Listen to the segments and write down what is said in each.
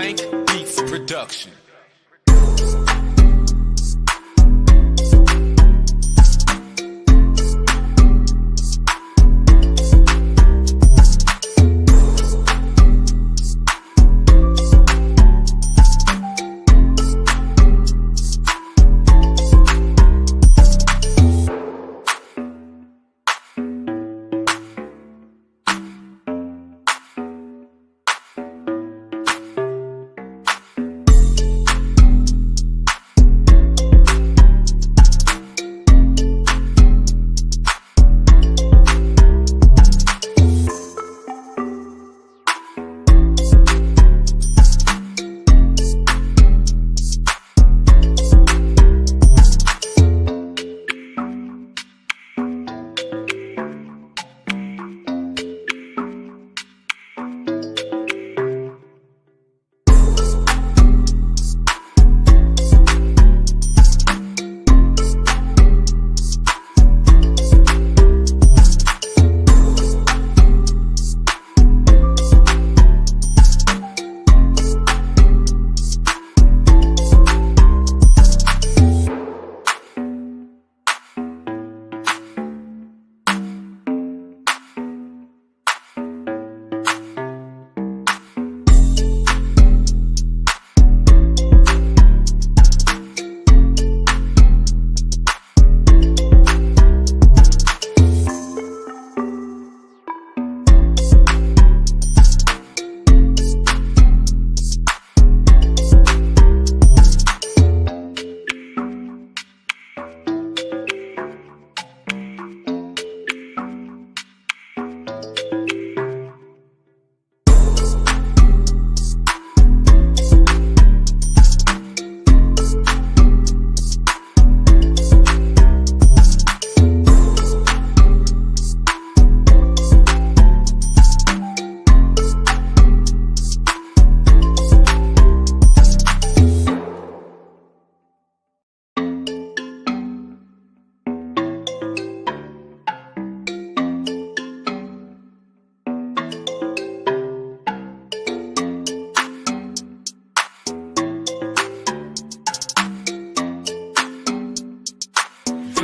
Blank Beats Production.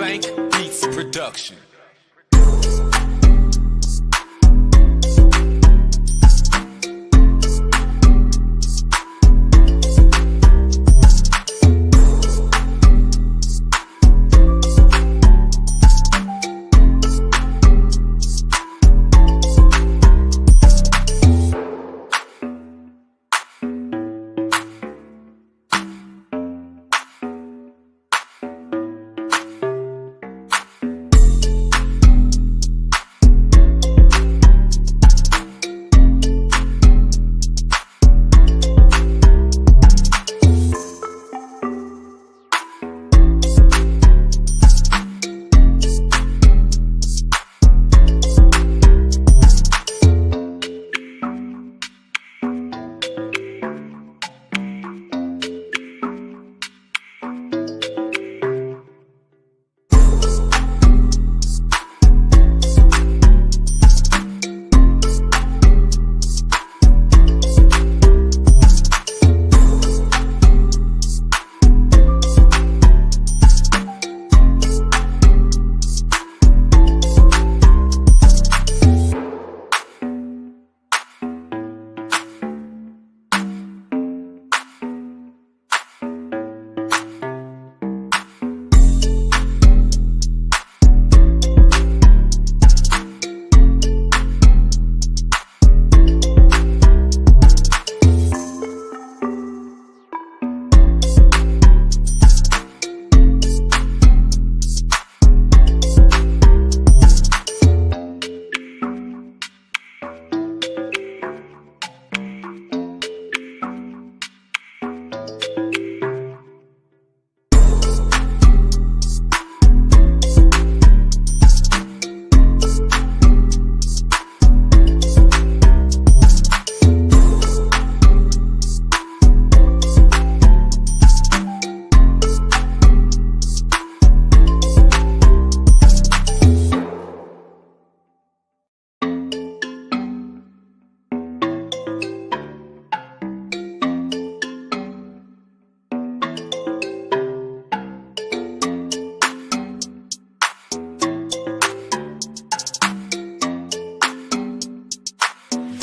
Blank Beats Production.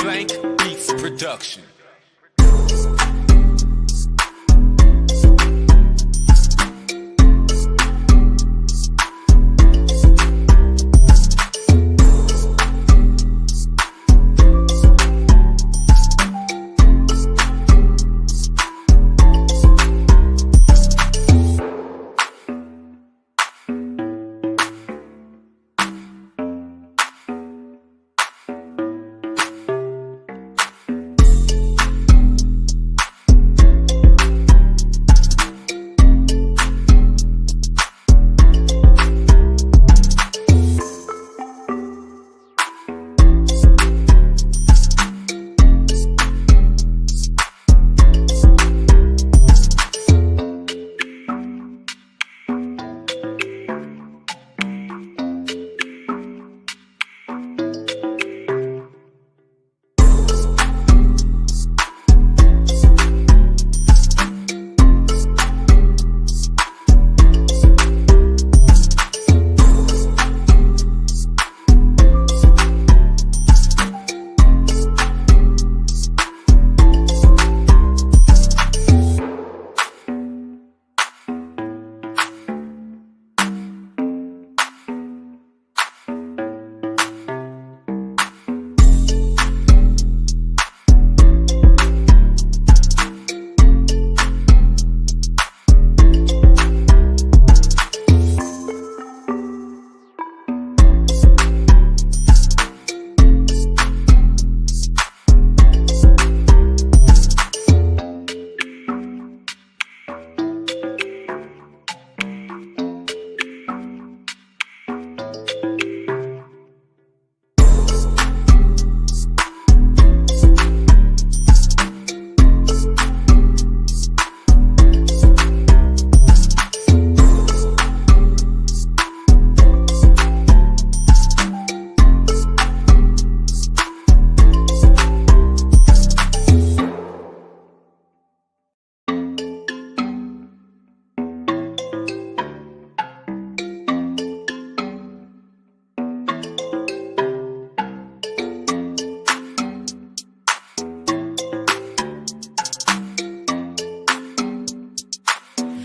Blank Beats Production.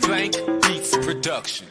Blank Beats Production.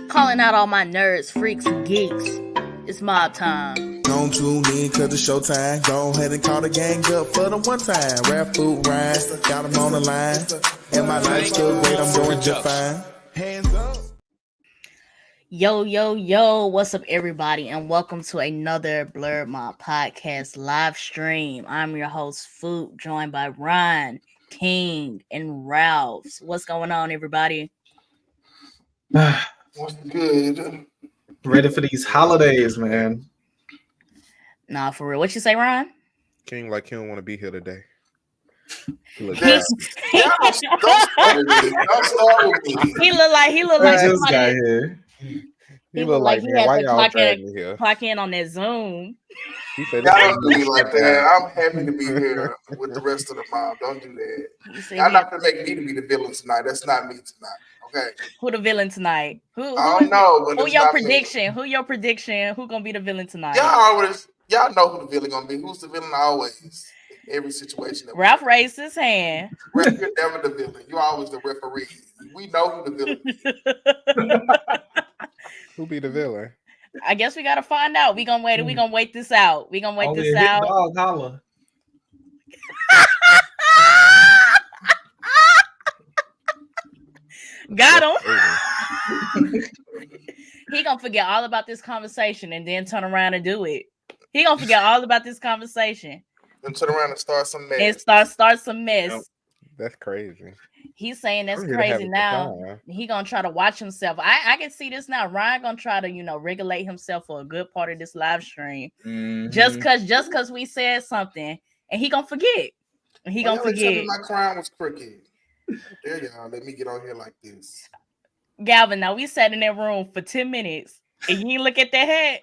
Calling out all my nerds, freaks, and geeks. It's mob time. Don't tune in cause it's showtime. Go ahead and call the gang up for the one time. Rap food rhyme, got them on the line. And my life's still great, I'm doing just fine. Hands up. Yo, what's up, everybody, and welcome to another Blerd Mob Podcast live stream. I'm your host, Food, joined by Ryan, King, and Ralphs. What's going on, everybody? What's good? Ready for these holidays, man. Nah, for real. What you say, Ryan? King like he don't want to be here today. Look, He, Y'all don't start with me. Don't start with me. he look like This guy somebody. here. He look like he man, had why to y'all drag me here? clock in on that Zoom. He said, Y'all "This don't do is me a like shutdown." that. I'm happy to be here with the rest of the mob. Don't do that. He said Y'all he not gonna make me to be the villain tonight. That's not me tonight. Okay. who the villain tonight? I Who don't know, but who it's your not prediction? Who your prediction? Who gonna be the villain me. tonight? Y'all know who the villain gonna be. Who's the villain always in every situation? Ralph raised his hand. Ref, you're never the villain. You're always the referee. We know who the villain is. Who be the villain? I guess we gotta find out. We gonna wait. We gonna wait this out. We gonna wait Only this a hit out. dog holler. Got him. He gonna forget all about this conversation and then turn around and do it. He gonna forget all about this conversation And turn around and start some mess. and start some mess. Yep. That's crazy. He's saying that's I'm here to have crazy a good now. time. He gonna try to watch himself. I can see this now. Ryan gonna try to regulate himself for a good part of this live stream. Mhm. Just cause we said something, and he gonna forget. He gonna Y'all ain't tell me forget. my crime was crooked. There y'all. Let me get on here like this. Galvin, now we sat in that room for 10 minutes and you ain't look at that head.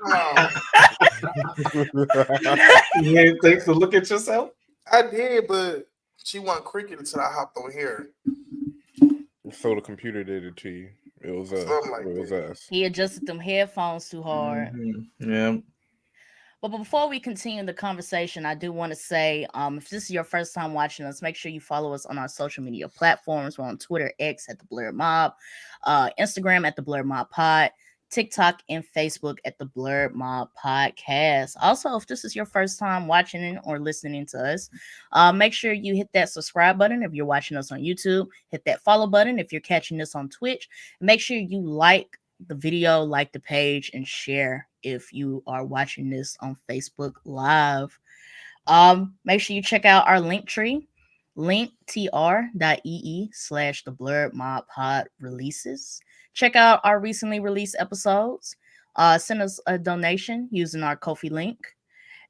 You ain't take to look at yourself? I did, but she wasn't cricket until I hopped on here. So the computer did it to you. It was us. Something like It was that. us. He adjusted them headphones too hard. Mm-hmm. Yeah. But before we continue the conversation, I do want to say, if this is your first time watching us, make sure you follow us on our social media platforms. We're on Twitter, X at the Blerd Mob, Instagram at the Blerd Mob Pod, TikTok and Facebook at the Blerd Mob Podcast. Also, if this is your first time watching or listening to us, make sure you hit that subscribe button if you're watching us on YouTube. Hit that follow button if you're catching this on Twitch. Make sure you like the video, like the page, and share if you are watching this on Facebook Live. Make sure you check out our link tree, linktr.ee/the Blerd Mob Pod releases. Check out our recently released episodes. Send us a donation using our Ko-fi link.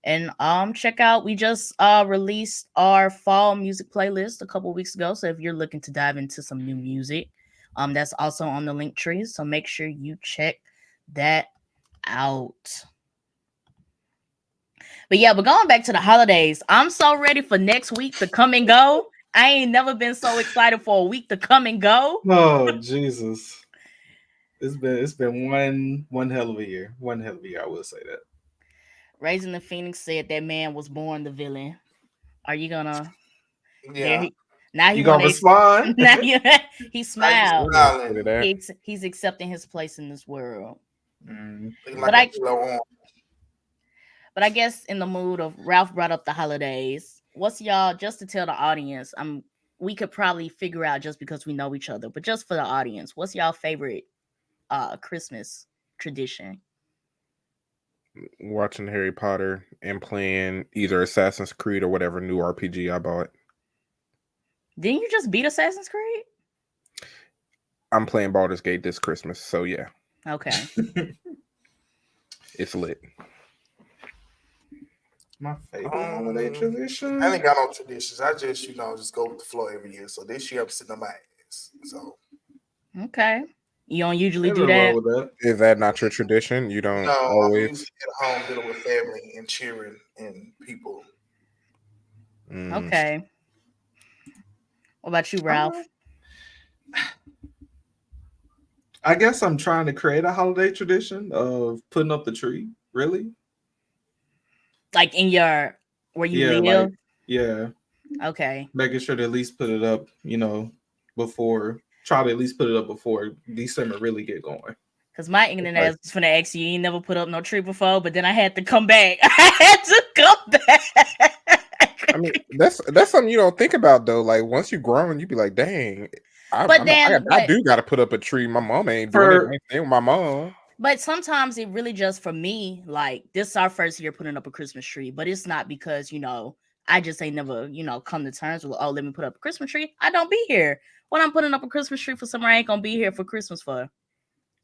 And check out, we just released our fall music playlist a couple weeks ago. So if you're looking to dive into some new music, that's also on the link tree. So make sure you check that out. But yeah, but going back to the holidays, I'm so ready for next week to come and go. I ain't never been so excited for a week to come and go. Oh Jesus. It's been one hell of a year. One hell of a year, I will say that. Raising the Phoenix said that man was born the villain. Are you gonna? Yeah. Now he You gonna respond? Now he smiled. Smiling. He's accepting his place in this world. Looking But like a kilo on. But I guess in the mood of Ralph brought up the holidays. What's y'all, just to tell the audience? We could probably figure out just because we know each other, but just for the audience, what's y'all favorite Christmas tradition? Watching Harry Potter and playing either Assassin's Creed or whatever new RPG I bought. Didn't you just beat Assassin's Creed? I'm playing Baldur's Gate this Christmas, so yeah. Okay. It's lit. My favorite holiday tradition. I ain't got no traditions. I just, just go with the flow every year. So this year I'm sitting on my ass. So okay. You don't usually Nothing do wrong that? with that. Is that not your tradition? You don't no, I'm always usually at home dealing with family and cheering and people. Okay. What about you, Ralph? I guess I'm trying to create a holiday tradition of putting up the tree. Really? Like in your where you live? Like, yeah. Okay. Making sure to at least put it up, before December really get going. Because my ignorant ass was finna ask you ain't never put up no tree before, but then I had to come back. I had to come back. I mean, that's something you don't think about though. Like once you grown, you be like, dang, I do got to put up a tree. My mom ain't doing anything with my mom. But sometimes it really just for me, like this is our first year putting up a Christmas tree, but it's not because I just ain't never come to terms with let me put up a Christmas tree. I don't be here when I'm putting up a Christmas tree for summer. I ain't gonna be here for Christmas for.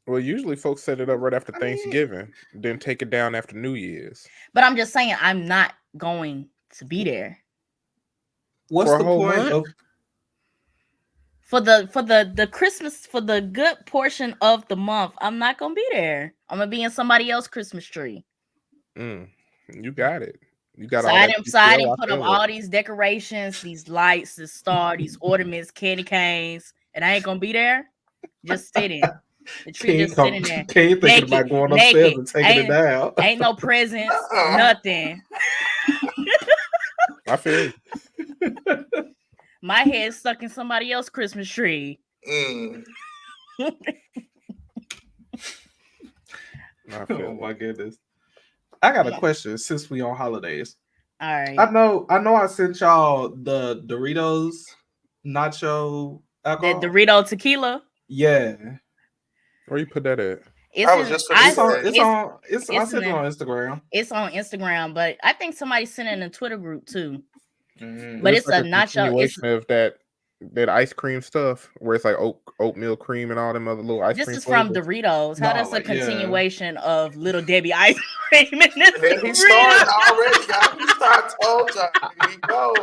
Well, usually folks set it up right after Thanksgiving, then take it down after New Year's. But I'm just saying I'm not going to be there. What's For a the whole point month? of For the Christmas, for the good portion of the month, I'm not gonna be there. I'm gonna be in somebody else's Christmas tree. You got it. You got So all I that didn't, TCO. I put up feel all it. these decorations, these lights, this star, these ornaments, candy canes, and I ain't gonna be there. Just sitting. The tree just sitting there. King thinking Naked. about going upstairs Naked. and taking it down. Ain't no presents, Uh-uh. nothing. I feel you. My head stuck in somebody else's Christmas tree. Mm. I feel Oh it. my goodness. I got a question since we on holidays. All right. I know I sent y'all the Doritos nacho The alcohol. Dorito tequila. Yeah. Where you put that at? I was just finna say. I sent it on Instagram. It's on Instagram, but I think somebody sent it in a Twitter group too. Mm. But It's it's like a nacho. It's continuation of that ice cream stuff where it's like oatmeal cream and all them other little ice this cream is from flavors. Doritos. How No, that's a like, yeah. continuation of Little Debbie ice cream in this There he Dorito? started already, y'all. He started told y'all. Here he go.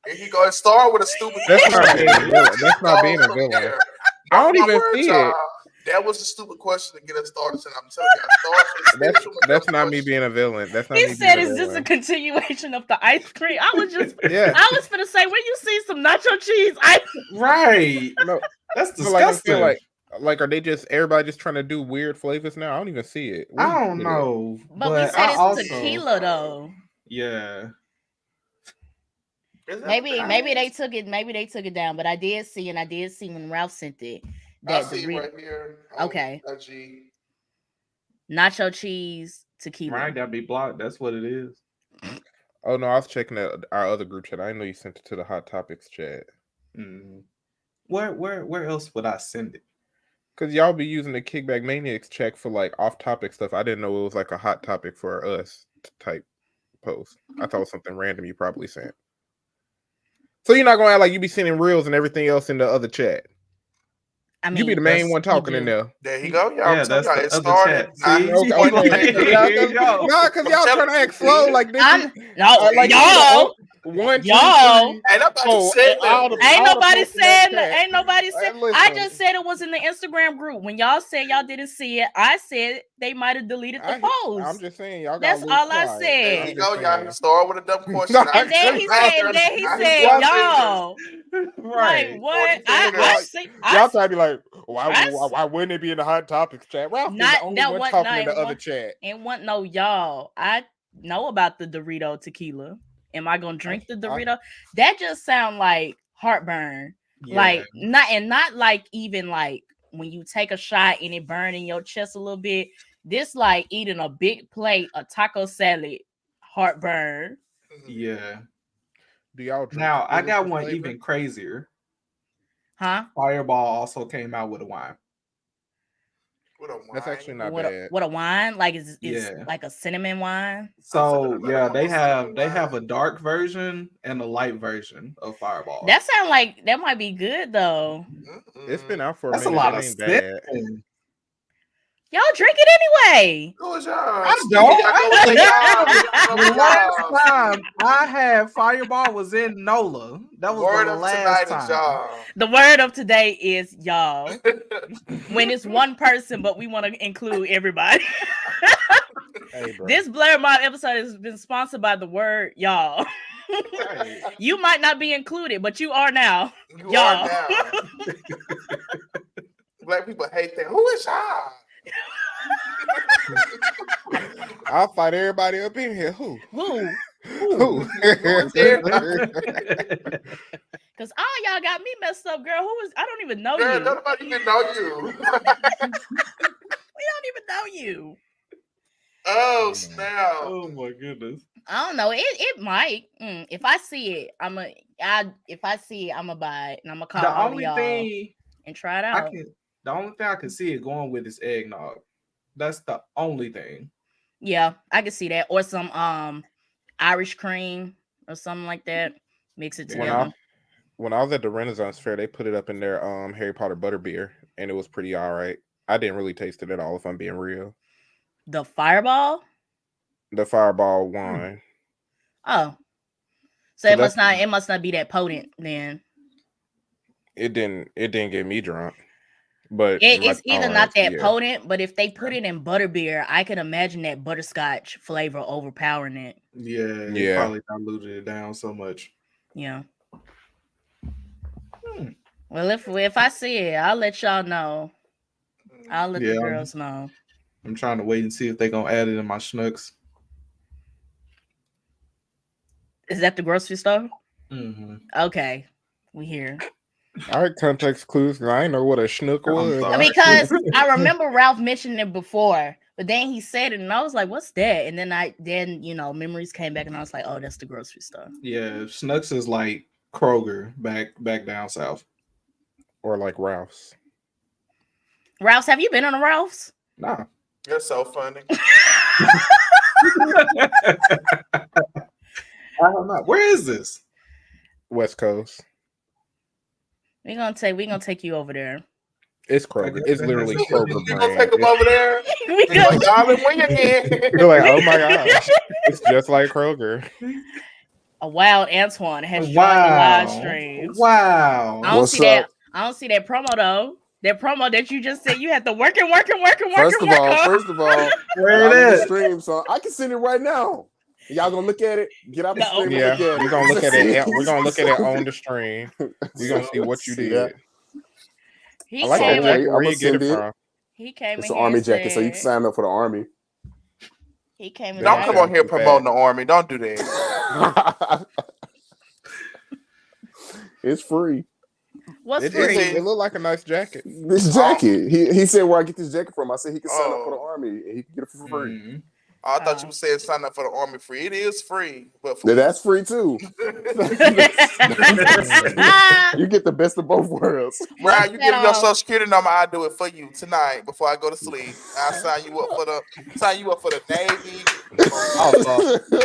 Here he go. It started with a stupid That's not question. being a villain. That's not being a From villain. here. I don't My even word, see y'all. it. That was a stupid question to get us started. And I'm telling you, That's not me being a villain. That's not He me said, being a "Is this a villain. continuation of the ice cream?" I was Yeah. finna say, "When you see some nacho cheese ice." Right. No, That's but like I'm disgusting. saying, like are they just everybody just trying to do weird flavors now? I don't even see it. Where I you don't put it? know. But we said I it's also, tequila though. Yeah. Maybe they took it. Maybe they took it down. But I did see when Ralph sent it I that see the right here. Okay. IG. nacho cheese tequila. Mine gotta be blocked. That's what it is. Oh no, I was checking out our other group chat. I didn't know you sent it to the Hot Topics chat. Mm. Where else would I send it? Cause y'all be using the Kickback Maniacs check for like off-topic stuff. I didn't know it was like a hot topic for us type post. I thought it was something random you probably sent. So you're not gonna act like you be sending reels and everything else in the other chat. I mean, You be the main one talking in there. There you go. Y'all. Yeah, I'm telling that's y'all, the it other started. chat. See? Okay. There you go. Nah, cause y'all trying to act slow like this. like y'all. y'all. 1, 2, Y'all. 3. Ain't nobody Oh, said all that. the- Ain't all the nobody posts in that saying. chat. Ain't nobody said. I Listen. just said it was in the Instagram group. When y'all said y'all didn't see it, I said they might have deleted the post. I'm just saying y'all got That's a little all I quiet. said. There you go, y'all. Start with a dumb question. And then he said, y'all. Right. Like what? Y'all trying to be like, why wouldn't it be in the Hot Topics chat? Ralph been the only one talking in the other chat. And what? No, y'all. I know about the Dorito tequila. Am I gonna drink the Dorito? That just sound like heartburn. Yeah. Like not like even like when you take a shot and it burn in your chest a little bit. This like eating a big plate of taco salad, heartburn. Yeah. Do y'all drink? Now I got one even crazier. Huh? Fireball also came out with a wine. That's actually not what bad. What a wine? Like is Yeah. like a cinnamon wine? So yeah, they have a dark version and a light version of Fireball. That sound like that might be good though. It's been out for a That's minute. a lot it of ain't bad. Y'all drink it anyway. I don't. The last time I had Fireball was in NOLA. That was Word the of last tonight is time. y'all. The word of today is y'all. When it's one person, but we want to include everybody. Hey, bro. This Blair Mob episode has been sponsored by the word y'all. You might not be included, but you are now. You are now. Black people hate that. Who is y'all? I'll fight everybody up in here. Who? Because all y'all got me messed up, girl. I don't even know you. Nobody even know you. We don't even know you. Oh snap! Oh my goodness! I don't know. It might. If I see it, if I see it, I'ma buy it and I'ma call all of y'all and try it out. The only thing I can see it going with is eggnog. That's the only thing. Yeah, I can see that. Or some Irish cream or something like that. Mix it together. When I was at the Renaissance Fair, they put it up in their Harry Potter butterbeer, and it was pretty all right. I didn't really taste it at all, if I'm being real. The Fireball? The Fireball wine. Oh. So it must not be that potent then. It didn't get me drunk. But it's either not that potent, but if they put it in butterbeer, I can imagine that butterscotch flavor overpowering it. Yeah. Probably diluted it down so much. Yeah. Well, if I see it, I'll let y'all know. I'll let the girls know. I'm trying to wait and see if they're gonna add it in my schnooks. Is that the grocery store? Mm-hmm. Okay, we here. All right, context clues. I didn't know what a schnook was. Because I remember Ralph mentioning it before, but then he said it, and I was like, "What's that?" And then memories came back, and I was like, "Oh, that's the grocery store." Yeah, Schnucks is like Kroger back down south, or like Ralph's. Ralph's, have you been on a Ralph's? Nah. You're so funny. I don't know. Where is this? West Coast. We're gonna take you over there. It's Kroger. It's literally Kroger brand. You gonna take them over there? You're like, oh my gosh, it's just like Kroger. A wild Antoine has joined the live stream. Wow. I don't see that promo though. That promo that you just said you had to work. First of all, where it is? Stream, so I can send it right now. Y'all gonna look at it? Get out the stream. Yeah, we're gonna look at it. We're gonna look at it on the stream. We're gonna see what you did. I like that jacket. Where you get it from? He came. It's an army jacket, so you can sign up for the army. He came. Don't come on here promoting the army. Don't do that. It's free. What's free? It looked like a nice jacket. This jacket. He said where I get this jacket from. I said he can sign up for the army and he can get it for free. Mm-hmm. I thought you said sign up for the army free. It is free, but that's free too. You get the best of both worlds. Right, you give me your Social Security number. I'll do it for you tonight before I go to sleep. I'll sign you up for the Navy.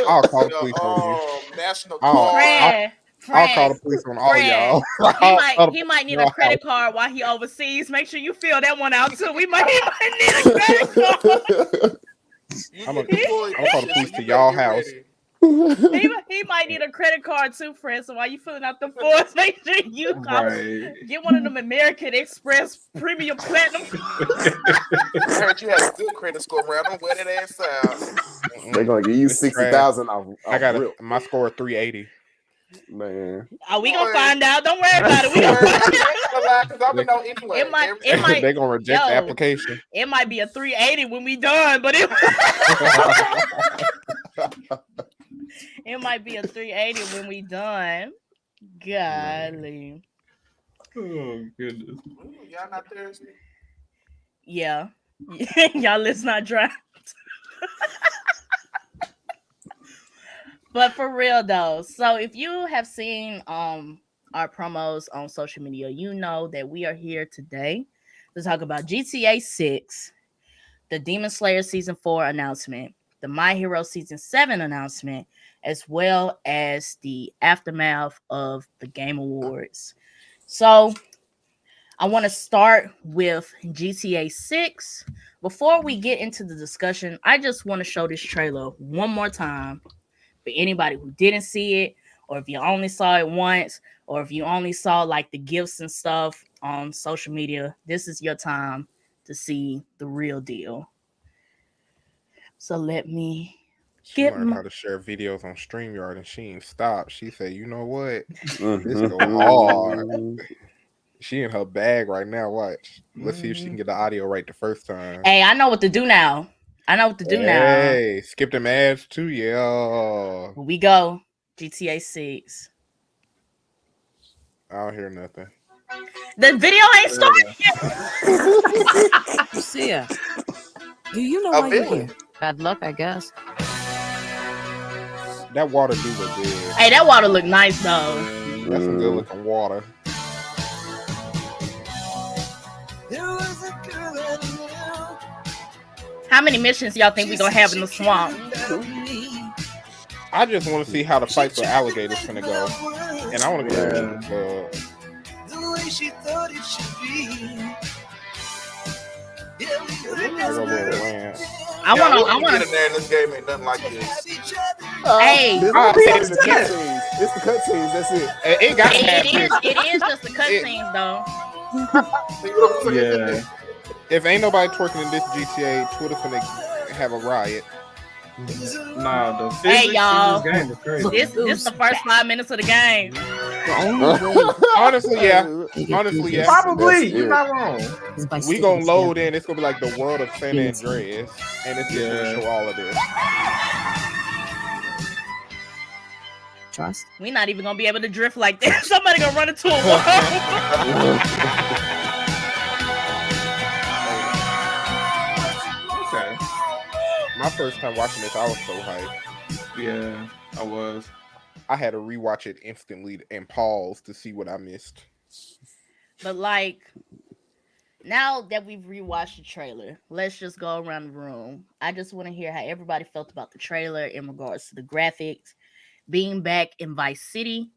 I'll call the police on you. National Guard. I'll call the police on all y'all. He might need a credit card while he overseas. Make sure you fill that one out too. He might need a credit card. I'm gonna call the police to y'all house. He might need a credit card too, friend. So while you filling out the forms, make sure you get one of them American Express Premium Platinum. I heard you had a good credit score, man. Don't wear that ass out. They're gonna give you 60,000. I got my score 380. Man, we gonna find out. Don't worry about it. We gonna find out. They're gonna reject the application. It might be a 380 when we done, but it might be a 380 when we done. Golly. Oh goodness. Y'all not thirsty? Yeah. Y'all let's not drive. But for real though, so if you have seen our promos on social media, you know that we are here today to talk about GTA6, the Demon Slayer Season 4 announcement, the My Hero Season 7 announcement, as well as the aftermath of the Game Awards. So I want to start with GTA 6. Before we get into the discussion, I just want to show this trailer one more time. For anybody who didn't see it, or if you only saw it once, or if you only saw like the gifs and stuff on social media, this is your time to see the real deal. So let me learned how to share videos on StreamYard and she ain't stopped. She said, you know what? This go hard. She in her bag right now. Watch. Let's see if she can get the audio right the first time. Hey, I know what to do now. Now. Hey, skip them ads too, yeah. Here we go. GTA 6. I don't hear nothing. The video ain't started yet. Lucia, do you know why you're here? Bad luck, I guess. That water do look good. Hey, that water look nice though. That's some good looking water. How many missions y'all think we gonna have in the swamp? I just want to see how the fight for alligators finna go, and I want to go. I want to get in there in this game. Ain't nothing like this. Hey, This it's the that. cutscenes. It's the cutscenes. That's it. It got to have this. it is just the cutscenes though. Yeah. If ain't nobody twerking in this GTA, Twitter finna have a riot. Nah, the Hey, physics y'all. in this game is crazy. This the first 5 minutes of the game. The only way Honestly, yeah. to get Honestly, through yeah. this Probably, That's you're it. not wrong. is by We sticking gonna load together. in. It's gonna be like the world of San Andreas, and it's just gonna Yeah. show all of this. Trust. We not even gonna be able to drift like that. Somebody gonna run into a wall. Okay. My first time watching this, I was so hyped. Yeah, I was. I had to rewatch it instantly and pause to see what I missed. But like, now that we've rewatched the trailer, let's just go around the room. I just want to hear how everybody felt about the trailer in regards to the graphics, being back in Vice City,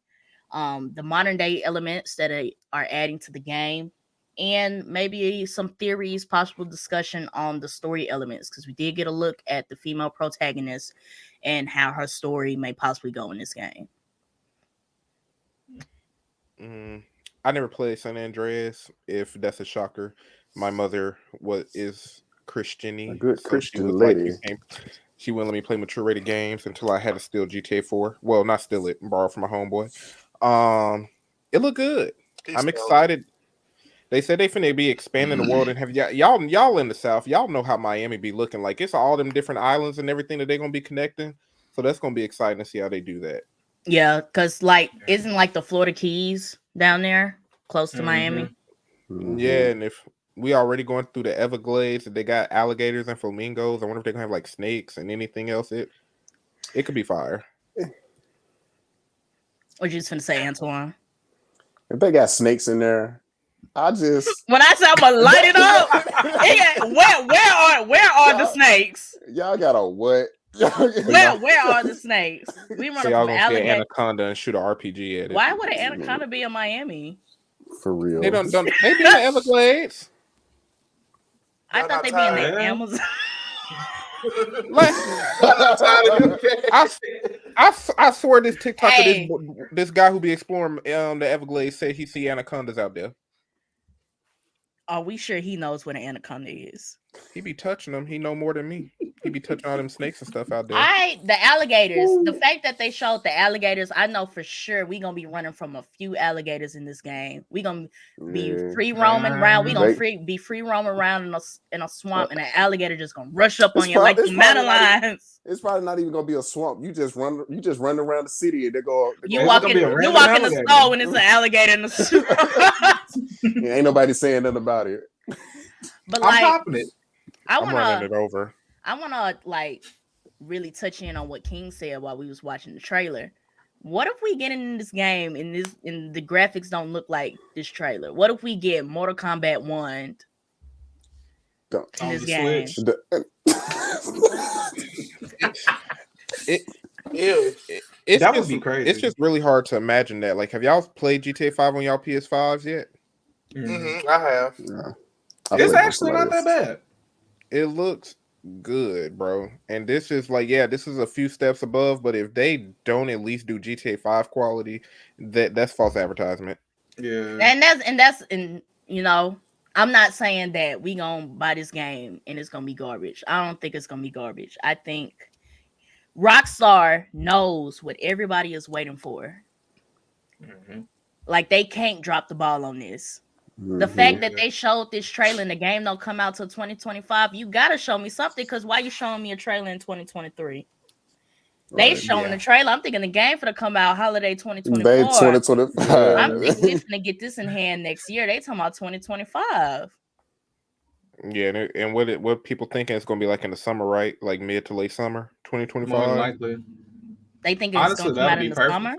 the modern day elements that are adding to the game, and maybe some theories, possible discussion on the story elements, because we did get a look at the female protagonist and how her story may possibly go in this game. I never played San Andreas. If that's a shocker, my mother is Christian-y, A good so Christian she was lady. like, she wouldn't let me play mature rated games until I had to steal GTA 4. Well, not steal it, borrow from my homeboy. It looked good. I'm excited. They said they finna be expanding the world and have y'all in the South. Y'all know how Miami be looking like. It's all them different islands and everything that they're gonna be connecting. So that's gonna be exciting to see how they do that. Yeah, because like, isn't like the Florida Keys down there close to Miami? Yeah, and if we already going through the Everglades and they got alligators and flamingos, I wonder if they're gonna have like snakes and anything else. It could be fire. What you just gonna say, Antoine? If they got snakes in there, I just when I say I'm gonna light it up, where are the snakes? Y'all got a what? Where are the snakes? We run So y'all from gonna see an alligator. anaconda and shoot an RPG at it. Why would an anaconda be in Miami? For real? They don't they be in the Everglades. I thought they'd be in the Amazon. I swear this TikToker, this guy who be exploring the Everglades said he see anacondas out there. Are we sure he knows what an anaconda is? He be touching them. He know more than me. He be touching all them snakes and stuff out there. The alligators. The fact that they showed the alligators, I know for sure we gonna be running from a few alligators in this game. We gonna be free roaming around. We gonna be free roaming around in a swamp, and an alligator just gonna rush up on you like the mountain lions. It's probably not even gonna be a swamp. You just run around the city and you walk in the store and it's an alligator in the swamp. Yeah, ain't nobody saying nothing about it. But like, I'm running it over. I wanna like really touch in on what King said while we was watching the trailer. What if we get in this game and the graphics don't look like this trailer? What if we get Mortal Kombat 1 in this game? That would be crazy. It's just really hard to imagine that. Like, have y'all played GTA 5 on y'all PS5s yet? I have. Yeah. It's actually not that bad. It looks good, bro. And this is like, this is a few steps above, but if they don't at least do GTA 5 quality, that's false advertisement. Yeah. And you know, I'm not saying that we gonna buy this game and it's gonna be garbage. I don't think it's gonna be garbage. I think Rockstar knows what everybody is waiting for. Like, they can't drop the ball on this. The fact that they showed this trailer and the game don't come out till 2025, you gotta show me something, because why you showing me a trailer in 2023? They showing the trailer. I'm thinking the game for to come out holiday 2024. 2025. I'm thinking we finna get this in hand next year. They talking about 2025. Yeah, and what people thinking it's gonna be like in the summer, right? Like mid to late summer, 2025. More likely. They think it's gonna come out in the summer.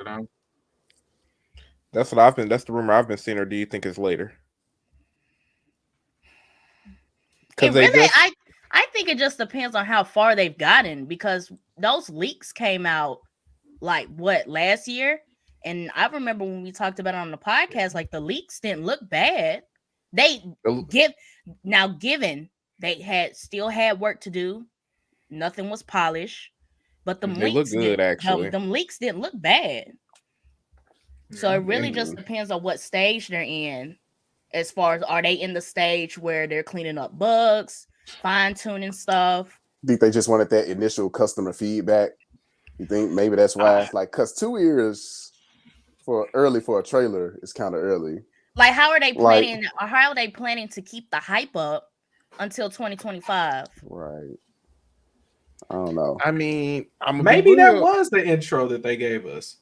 That's what that's the rumor I've been seeing. Or do you think it's later? I think it just depends on how far they've gotten, because those leaks came out like last year, and I remember when we talked about it on the podcast, like the leaks didn't look bad. Given they still had work to do, nothing was polished. but them They look leaks good, actually. them leaks didn't look bad. So it really just depends on what stage they're in. As far as, are they in the stage where they're cleaning up bugs, fine tuning stuff? I think they just wanted that initial customer feedback. You think maybe that's why it's like, cause 2 years for a trailer is kind of early. Like, how are they planning? Or how are they planning to keep the hype up until 2025? Right. I don't know. I mean, maybe that was the intro that they gave us.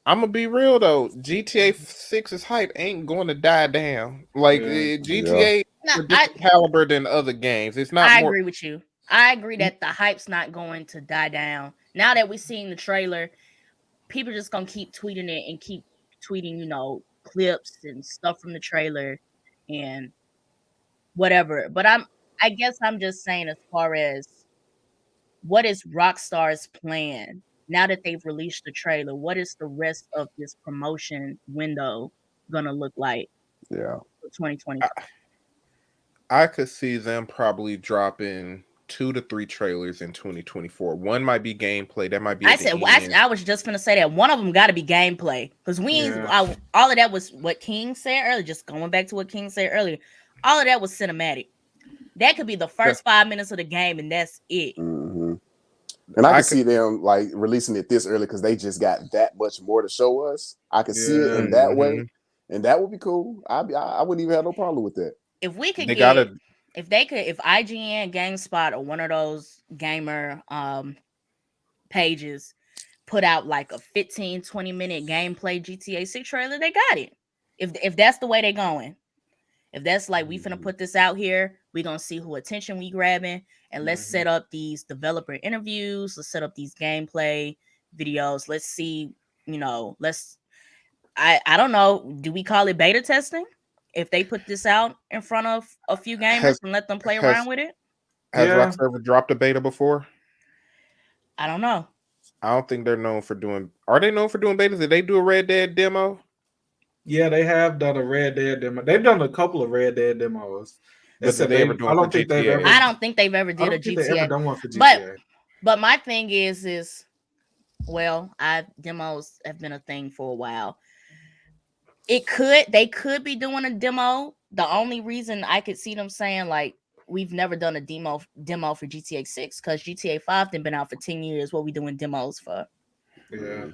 I'm gonna be real though. GTA 6's hype ain't going to die down. Like GTA is a different caliber than other games. It's not. I agree with you. I agree that the hype's not going to die down. Now that we've seen the trailer, people just gonna keep tweeting it and keep tweeting, clips and stuff from the trailer and whatever. But I guess I'm just saying, as far as what is Rockstar's plan now that they've released the trailer, what is the rest of this promotion window gonna look like? Yeah, for 2020. I could see them probably dropping 2 to 3 trailers in 2024. One might be gameplay. That might be. I was just gonna say that one of them got to be gameplay, because all of that was what King said earlier. Just going back to what King said earlier, all of that was cinematic. That could be the first 5 minutes of the game, and that's it. Mm-hmm. And I can see them like releasing it this early because they just got that much more to show us. I could see it in that way, and that would be cool. I wouldn't even have no problem with that. If we could if IGN, GameSpot, or one of those gamer pages put out like a 15-20 minute gameplay GTA 6 trailer, they got it. If that's the way they're going. If that's like, we finna put this out here, we gonna see who attention we grabbing, and let's set up these developer interviews, let's set up these gameplay videos, let's see, I don't know, do we call it beta testing? If they put this out in front of a few gamers and let them play around with it? Has Rockstar ever dropped a beta before? I don't know. I don't think they're known for doing. Are they known for doing betas? Did they do a Red Dead demo? Yeah, they have done a Red Dead demo. They've done a couple of Red Dead demos. I don't think they've ever did a GTA. They ever done one for GTA. But my thing is demos have been a thing for a while. They could be doing a demo. The only reason I could see them saying like, we've never done a demo for GTA 6, because GTA 5 been out for 10 years. What we doing demos for? Yeah.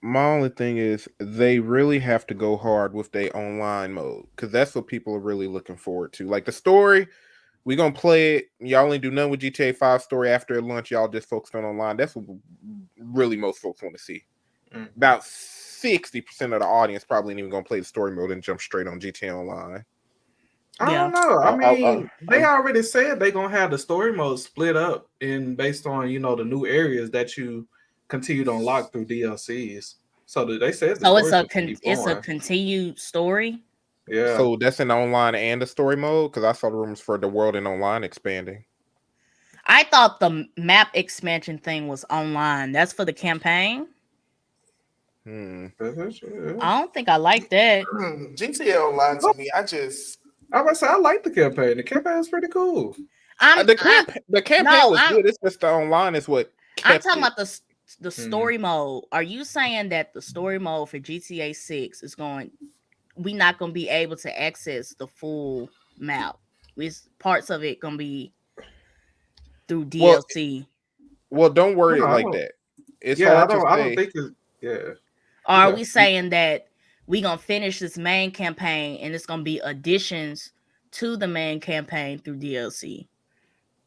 My only thing is they really have to go hard with their online mode, because that's what people are really looking forward to. Like the story, we're gonna play it. Y'all only do none with GTA 5 story after lunch. Y'all just focused on online. That's what really most folks want to see. About 60% of the audience probably ain't even gonna play the story mode and jump straight on GTA Online. I don't know. I mean, they already said they're gonna have the story mode split up based on the new areas that you continue to unlock through DLCs. So they said it's a continued story. Yeah. So that's in online and the story mode, because I saw the rumors for the world and online expanding. I thought the map expansion thing was online. That's for the campaign. I don't think I like that. GTA Online to me, I like the campaign. The campaign is pretty cool. The campaign was good. It's just the online is what. I'm talking about the story mode. Are you saying that the story mode for GTA 6 is we not gonna be able to access the full map? Parts of it gonna be through DLC. Well, don't worry like that. It's hard to say. I don't think it's Or are we saying that we gonna finish this main campaign and it's gonna be additions to the main campaign through DLC?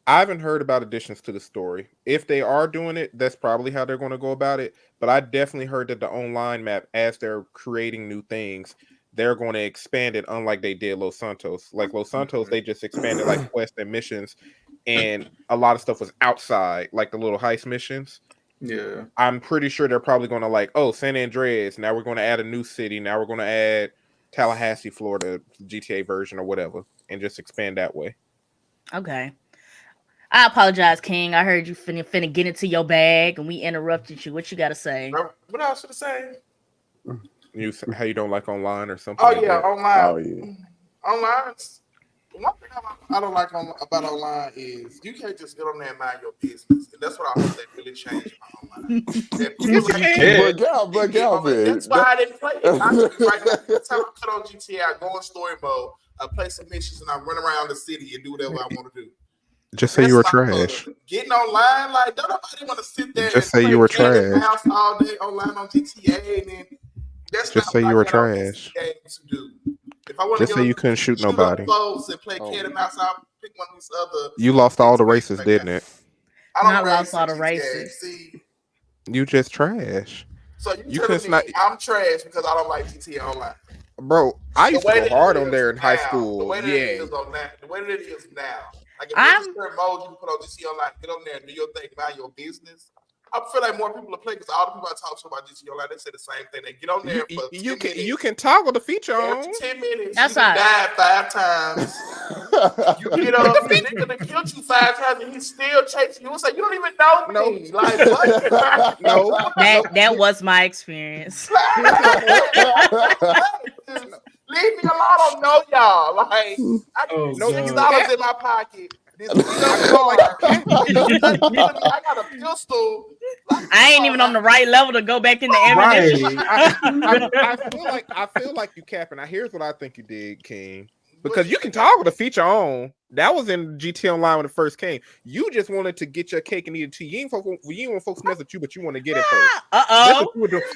I haven't heard about additions to the story. If they are doing it, that's probably how they're going to go about it. But I definitely heard that the online map, as they're creating new things, they're going to expand it, unlike they did Los Santos. Like Los Santos, they just expanded like quests and missions, and a lot of stuff was outside, like the little heist missions. Yeah. I'm pretty sure they're probably going to San Andreas. Now we're going to add a new city. Now we're going to add Tallahassee, Florida, GTA version or whatever, and just expand that way. Okay. I apologize, King. I heard you finna get into your bag and we interrupted you. What you got to say? What else should I say? How you don't like online or something? Oh, yeah, online. Oh, yeah. Online. One thing I don't like about online is you can't just get on there and mind your business, and that's what I hope they really change about online. That people But Galvin, that's why I didn't play it. I just, right now, every time I cut on GTA, I go in story mode, I play some missions, and I run around the city and do whatever I want to do. Just say you were trash. Getting online, like don't nobody want to sit there just and say play you were cat and trash. mouse all day online on GTA, and then that's just not say what you I were get on this trash. game to do. If I want to just say you couldn't shoot up nobody. folks and play cat and mouse, I'll pick one of these other. You lost all the races, didn't it? I don't lost all the races. See, you just trash. So you telling me I'm trash because I don't like GTA Online? Bro, I used to go hard on there in high school. The way that it is on that, the way that it is now. Like if there's a certain mode you can put on GTA Online, get on there and do your thing, mind your business. I feel like more people are playing because all the people I talk to about GTA Online, they say the same thing. They get on there for 10 minutes. You can toggle the feature on. 10 minutes. That's you died 5 times. You get up, the nigga that killed you 5 times, and he's still chasing you. Say you don't even know me. Like what? No, that was my experience. Leave me alone. I don't know y'all. Like I got $6 in my pocket. I got a pistol. I ain't even on the right level to go back in the ammunition. I feel like you capping. Now here's what I think you did, King. Because you can toggle the feature on. That was in GT Online when it first came. You just wanted to get your cake and eat it too. You ain't want folks mess with you, but you want to get it first.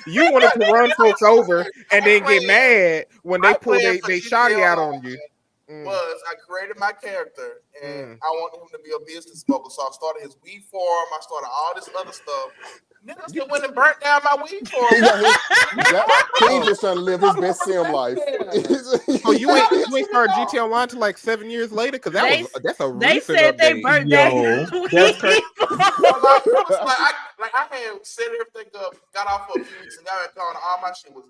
You wanted to run folks over and then get mad when they pull they shotty out on you. I created my character and I wanted him to be a business mogul. So I started his weed farm. I started all this other stuff. Niggas just went and burnt down my weed farm. He's just trying to live his best sim life. So you ain't started GT Online till like 7 years later? Because that's a they recent said update. They burnt down. That's crazy. I had set everything up, got off for a few weeks, and got back on. All my shit was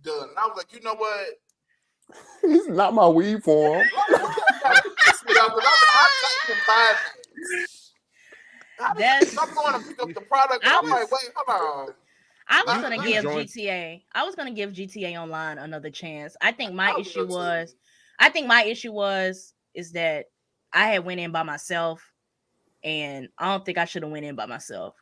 done. And I was like, you know what? He's not my weed for him. I'm going to pick up the product. I'm like, wait, hold on. I was gonna give GTA. I was gonna give GTA Online another chance. I think my issue was that I had went in by myself, and I don't think I should have went in by myself.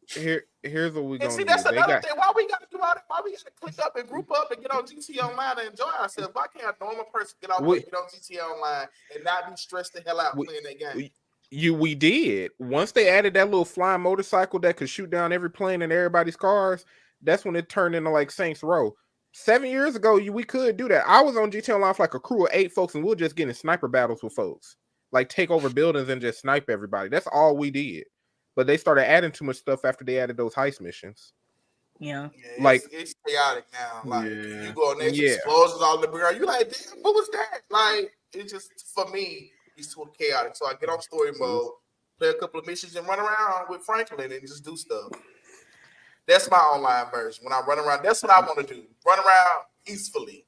Here's what we're gonna do. That's another thing. Why we gotta do all that? Why we gotta click up and group up and get on GTA Online and enjoy ourselves? Why can't a normal person get on GTA Online and not be stressed the hell out playing that game? We did. Once they added that little flying motorcycle that could shoot down every plane in everybody's cars, that's when it turned into like Saints Row. 7 years ago, we could do that. I was on GTA Online for like a crew of 8 folks, and we were just getting sniper battles with folks, like take over buildings and just snipe everybody. That's all we did. But they started adding too much stuff after they added those heist missions. Yeah, like it's chaotic now. Like you go on there, explosions all the ground. You like, damn, what was that? Like it's just for me. It's too chaotic. So I get on story mode, play a couple of missions, and run around with Franklin and just do stuff. That's my online version. When I run around, that's what I want to do. Run around peacefully.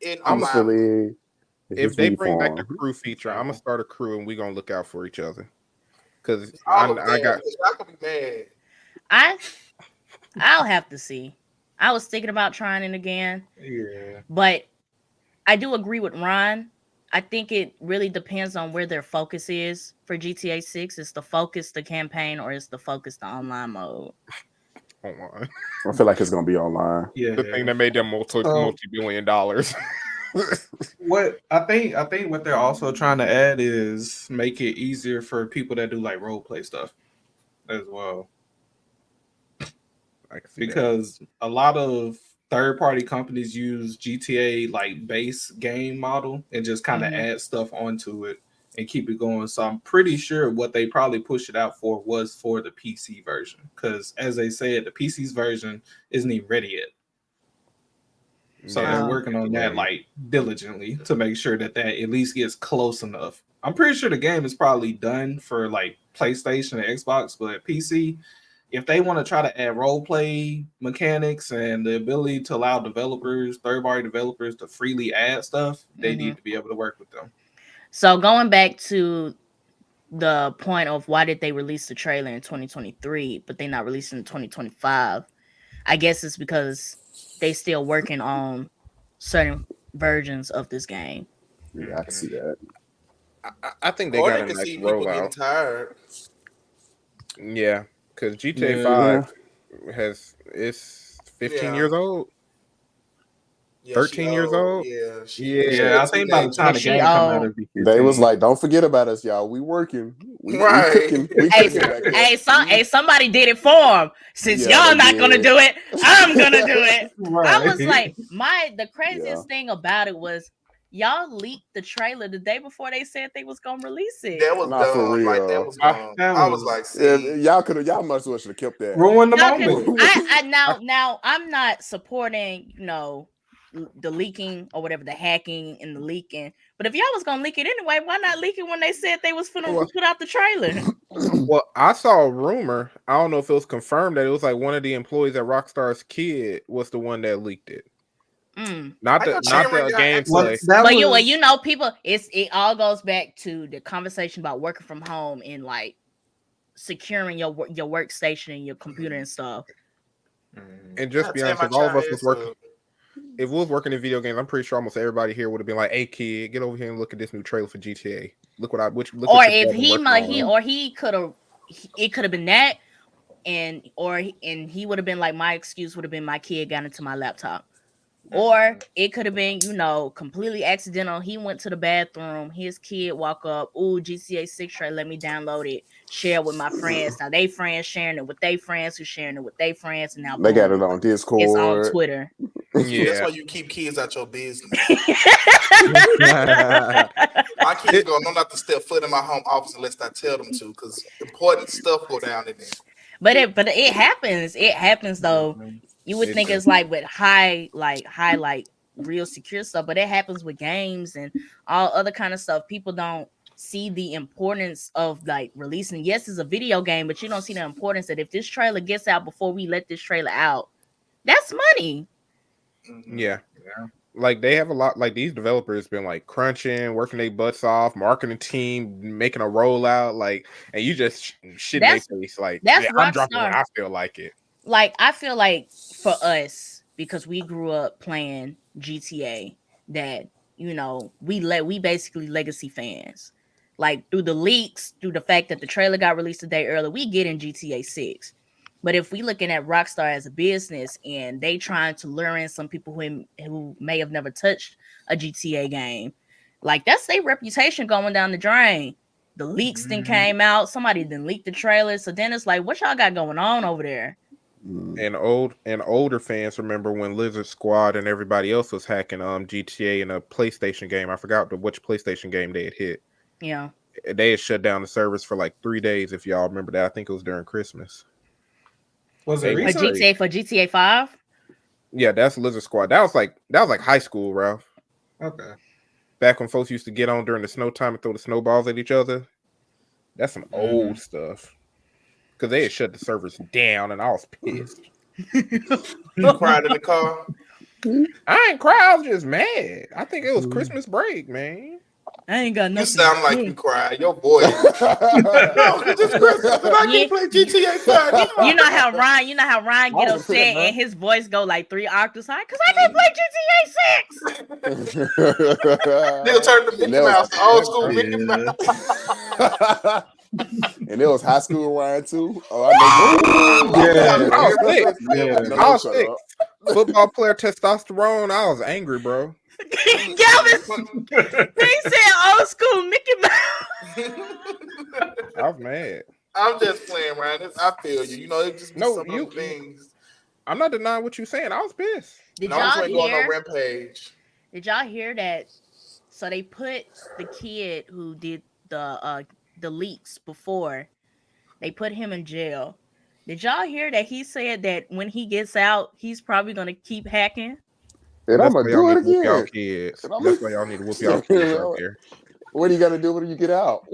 If they bring back the crew feature, I'm gonna start a crew and we're gonna look out for each other. Because I could be mad. I'll have to see. I was thinking about trying it again. Yeah. But I do agree with Ron. I think it really depends on where their focus is for GTA 6. Is the focus the campaign or is the focus the online mode? Online. I feel like it's gonna be online. Yeah. The thing that made them multi-billion dollars. What I think what they're also trying to add is make it easier for people that do like role play stuff as well. Because a lot of third-party companies use GTA like base game model and just kind of add stuff onto it and keep it going. So I'm pretty sure what they probably pushed it out for was for the PC version. Because as they said, the PC's version isn't even ready yet. So they're working on that like diligently to make sure that at least gets close enough. I'm pretty sure the game is probably done for like PlayStation and Xbox, but PC, if they want to try to add role play mechanics and the ability to allow developers, third-party developers to freely add stuff, they need to be able to work with them. So going back to the point of why did they release the trailer in 2023, but they're not releasing in 2025, I guess it's because they still working on certain versions of this game. Yeah, I can see that. I think they or got they a can nice see people getting rollout. tired. Yeah, because GTA 5 is 15 Yeah. years old. Yeah, 13 years old. Yeah, Yeah. I think by the time the game come out, it'll be 15. They was like, "Don't forget about us, y'all. We working. We Right. cooking. We cooking back here." Somebody did it for him. Since y'all not gonna do it, I'm gonna do it. I was like, the craziest thing about it was y'all leaked the trailer the day before they said they was gonna release it. That was Not for dumb. real. Like that was dumb. I was like, see, y'all much as well should have kept that. Ruin the moment. Now I'm not supporting, the leaking or whatever, the hacking and the leaking. But if y'all was gonna leak it anyway, why not leak it when they said they was finna put out the trailer? Well, I saw a rumor. I don't know if it was confirmed that it was like one of the employees at Rockstar's kid was the one that leaked it. Not the gameplay. But people. It all goes back to the conversation about working from home and like securing your workstation and your computer and stuff. And just be honest, if all of us was working, if we was working in video games, I'm pretty sure almost everybody here would have been like, "Hey, kid, get over here and look at this new trailer for GTA. Look what I look." Or if he could have, it could have been that, and he would have been like, my excuse would have been my kid got into my laptop. Or it could have been, completely accidental. He went to the bathroom. His kid walk up. Ooh, GTA6 trailer. Let me download it. Share it with my friends. Now they friends sharing it with their friends who sharing it with their friends. And now they got it on Discord. It's on Twitter. Yeah. That's why you keep kids out your business. My kids go, no, not to step foot in my home office unless I tell them to, because important stuff go down in there. But it happens. It happens though. You would think it's like with high real secure stuff, but it happens with games and all other kind of stuff. People don't see the importance of like releasing. Yes, it's a video game, but you don't see the importance that if this trailer gets out before we let this trailer out, that's money. Yeah. Like they have a lot, like these developers been like crunching, working their butts off, marketing team, making a rollout, like, and you just shit in their face, like, I'm dropping when I feel like it. Like, I feel like for us, because we grew up playing GTA, that, we basically legacy fans. Like, through the leaks, through the fact that the trailer got released a day early, we get in GTA6. But if we looking at Rockstar as a business and they trying to lure in some people who may have never touched a GTA game, like that's their reputation going down the drain. The leaks then came out. Somebody then leaked the trailer. So then it's like, what y'all got going on over there? And older fans remember when Lizard Squad and everybody else was hacking GTA in a PlayStation game. I forgot which PlayStation game they had hit. Yeah. They had shut down the servers for like 3 days, if y'all remember that. I think it was during Christmas. Was it recent? For GTA 5? Yeah, that's Lizard Squad. That was like high school, Ralph. Okay. Back when folks used to get on during the snow time and throw the snowballs at each other. That's some old stuff. Because they had shut the servers down and I was pissed. You cried in the car? I ain't cry, I was just mad. I think it was Christmas break, man. I ain't got nothing. You sound like you cried. Your voice. No, it's Christmas. I can't play GTA 5. You know how Ryan get upset and his voice go like 3 octaves high? Because I can't play GTA 6. Nigga turned to Mickey Mouse, old school Mickey Mouse. And it was high school Ryan too. Oh, I know. I was sick. Football player testosterone. I was angry, bro. Galvin, they said old school Mickey Mouse. I was mad. I'm just playing, Ryan. I feel you. It just some of those things. I'm not denying what you're saying. I was pissed. Did y'all hear? On rampage. Did y'all hear that? So they put the kid who did the leaks before. They put him in jail. Did y'all hear that he said that when he gets out, he's probably gonna keep hacking? And I'm gonna do it again. Y'all kids. That's why y'all need to whoop y'all kids out there. What are you gonna do when you get out?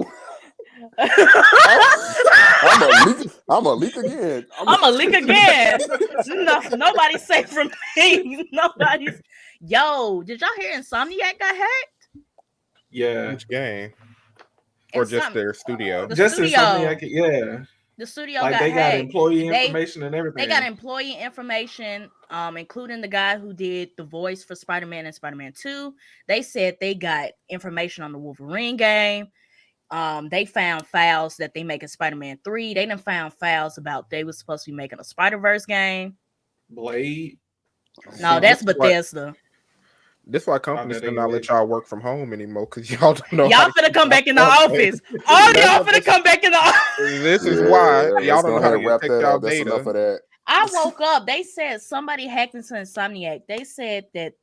I'm gonna leak again. I'm gonna leak again. No, nobody's safe from me. Nobody's. Yo, did y'all hear Insomniac got hacked? Yeah. Which game? Or just their studio? Just Insomniac. Yeah. The studio like got they got hacked. employee information and everything. They got employee information, including the guy who did the voice for Spider-Man and Spider-Man 2. They said they got information on the Wolverine game. They found files that they make in Spider-Man 3. They done found files about they was supposed to be making a Spider-Verse game. Blade. No, that's Bethesda. This why companies do not let y'all work from home anymore because y'all don't know. Y'all finna come back in the office. All y'all finna come back in the office. This is why y'all don't know how to wrap take that y'all up. That's data. enough of that. I woke up. They said somebody hacked into Insomniac. They said that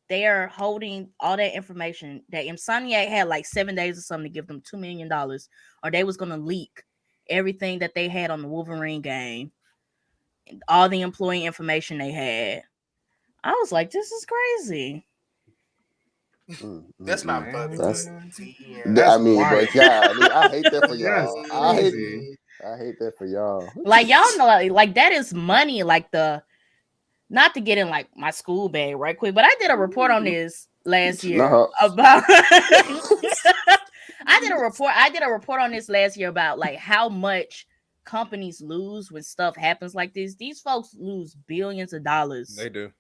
they are holding all that information. That Insomniac had like 7 days or something to give them $2 million, or they was gonna leak everything that they had on the Wolverine game, all the employee information they had. I was like, this is crazy. That's not funny. I mean, but yeah, I hate that for y'all. I hate that for y'all. Like y'all know, like that is money. Like not to get in like my school bag right quick, but I did a report on this last year about. I did a report on this last year about like how much companies lose when stuff happens like this. These folks lose billions of dollars. They do.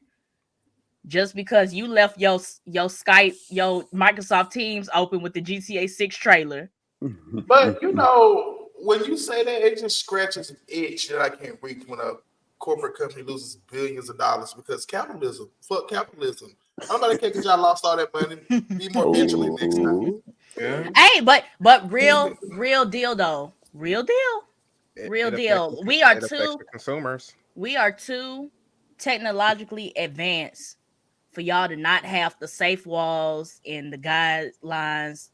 Just because you left your Skype, your Microsoft Teams open with the GTA6 trailer. But you know, when you say that, it just scratches an itch that I can't reach when a corporate company loses billions of dollars because capitalism. Fuck capitalism. Nobody care because y'all lost all that money. Be more vigilant next time. Yeah. Hey, but real deal though. Real deal. We are consumers. We are too technologically advanced for y'all to not have the safe walls and the guidelines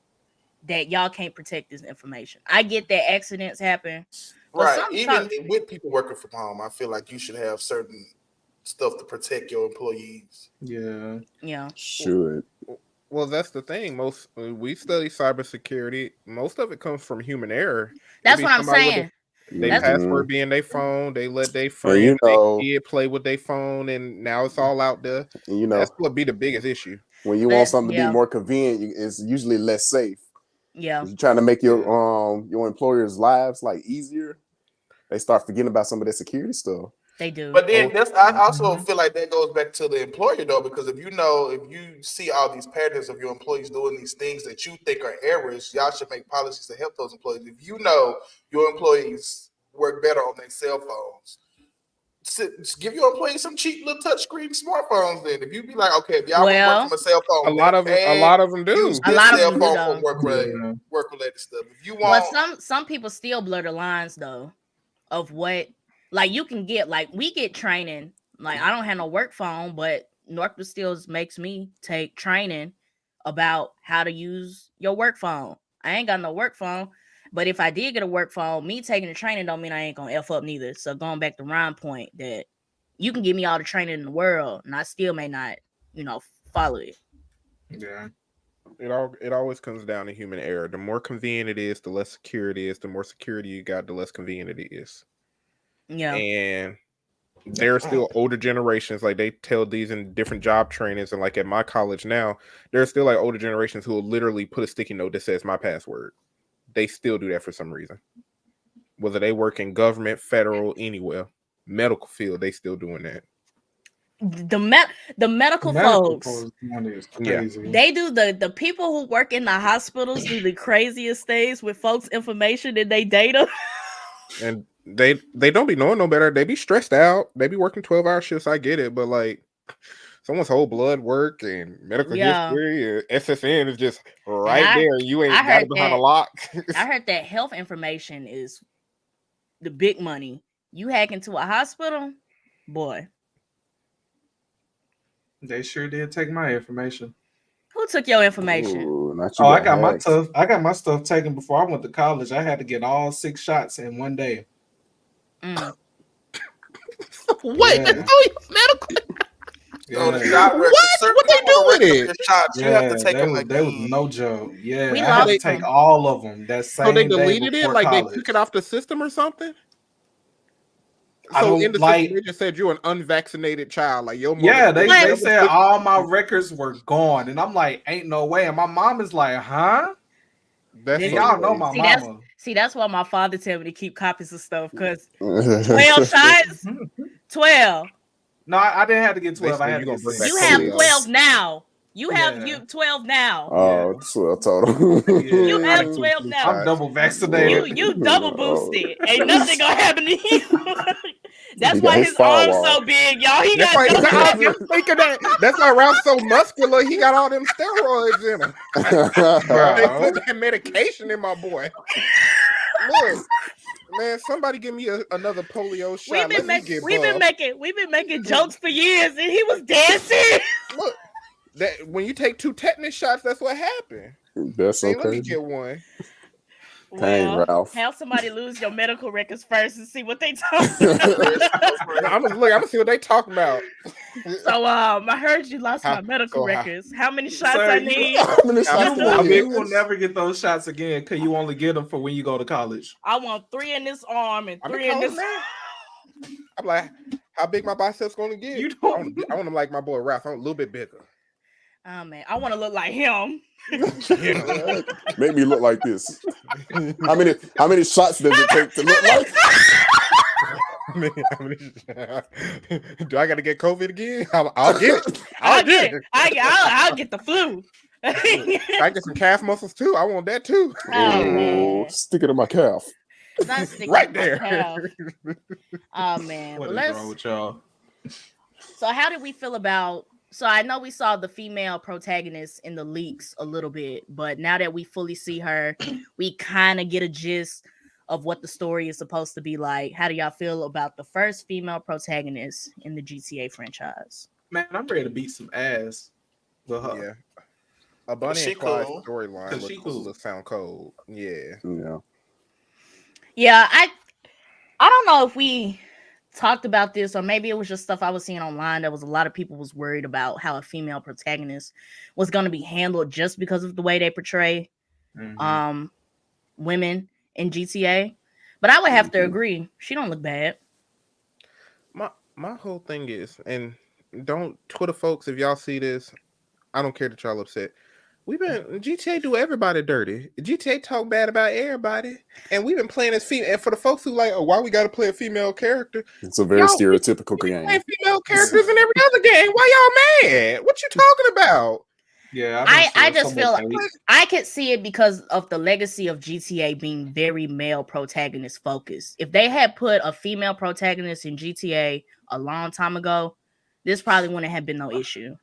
that y'all can't protect this information. I get that accidents happen. Right. Even with people working from home, I feel like you should have certain stuff to protect your employees. Yeah. Yeah. Should. Well, that's the thing. We study cybersecurity. Most of it comes from human error. That's what I'm saying. They password be in their phone. They let their friend, their kid play with their phone, and now it's all out there. You know, that's what be the biggest issue. When you want something to be more convenient, it's usually less safe. Yeah, you're trying to make your employers' lives like easier. They start forgetting about some of their security stuff. They do. But then I also feel like that goes back to the employer though, because if you see all these patterns of your employees doing these things that you think are errors, y'all should make policies to help those employees. If you know your employees work better on their cell phones, give your employees some cheap little touchscreen smartphones. Then, if you be like, okay, if y'all work from a cell phone, a lot of them do. Use this cell phone for work related stuff. If you want, some people still blur the lines though of what. Like you can get, like we get training. Like I don't have no work phone, but Northwood Stills makes me take training about how to use your work phone. I ain't got no work phone, but if I did get a work phone, me taking the training don't mean I ain't gonna F up neither. So going back to Ryan's point that you can give me all the training in the world, and I still may not, follow it. Yeah. It always comes down to human error. The more convenient it is, the less secure it is. The more security you got, the less convenient it is. Yeah. And there are still older generations, like they tell these in different job trainings, and like at my college now, there's still like older generations who will literally put a sticky note that says my password. They still do that for some reason. Whether they work in government, federal, anywhere, medical field, they still doing that. The medical folks, yeah, they do the people who work in the hospitals do the craziest things with folks' information and their data. And they don't be knowing no better. They be stressed out. They be working 12-hour shifts. I get it, but like someone's whole blood work and medical history, SSN is just right there. You ain't got it behind a lock. I heard that health information is the big money. You hack into a hospital, boy. They sure did take my information. Who took your information? Ooh, I got my stuff taken before I went to college. I had to get all 6 shots in one day. What? Yeah. Medical? So the shot what they do with it? Shots, you have to take them again. They was no joke. Yeah, I had to take all of them that same day. So they deleted it, like college. they took it off the system or something. So in the system, they just said you're an unvaccinated child. Like your mother, they said all my records were gone, and I'm like, ain't no way. And my mom is like, huh? That's y'all know my mama. See, that's why my father tell me to keep copies of stuff because 12 shots, 12. No, I didn't have to get 12. I had to get 6. You have 12 now. You have 12 now. Oh, 12 total. You have 12 now. I'm double vaccinated. You double boosted. Ain't nothing gonna happen to you. That's why his arm's so big, y'all. He That's got why thinking that. That's why Ralph's so muscular. He got all them steroids in him. They put that medication in my boy. Look, man, somebody give me another polio shot. We've been making jokes for years, and he was dancing. Look, that when you take 2 tetanus shots, that's what happened. That's hey, okay. Let me get one. Dang, Ralph. Have somebody lose your medical records first and see what they talk about. I'm gonna see what they talking about. So I heard you lost my medical records. How many shots Sir, I need? You will never get those shots again because you only get them for when you go to college. I want 3 in this arm and 3 in this. I'm like, how big my biceps gonna get? I want them like my boy Ralph. I'm a little bit bigger. Oh man, I want to look like him. Make me look like this. How many shots does it take to look like? Do I got to get COVID again? I'll get it. I'll get it. I'll get the flu. I get some calf muscles too. I want that too. Oh, stick it in my calf. Right there. Oh man. What is wrong with y'all? So how did we feel about? So I know we saw the female protagonist in the leaks a little bit, but now that we fully see her, we kind of get a gist of what the story is supposed to be like. How do y'all feel about the first female protagonist in the GTA franchise? Man, I'm ready to beat some ass with her. Yeah. A Bonnie and Clyde storyline sound cold. Yeah. Yeah, I don't know if we talked about this, or maybe it was just stuff I was seeing online. There was a lot of people was worried about how a female protagonist was going to be handled just because of the way they portray women in GTA. But I would have to agree, she don't look bad. My whole thing is, and don't Twitter folks, if y'all see this, I don't care that y'all upset. GTA do everybody dirty. GTA talk bad about everybody, and we've been playing as female. And for the folks who like, oh, why we got to play a female character? It's a very stereotypical game. Playing female characters in every other game. Why y'all mad? What you talking about? Yeah, I just feel like I could see it because of the legacy of GTA being very male protagonist focused. If they had put a female protagonist in GTA a long time ago, this probably wouldn't have been no issue.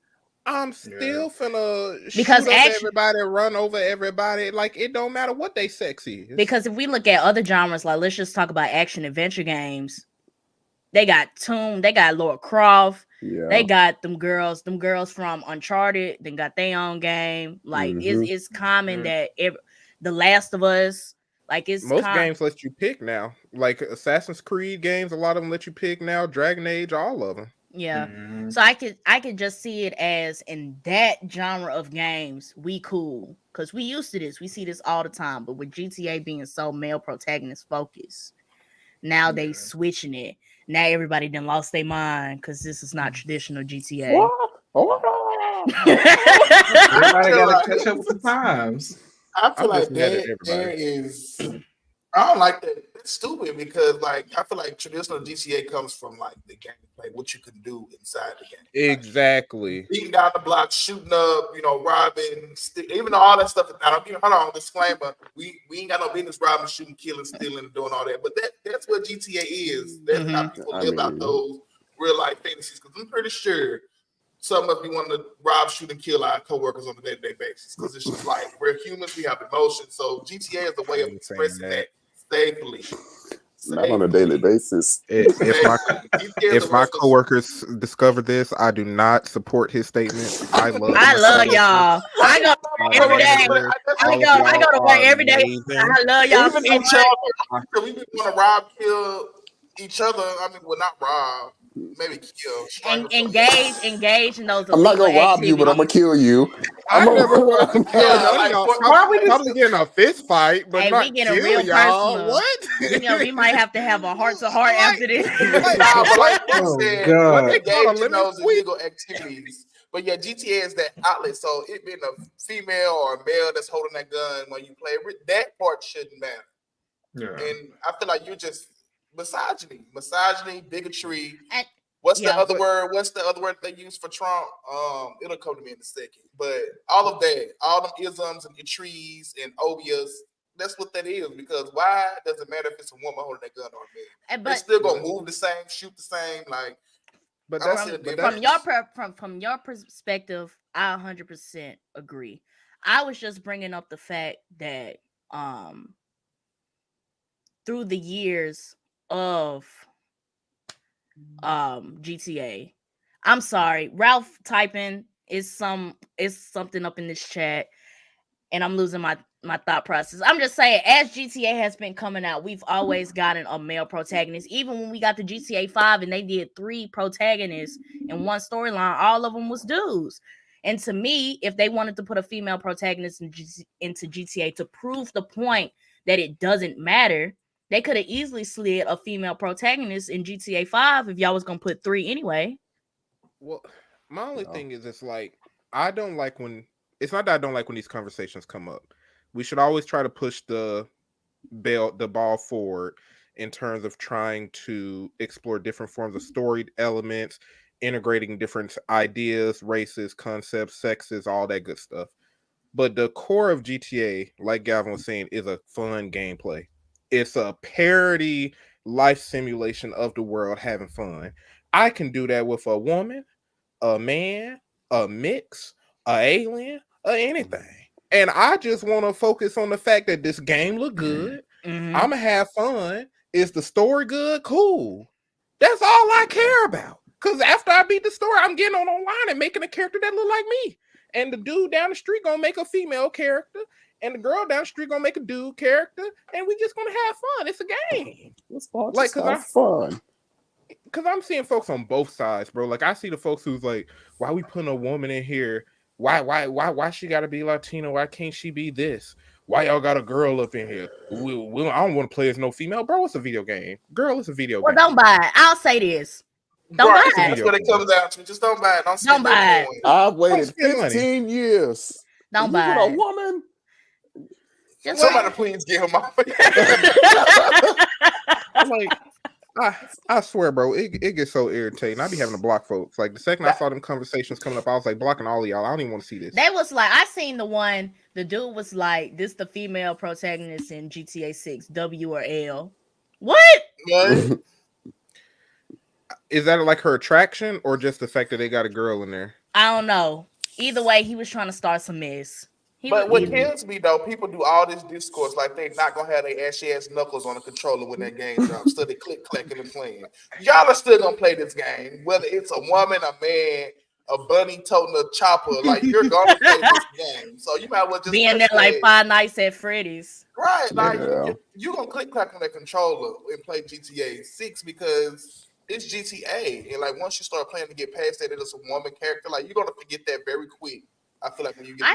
I'm still finna shoot up everybody, run over everybody. Like, it don't matter what they sex is. Because if we look at other genres, like let's just talk about action adventure games. They got Tomb, they got Lara Croft, they got them girls from Uncharted, then got their own game. Like it's common that The Last of Us, like it's most games let you pick now. Like Assassin's Creed games, a lot of them let you pick now. Dragon Age, all of them. Yeah. So I could just see it as in that genre of games, we cool. Because we used to this. We see this all the time. But with GTA being so male protagonist focused, now they switching it. Now everybody done lost their mind because this is not traditional GTA. Everybody gotta catch up with the times. I feel like there is. I don't like that. It's stupid because, like, I feel like traditional GTA comes from like the gameplay, what you can do inside the game. Exactly. Like, beating down the block, shooting up, robbing, even though all that stuff. I don't. Hold on, disclaimer: we ain't got no business robbing, shooting, killing, stealing, and doing all that. But that's what GTA is. That's how people live out those real life fantasies. Because I'm pretty sure some of us want to rob, shoot, and kill our coworkers on a day-to-day basis. Because it's just like we're humans, we have emotions. So GTA is a way of expressing that. Safely. Not on a daily basis. If my coworkers discover this, I do not support his statement. I love y'all. I go every day. I go to work every day. I love y'all. Even each other. We want to rob, kill each other. I mean, well, not rob. Maybe kill. Engage in those. I'm not gonna rob you, but I'm gonna kill you. I never want to kill probably getting a fist fight, but not we get a kill real y'all. Personal. What? We might have to have a heart to heart after this. Engage in those illegal activities. But yeah, GTA is that outlet. So it being a female or a male that's holding that gun when you play, that part shouldn't matter. And I feel like you're just misogyny, bigotry. And, What's the other word? What's the other word they use for Trump? It'll come to me in a second. But all of that, all them isms and trees and obias, that's what that is. Because why does it matter if it's a woman holding that gun or a man? They're still gonna move the same, shoot the same. Like, but from your perspective, I 100% agree. I was just bringing up the fact that through the years of GTA, I'm sorry, Ralph typing is something up in this chat, and I'm losing my thought process. I'm just saying, as GTA has been coming out, we've always gotten a male protagonist. Even when we got the GTA 5 and they did 3 protagonists in one storyline, all of them was dudes. And to me, if they wanted to put a female protagonist into GTA to prove the point that it doesn't matter, they could have easily slid a female protagonist in GTA 5 if y'all was gonna put 3 anyway. Well, my only thing is, it's like, I don't like when, it's not that I don't like when these conversations come up. We should always try to push the ball forward in terms of trying to explore different forms of story elements, integrating different ideas, races, concepts, sexes, all that good stuff. But the core of GTA, like Gavin was saying, is a fun gameplay. It's a parody life simulation of the world having fun. I can do that with a woman, a man, a mix, a alien, or anything. And I just want to focus on the fact that this game look good. I'm gonna have fun. Is the story good? Cool. That's all I care about. Because after I beat the story, I'm getting online and making a character that look like me. And the dude down the street gonna make a female character, and the girl down the street gonna make a dude character, and we just gonna have fun. It's a game. Let's like, have fun. Because I'm seeing folks on both sides, bro. Like, I see the folks who's like, why we putting a woman in here? Why she gotta be Latino? Why can't she be this? Why y'all got a girl up in here? I don't want to play as no female, bro. It's a video game. Girl, it's a video game. Well, don't buy it. I'll say this. Don't buy it. That's what it comes down to. Just don't buy it. Don't buy it. I've waited 15 years. Don't buy it. A woman? Somebody please get him off. Like, I swear, bro, it gets so irritating. I be having to block folks. Like, the second I saw them conversations coming up, I was like, blocking all of y'all. I don't even want to see this. They was like, I seen the one, the dude was like, this the female protagonist in GTA 6, W or L. What? Is that like her attraction or just the fact that they got a girl in there? I don't know. Either way, he was trying to start some mess. But what kills me though, people do all this discourse like they're not gonna have their ashy ass knuckles on the controller when that game drops. So they click clacking and playing. Y'all are still gonna play this game, whether it's a woman, a man, a bunny toting a chopper. Like, you're gonna play this game. So you might as well just be in there like 5 Nights at Freddy's. Right, like you're gonna click clack on that controller and play GTA 6 because it's GTA. And like, once you start playing to get past that, it's a woman character. Like, you're gonna forget that very quick. I feel like when you get I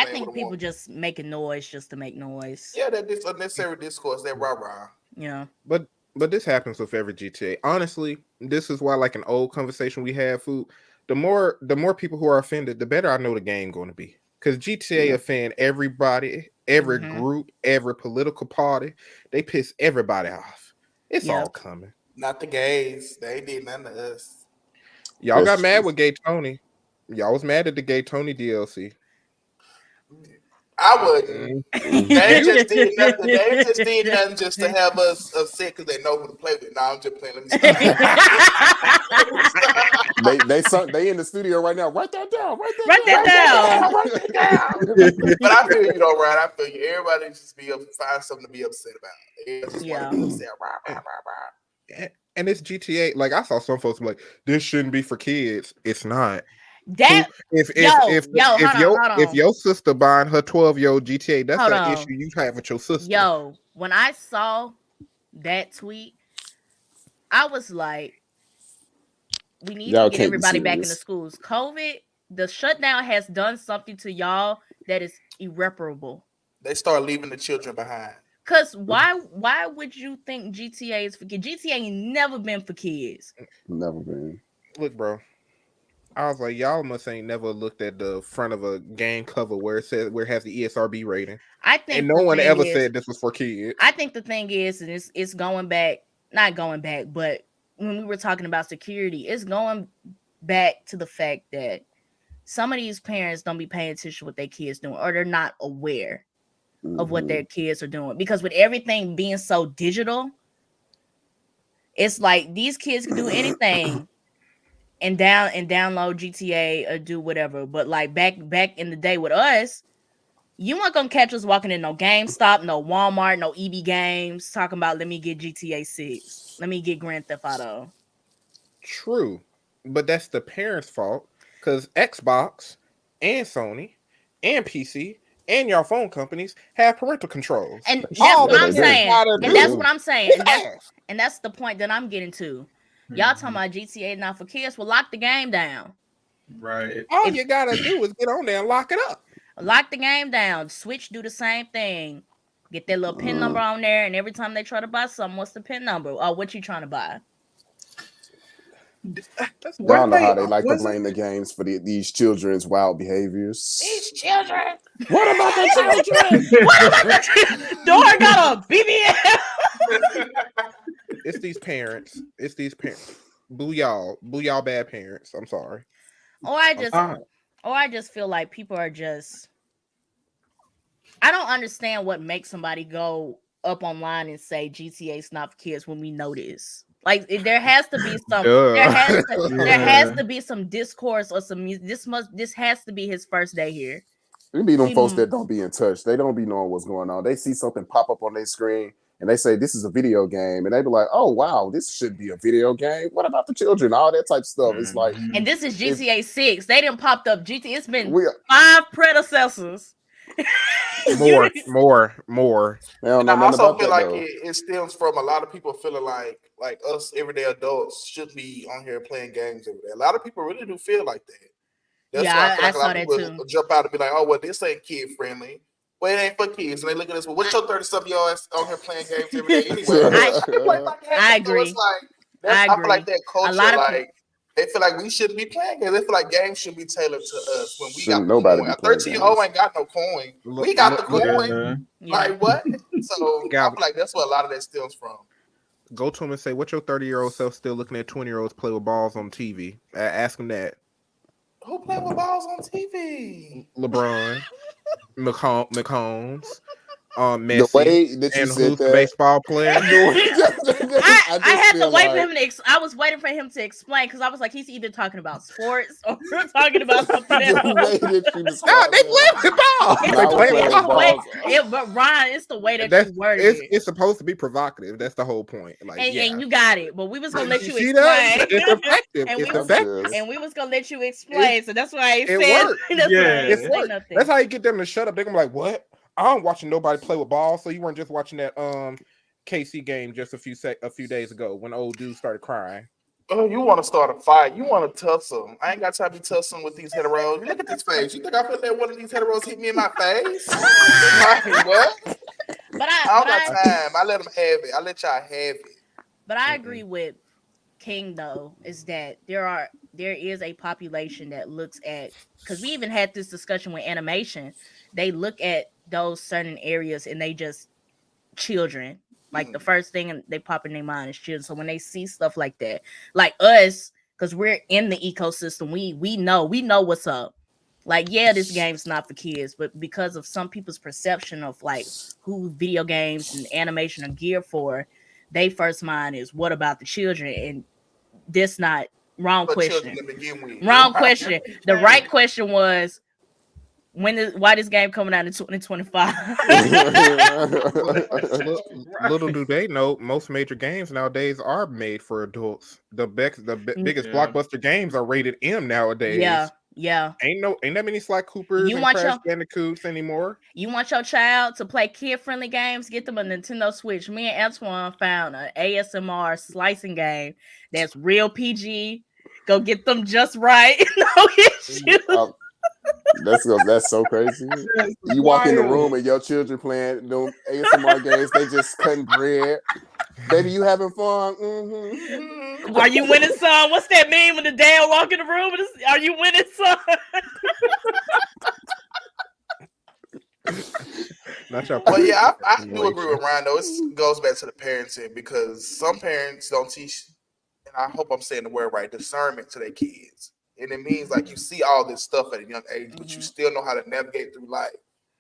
think people just making noise just to make noise. Yeah, that is unnecessary discourse, that rah-rah. Yeah. But this happens with every GTA. Honestly, this is why, like an old conversation we had, Food, the more people who are offended, the better I know the game going to be. Because GTA offend everybody, every group, every political party. They piss everybody off. It's all coming. Not the gays. They did none of us. Y'all got mad with Gay Tony. Y'all was mad at the Gay Tony DLC. I wouldn't. They just did nothing. They just did nothing just to have us upset because they know who to play with. No, I'm just playing. Let me stop. they in the studio right now. Write that down. Write that down. But I feel you though, right? I feel you. Everybody just find something to be upset about. They just want to be upset. And it's GTA. Like, I saw some folks be like, this shouldn't be for kids. It's not. If your sister buying her 12-year-old GTA, that's an issue you have with your sister. Yo, when I saw that tweet, I was like, we need to get everybody back in the schools. COVID, the shutdown has done something to y'all that is irreparable. They start leaving the children behind. Cause why would you think GTA is for kids? GTA ain't never been for kids. Never been. Look, bro, I was like, y'all must ain't never looked at the front of a game cover where it has the ESRB rating. I think, and no one ever said this was for kids. I think the thing is, and it's going back, not going back, but when we were talking about security, it's going back to the fact that some of these parents don't be paying attention to what their kids doing, or they're not aware of what their kids are doing. Because with everything being so digital, it's like these kids can do anything and download GTA or do whatever. But like back in the day with us, you weren't gonna catch us walking in no GameStop, no Walmart, no EB Games, talking about let me get GTA6, let me get Grand Theft Auto. True, but that's the parents' fault, because Xbox and Sony and PC and your phone companies have parental controls. And that's what I'm saying. And that's what I'm saying. And that's the point that I'm getting to. Y'all talking about GTA not for kids? Well, lock the game down. Right. All you gotta do is get on there and lock it up. Lock the game down. Switch do the same thing. Get their little PIN number on there, and every time they try to buy something, what's the PIN number? Oh, what you trying to buy? Y'all know how they like to blame the games for these children's wild behaviors. These children. What about the children? What about the children? Dora got a BBL. It's these parents. It's these parents. Boo y'all bad parents. I'm sorry. Or I just feel like people are just. I don't understand what makes somebody go up online and say GTA's not for kids when we know this. Like there has to be some. There has to be some discourse or some. This has to be his first day here. It be them folks that don't be in touch. They don't be knowing what's going on. They see something pop up on their screen and they say this is a video game, and they be like, "Oh wow, this should be a video game. What about the children? All that type of stuff." It's like, and this is GTA6. They didn't popped up GTA. It's been 5 predecessors. more. And I also feel like it stems from a lot of people feeling like us everyday adults should be on here playing games every day. A lot of people really do feel like that. That's why I feel like a lot of people jump out and be like, "Oh, well, this ain't kid friendly. Well, it ain't for kids." And they look at this. Well, what's your 30-something y'all on here playing games every day anyway? I agree. So I feel like that culture, they feel like we shouldn't be playing games. They feel like games should be tailored to us when we got nobody coin. A 13-year-old ain't got no coin. We got the coin. Like what? So I feel like that's where a lot of that stems from. Go to him and say, "What's your 30-year-old self still looking at 20-year-olds play with balls on TV?" Ask him that. Who play with balls on TV? LeBron, McCombs, Messi, and who's the baseball player? I had to wait for him to. I was waiting for him to explain because I was like, he's either talking about sports or we're talking about something else. No, they play with balls. They play with balls. But Ryan, it's the way that you worded it. It's supposed to be provocative. That's the whole point. Like, and you got it. But we was gonna let you explain. It's effective. It's effective. And we was gonna let you explain. So that's why it said. It worked. That's how you get them to shut up. They're gonna be like, "What? I'm watching nobody play with balls." So you weren't just watching that KC game just a few days ago when old dude started crying. Oh, you want to start a fight? You want to tussle? I ain't got time to be tussling with these heteros. Look at this face. You think I feel that one of these heteros hit me in my face? Like, what? But I don't got time. I let them have it. I let y'all have it. But I agree with King though, is that there is a population that looks at, because we even had this discussion with animation. They look at those certain areas and they just children. Like the first thing they pop in their mind is children. So when they see stuff like that, like us, because we're in the ecosystem, we know what's up. Like, yeah, this game's not for kids, but because of some people's perception of like who video games and animation are geared for, they first mind is what about the children? And this not wrong question. Wrong question. The right question was, why this game coming out in 2025? Little do they know, most major games nowadays are made for adults. The biggest blockbuster games are rated M nowadays. Yeah. Ain't that many Sly Coopers and Crash Bandicoots anymore. You want your child to play kid-friendly games? Get them a Nintendo Switch. Me and Antoine found an ASMR slicing game that's real PG. Go get them just right. No issue. That's so crazy. You walk in the room and your children playing them ASMR games. They just cutting bread. Baby, you having fun? Mm-hmm. Are you winning, son? What's that meme when the dad walk in the room? Are you winning, son? But yeah, I do agree with Ryan though. It goes back to the parenting because some parents don't teach, and I hope I'm saying the word right, discernment to their kids. And it means like you see all this stuff at a young age, but you still know how to navigate through life,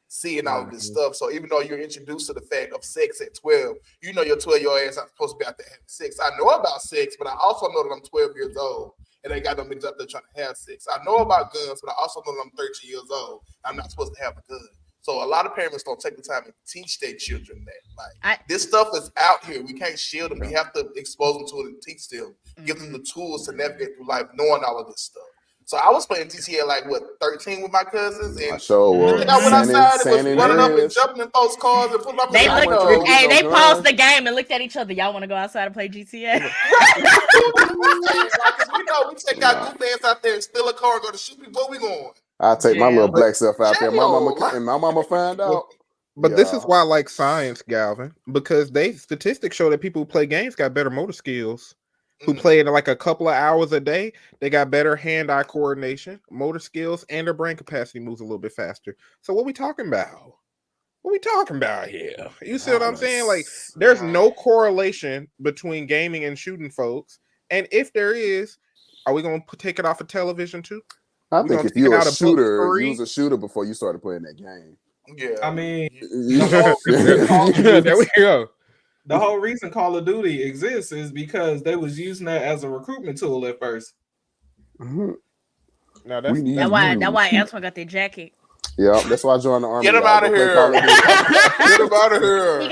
seeing all of this stuff. So even though you're introduced to the fact of sex at 12, you know your 12-year-old ass not supposed to be out there having sex. I know about sex, but I also know that I'm 12 years old and they got no niggas out there trying to have sex. I know about guns, but I also know that I'm 13 years old. I'm not supposed to have a gun. So a lot of parents don't take the time to teach their children that. Like this stuff is out here. We can't shield them. We have to expose them to it and teach them, give them the tools to navigate through life, knowing all of this stuff. So I was playing GTA like 13 with my cousins, and I went outside and was running up and jumping in folks' cars and putting up They paused the game and looked at each other. Y'all want to go outside and play GTA? We take our goof ass out there and steal a car and go to shoot people. Where we going? I'll take my little black self out there. My mama find out. But this is why I like science, Galvin, because statistics show that people who play games got better motor skills. Who play it like a couple of hours a day, they got better hand-eye coordination, motor skills, and their brain capacity moves a little bit faster. So what we talking about? What we talking about here? You see what I'm saying? Like, there's no correlation between gaming and shooting folks. And if there is, are we going to take it off of television too? I think if you're a shooter, you was a shooter before you started playing that game. Yeah. I mean, there we go. The whole reason Call of Duty exists is because they was using that as a recruitment tool at first. Mm-hmm. Now that's why Antoine got their jacket. Yeah, that's why I joined the army. Get him out of here. Get him out of here. He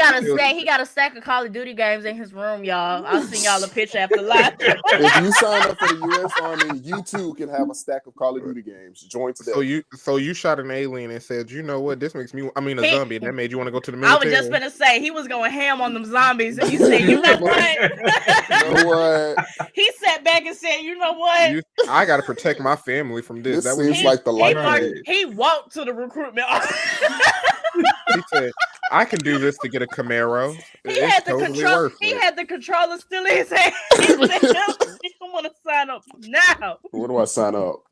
got a stack of Call of Duty games in his room, y'all. I'll send y'all a picture after live. If you sign up for the U.S. Army, you too can have a stack of Call of Duty games. Join today. So you shot an alien and said, you know what, this makes me. I mean, a zombie. That made you want to go to the military. I was just gonna say he was going ham on them zombies, and you said, you know what? You know what? He sat back and said, you know what? I got to protect my family from this. That seems like the life. He walked to the recruitment office. He said, I can do this to get a Camaro. He had the controller still in his hand. He said, I want to sign up now. Where do I sign up?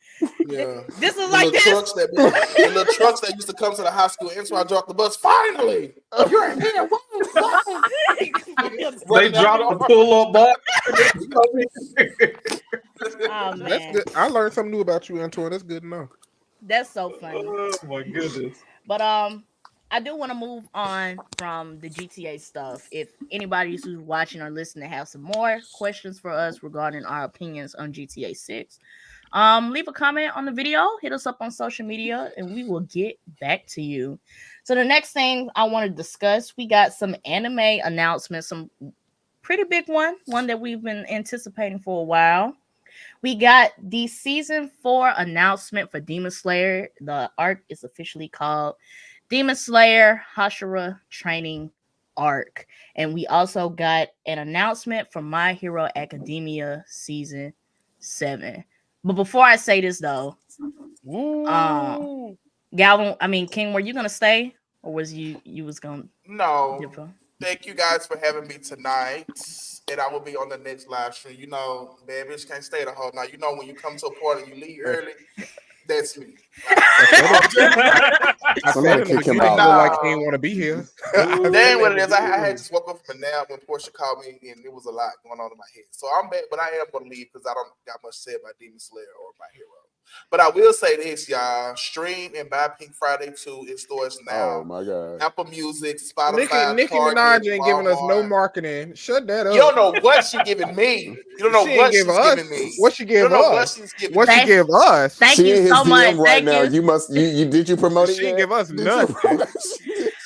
Yeah. This is like this. The little trucks that used to come to the high school, and so I dropped the bus. Finally, you're in here. They dropped the pull-up box. Oh, man. That's good. I learned something new about you, Antoine. That's good enough. That's so funny. Oh my goodness. But I do want to move on from the GTA stuff. If anybody who's watching or listening have some more questions for us regarding our opinions on GTA 6, leave a comment on the video, hit us up on social media, and we will get back to you. So the next thing I want to discuss, we got some anime announcements, some pretty big one that we've been anticipating for a while. We got the season 4 announcement for Demon Slayer. The arc is officially called Demon Slayer Hashira Training Arc. And we also got an announcement for My Hero Academia season 7. But before I say this though, Galvin, King, were you gonna stay, or was you was gonna? No. Thank you guys for having me tonight. And I will be on the next live stream. You know, bad bitch can't stay the whole night. You know, when you come to a party, you leave early. That's me. Somebody kick him out. Like he didn't want to be here. Then what it is, I had just woke up from a nap when Portia called me, and it was a lot going on in my head. So I'm back, but I am going to leave because I don't got much to say about Demon Slayer or My Hero. But I will say this, y'all. Stream and buy Pink Friday 2 in stores now. Oh, my God. Apple Music, Spotify, Nicki Minaj ain't giving us no marketing. Shut that up. You don't know what she giving me. You don't know what she's giving me. What she give us? What she give us? Thank you so much. Right now. You must. You did you promote it? She give us nothing.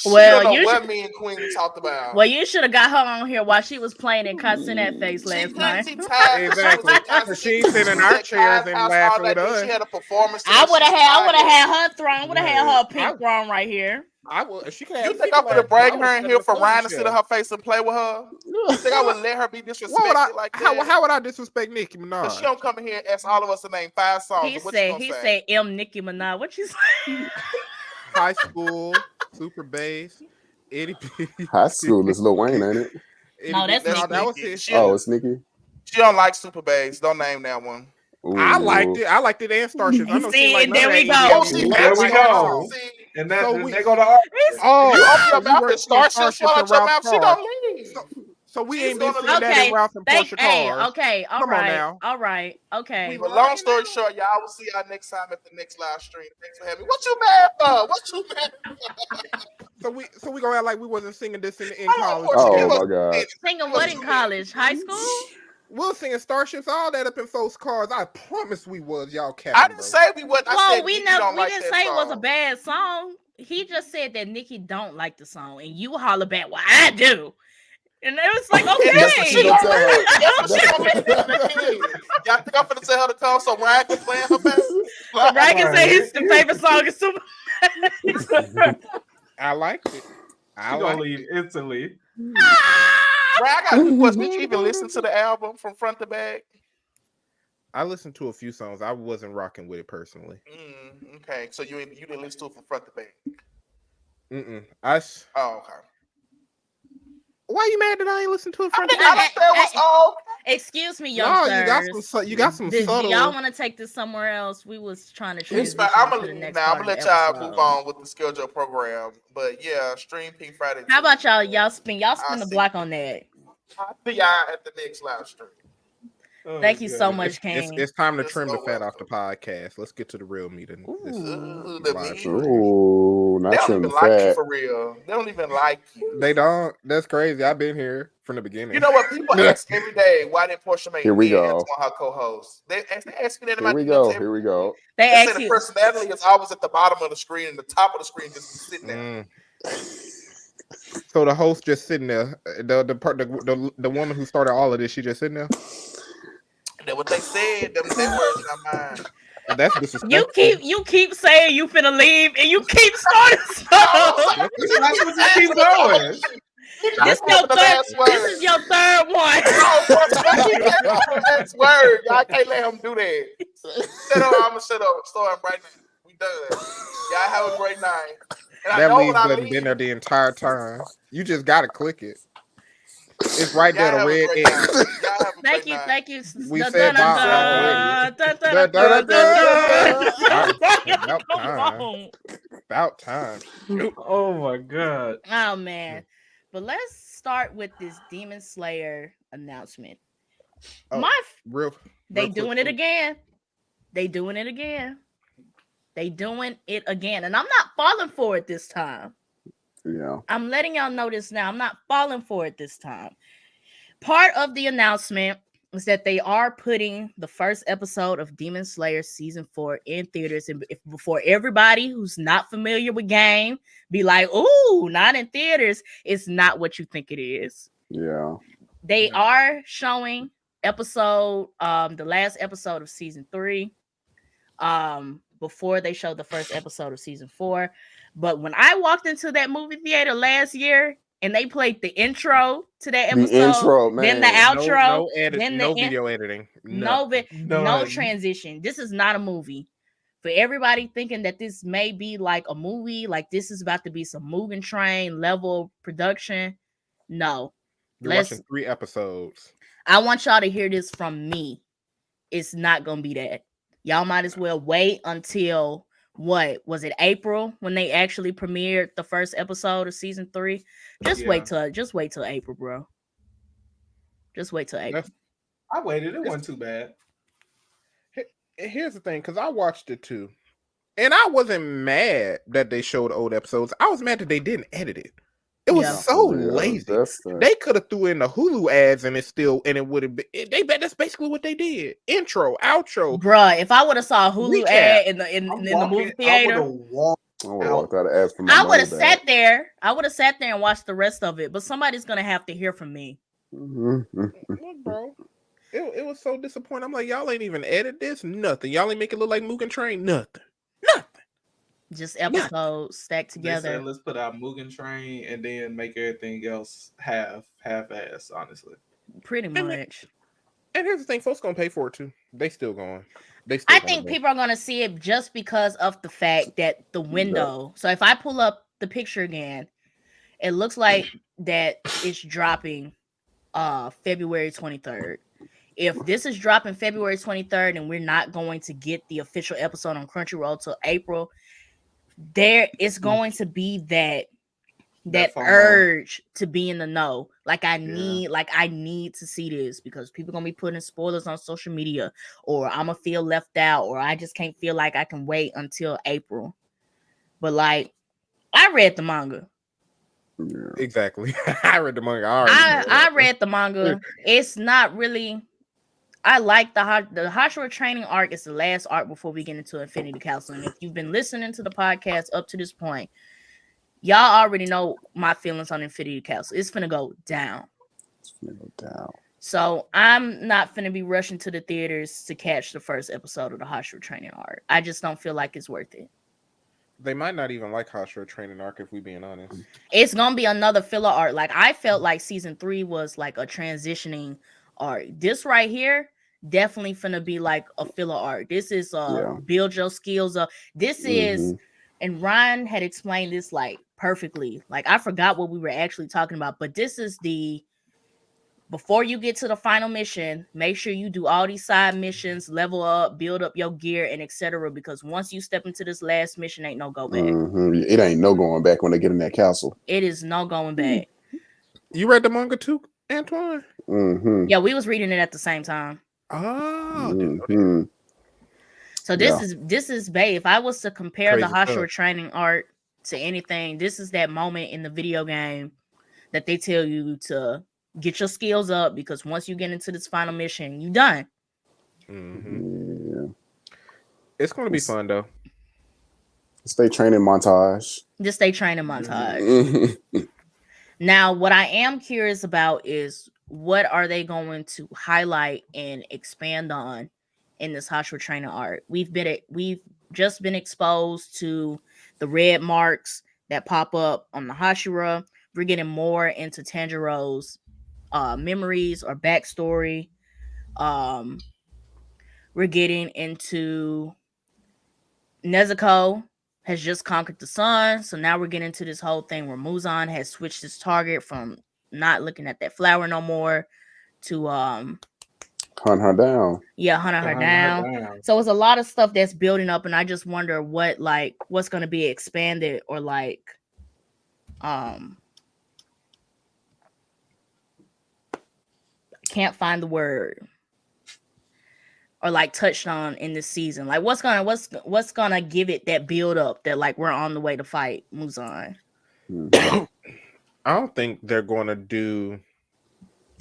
Well, you know what me and Queen talked about. Well, you should have got her on here while she was playing in Costinette Face last night. Exactly. She sitting in our chairs and laughing with us. She had a performance. I would have had her throne. Would have had her pink throne right here. I would. She could. You think I would have bragged her in here for Ryan to sit in her face and play with her? You think I would let her be disrespected like that? How would I disrespect Nicki Minaj? Because she don't come in here and ask all of us to name 5 songs. He said Nicki Minaj. What you say? High School, Super Bass, Eddie P. High School is Lil Wayne, ain't it? No, that's that was Nikki. his. It's Nikki. She don't like Super Bass. Don't name that one. Ooh. I liked it and Starships. I know she like there we go. Oh, see, there we go. See, And that So they go to art. you open your we mouth weren't and seeing Starships fall out your mouth. She gonna leave. So we She's ain't been gonna seeing that in Ralph and Porsche cars. Okay, all Come right, on now. all right, okay. But long story short, y'all will see y'all next time at the next live stream. Thanks for having me. What you mad for? What you mad for? So we gonna act like we wasn't singing this in college. Oh my God. Singing what in college? High school? We were singing Starships, all that up in folks' cars. I promise we was. Y'all capping, I didn't say we wasn't. I said we Nikki don't like didn't that say song. it was a bad song. He just said that Nikki don't like the song, and you holler back, "Well, I do." And it was like, okay. That's what she gonna tell her. Y'all think I'm finna tell her to come so Ryan can play her back? So Ryan can say his favorite song is Super. I liked it. She gonna leave instantly. Ryan, I got a question. Did you even listen to the album from front to back? I listened to a few songs. I wasn't rocking with it personally. Okay, so you didn't listen to it from front to back. Oh, okay. Why you mad that I ain't listened to it front to back? back? Excuse me, young sirs. You got some subtle. Y'all want to take this somewhere else? We was trying to transition I'm to the next part gonna let of y'all the move on with the schedule program. But yeah, stream Pink Friday. How about y'all? Y'all spin the block on that. I'll see y'all at the next live stream. Thank you so much, King. It's time to trim the fat off the podcast. Let's get to the real meat. Not trim the like fat. you for real. They don't even like you. They don't. That's crazy. I've been here from the beginning. You know what? People ask every day, why didn't Portia make Here we go. one her co-host? They ask me that. Here we go. Here we go. They say the personality is always at the bottom of the screen, and the top of the screen just sitting there. So the host just sitting there. The woman who started all of this, she just sitting there. That's what they said. Them words, not mine. That's disrespectful. You keep saying you finna leave, and you keep starting stuff. That's what you keep going. This is your third one. That's word. Y'all can't let him do that. Shut up. I'm gonna shut up. Start right now. We done. Y'all have a great night. And that leave button been there the entire time. You just gotta click it. It's right there, the red X. Thank you. We said bye. About time. Oh my God. Oh man. But let's start with this Demon Slayer announcement. They doing it again. They doing it again. And I'm not falling for it this time. Yeah. I'm letting y'all know this now. I'm not falling for it this time. Part of the announcement is that they are putting the first episode of Demon Slayer season 4 in theaters, and before everybody who's not familiar with game be like, "Ooh, not in theaters." It's not what you think it is. Yeah. They are showing the last episode of season 3, before they showed the first episode of season 4. But when I walked into that movie theater last year and they played the intro to that episode, then the outro, no video editing, no transition. This is not a movie. For everybody thinking that this may be like a movie, like this is about to be some Mugen Train level production, no. You're watching 3 episodes. I want y'all to hear this from me. It's not gonna be that. Y'all might as well wait until what was it, April, when they actually premiered the first episode of season 3. Wait till April, bro. Just wait till April. I waited. It wasn't too bad. Here's the thing, because I watched it too, and I wasn't mad that they showed old episodes. I was mad that they didn't edit it. It was so lazy. They could have threw in the Hulu ads and it would have been. That's basically what they did. Intro, outro, bruh. If I would have saw a Hulu ad in the movie theater, I would have walked out of ads for my I would have sat there. I would have sat there and watched the rest of it. But somebody's gonna have to hear from me. Look, bro. It was so disappointing. I'm like, y'all ain't even edit this. Nothing. Y'all ain't make it look like Mugen Train. Nothing. Just episodes stacked together. They said, let's put out Mugen Train and then make everything else half-ass, honestly. Pretty much. And here's the thing, folks gonna pay for it too. They still going. I think people are gonna see it just because of the fact that the window. So if I pull up the picture again, it looks like that it's dropping February 23rd. If this is dropping February 23rd and we're not going to get the official episode on Crunchyroll till April, there is going to be that urge to be in the know. Like I need to see this because people gonna be putting spoilers on social media, or I'm gonna feel left out, or I just can't feel like I can wait until April. But like, I read the manga. Yeah. Exactly. I read the manga. I read the manga. It's not really. I like the Hashira training arc is the last arc before we get into Infinity Castle. And if you've been listening to the podcast up to this point, y'all already know my feelings on Infinity Castle. It's finna go down. So I'm not finna be rushing to the theaters to catch the first episode of the Hashira training arc. I just don't feel like it's worth it. They might not even like Hashira training arc if we being honest. It's gonna be another filler arc. Like I felt like season 3 was like a transitioning arc. This right here definitely finna be like a filler arc. This is build your skills up. This is, and Ryan had explained this like perfectly. Like I forgot what we were actually talking about, but this is the before you get to the final mission, make sure you do all these side missions, level up, build up your gear, and etc. Because once you step into this last mission, ain't no go back. It ain't no going back when they get in that castle. It is no going back. You read the manga too, Antoine? Yeah, we was reading it at the same time. Oh. So this is babe. If I was to compare the Hashira training arc to anything, this is that moment in the video game that they tell you to get your skills up because once you get into this final mission, you done. Yeah. It's gonna be fun though. Stay training montage. Just stay training montage. Now, what I am curious about is what are they going to highlight and expand on in this Hashira training arc? We've just been exposed to the red marks that pop up on the Hashira. We're getting more into Tanjiro's memories or backstory. We're getting into Nezuko has just conquered the sun, so now we're getting into this whole thing where Muzan has switched his target from not looking at that flower no more to hunt her down. Yeah, hunting her down. So it's a lot of stuff that's building up, and I just wonder what's going to be expanded or can't find the word, or like touched on in this season. Like what's gonna give it that build up that like we're on the way to fight Muzan. I don't think they're gonna do,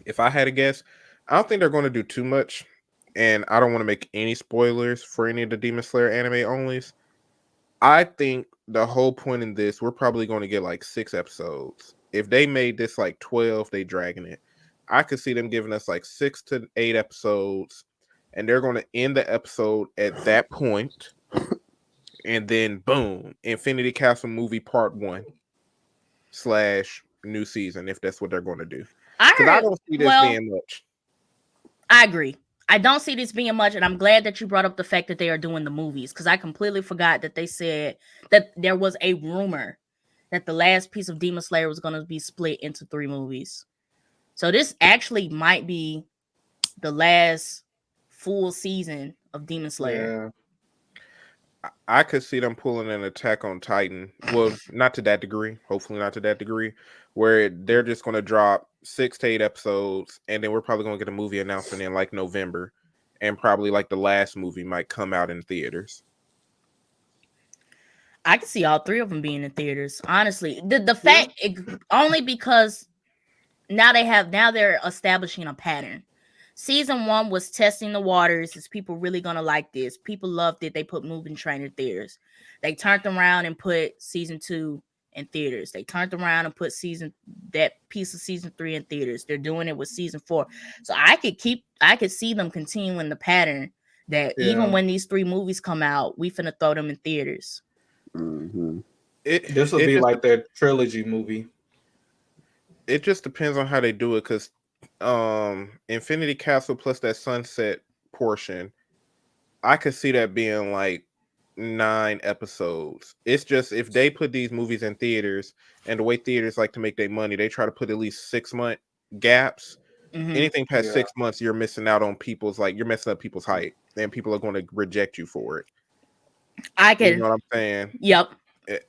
if I had to guess, I don't think they're gonna do too much. And I don't want to make any spoilers for any of the Demon Slayer anime onlys. I think the whole point in this, we're probably going to get like 6 episodes. If they made this like 12, they dragging it. I could see them giving us like 6 to 8 episodes, and they're going to end the episode at that point, and then boom, Infinity Castle movie part 1 / new season, if that's what they're going to do. I don't see this being much. I agree. I don't see this being much, and I'm glad that you brought up the fact that they are doing the movies, because I completely forgot that they said that there was a rumor that the last piece of Demon Slayer was going to be split into 3 movies. So this actually might be the last full season of Demon Slayer. Yeah. I could see them pulling an Attack on Titan. Well, not to that degree. Hopefully not to that degree. Where they're just going to drop 6 to 8 episodes, and then we're probably going to get a movie announcement in like November. And probably like the last movie might come out in theaters. I could see all 3 of them being in theaters. Honestly, the fact only because now they're establishing a pattern. Season 1 was testing the waters. Is people really gonna like this? People loved it. They put Mugen Train in theaters. They turned around and put season 2 in theaters. They turned around and put that piece of season 3 in theaters. They're doing it with season 4. So I could see them continuing the pattern that even when these 3 movies come out, we finna throw them in theaters. This will be like their trilogy movie. It just depends on how they do it, because Infinity Castle plus that sunset portion, I could see that being like 9 episodes. It's just if they put these movies in theaters, and the way theaters like to make their money, they try to put at least 6-month gaps. Anything past 6 months, you're missing out on people's you're messing up people's height, and people are going to reject you for it. You know what I'm saying? Yep.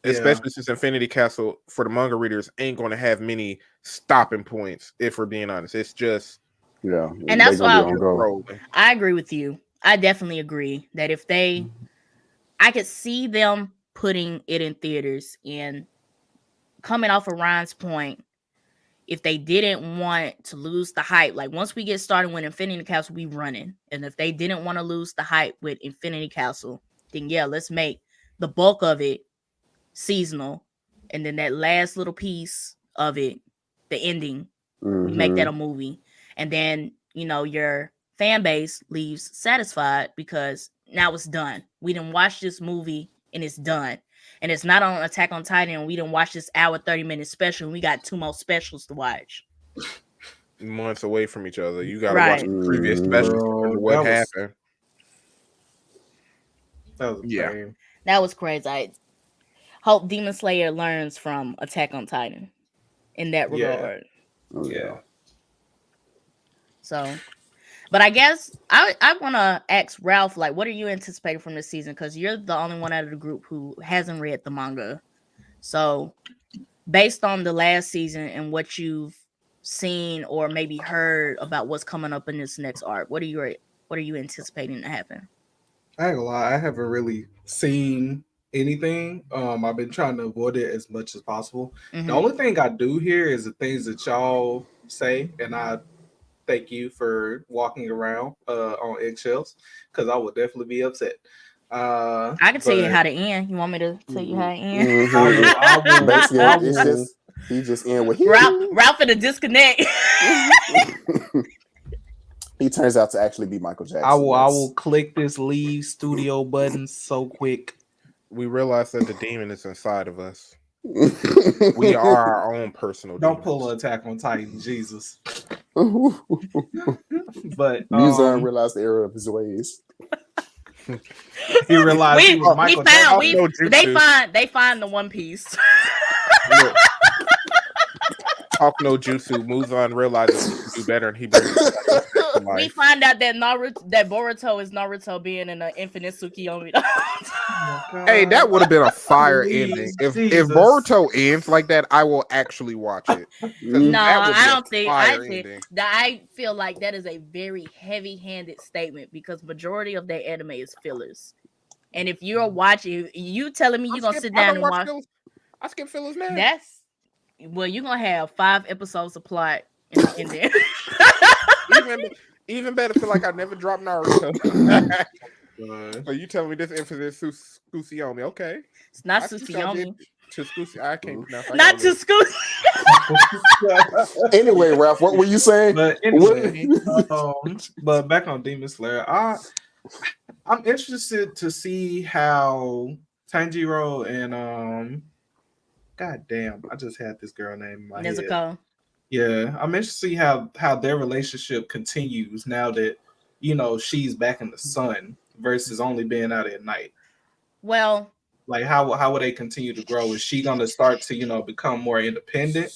Especially since Infinity Castle for the manga readers ain't going to have many stopping points. If we're being honest, it's just and that's why I agree with you. I definitely agree that if I could see them putting it in theaters and coming off of Ryan's point. If they didn't want to lose the hype, like once we get started with Infinity Castle, we running. And if they didn't want to lose the hype with Infinity Castle, then let's make the bulk of it seasonal. And then that last little piece of it, the ending, we make that a movie. And then, your fan base leaves satisfied because now it's done. We didn't watch this movie and it's done. And it's not on Attack on Titan. We didn't watch this hour 30-minute special. And we got 2 more specials to watch. Months away from each other. You got to watch the previous specials to what happened. That was crazy. That was crazy. I hope Demon Slayer learns from Attack on Titan in that regard. Yeah. So, but I guess I want to ask Ralph, what are you anticipating from this season? Because you're the only one out of the group who hasn't read the manga. So, based on the last season and what you've seen or maybe heard about what's coming up in this next arc, what are you anticipating to happen? I ain't gonna lie, I haven't really seen anything. I've been trying to avoid it as much as possible. The only thing I do hear is the things that y'all say, and I thank you for walking around on eggshells, because I would definitely be upset. I can tell you how to end. You want me to tell you how to end? He just end with Ralph in a disconnect. He turns out to actually be Michael Jackson. I will click this leave studio button so quick. We realize that the demon is inside of us. We are our own personal Don't demons. pull an Attack on Titan, Jesus. But Muzan realized the error of his ways. He realized he was Michael Jackson. They find the One Piece. Talk no jutsu. Muzan realizes he can do better, and he brings it back to life. We find out that Boruto is Naruto being in an infinite Tsukiyomi. Hey, that would have been a fire ending. If Boruto ends like that, I will actually watch it. No, I don't think. I feel like that is a very heavy-handed statement because majority of their anime is fillers. And if you're watching, you telling me you're gonna sit down and watch? I skip fillers now. You're gonna have 5 episodes of plot in there. even better, feel like I never dropped Naruto. So you telling me this infinite Tsukuyomi? Okay, it's not Tsukuyomi. I can't pronounce. Not Tsukuyomi. Anyway, Ralph, what were you saying? But anyway, but back on Demon Slayer, I'm interested to see how Tanjiro and God damn, I just had this girl name in my Nezuko. head. Yeah, I'm interested to see how their relationship continues now that she's back in the sun versus only being out at night. Well, like how will they continue to grow? Is she going to start to become more independent,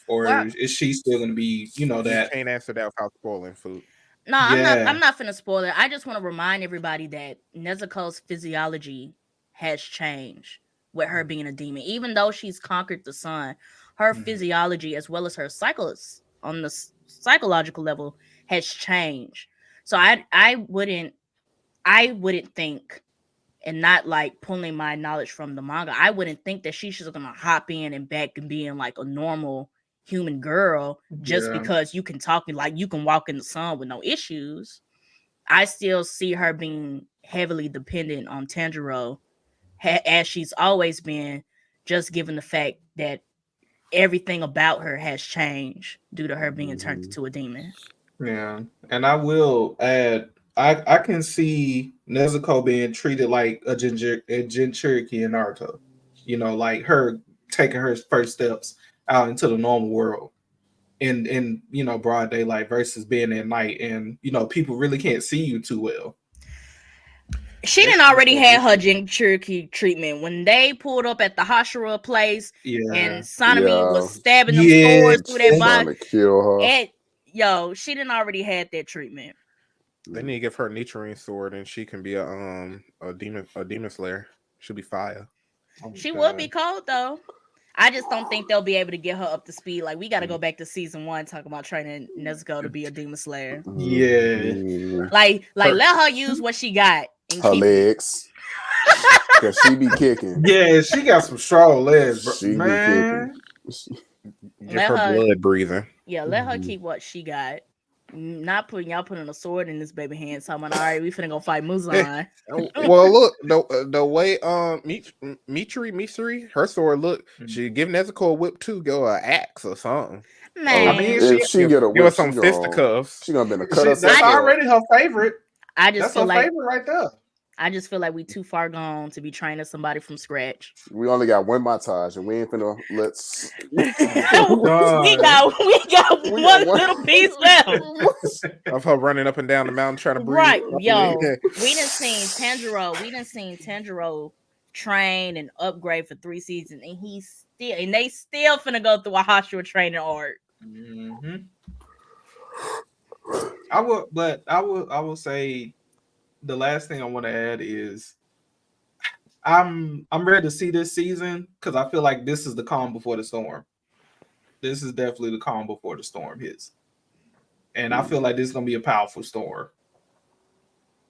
or is she still going to be that? You can't answer that without spoiling food. No, I'm not finna spoil it. I just want to remind everybody that Nezuko's physiology has changed with her being a demon. Even though she's conquered the sun, her physiology as well as her cycles on the psychological level has changed. So I wouldn't think, and not like pulling my knowledge from the manga, I wouldn't think that she's just gonna hop in and back and being like a normal human girl just because you can talk like you can walk in the sun with no issues. I still see her being heavily dependent on Tanjiro as she's always been, just given the fact that everything about her has changed due to her being turned into a demon. Yeah, and I will add, I can see Nezuko being treated like a Jinchuriki in Naruto. Like her taking her first steps out into the normal world in broad daylight versus being at night, and people really can't see you too well. She didn't already have her Jinchuriki treatment when they pulled up at the Hashira place and Sanemi was stabbing them swords through their body. To kill her. And she didn't already had that treatment. They need to give her a Nichirin sword, and she can be a demon slayer. She'll be fire. She would be cold though. I just don't think they'll be able to get her up to speed. Like we got to go back to season 1, talking about training Nezuko to be a demon slayer. Yeah, like let her use what she got and her keep legs. Cause she be kicking. Yeah, she got some strong legs, bro. She Man. be kicking. Give her blood breathing. Yeah, let her keep what she got. Not putting a sword in this baby hand. So I'm like, all right, we finna go fight Muzan. Well, look, the way Mitri, her sword look, she give Nezuko a whip too, go an axe or something. Man, I mean, if she get a whip, give her some fisticuffs. She gonna be in a cut. That's already her favorite. That's her favorite right there. I just feel like we too far gone to be training somebody from scratch. We only got one montage, and we ain't finna let's. we got one little piece left of her running up and down the mountain trying to breathe. Right, yo, we done seen Tanjiro train and upgrade for 3 seasons, and they still finna go through a Hashira training arc. Mm-hmm. I will say. The last thing I want to add is I'm ready to see this season because I feel like this is the calm before the storm. This is definitely the calm before the storm hits. And I feel like this is gonna be a powerful storm.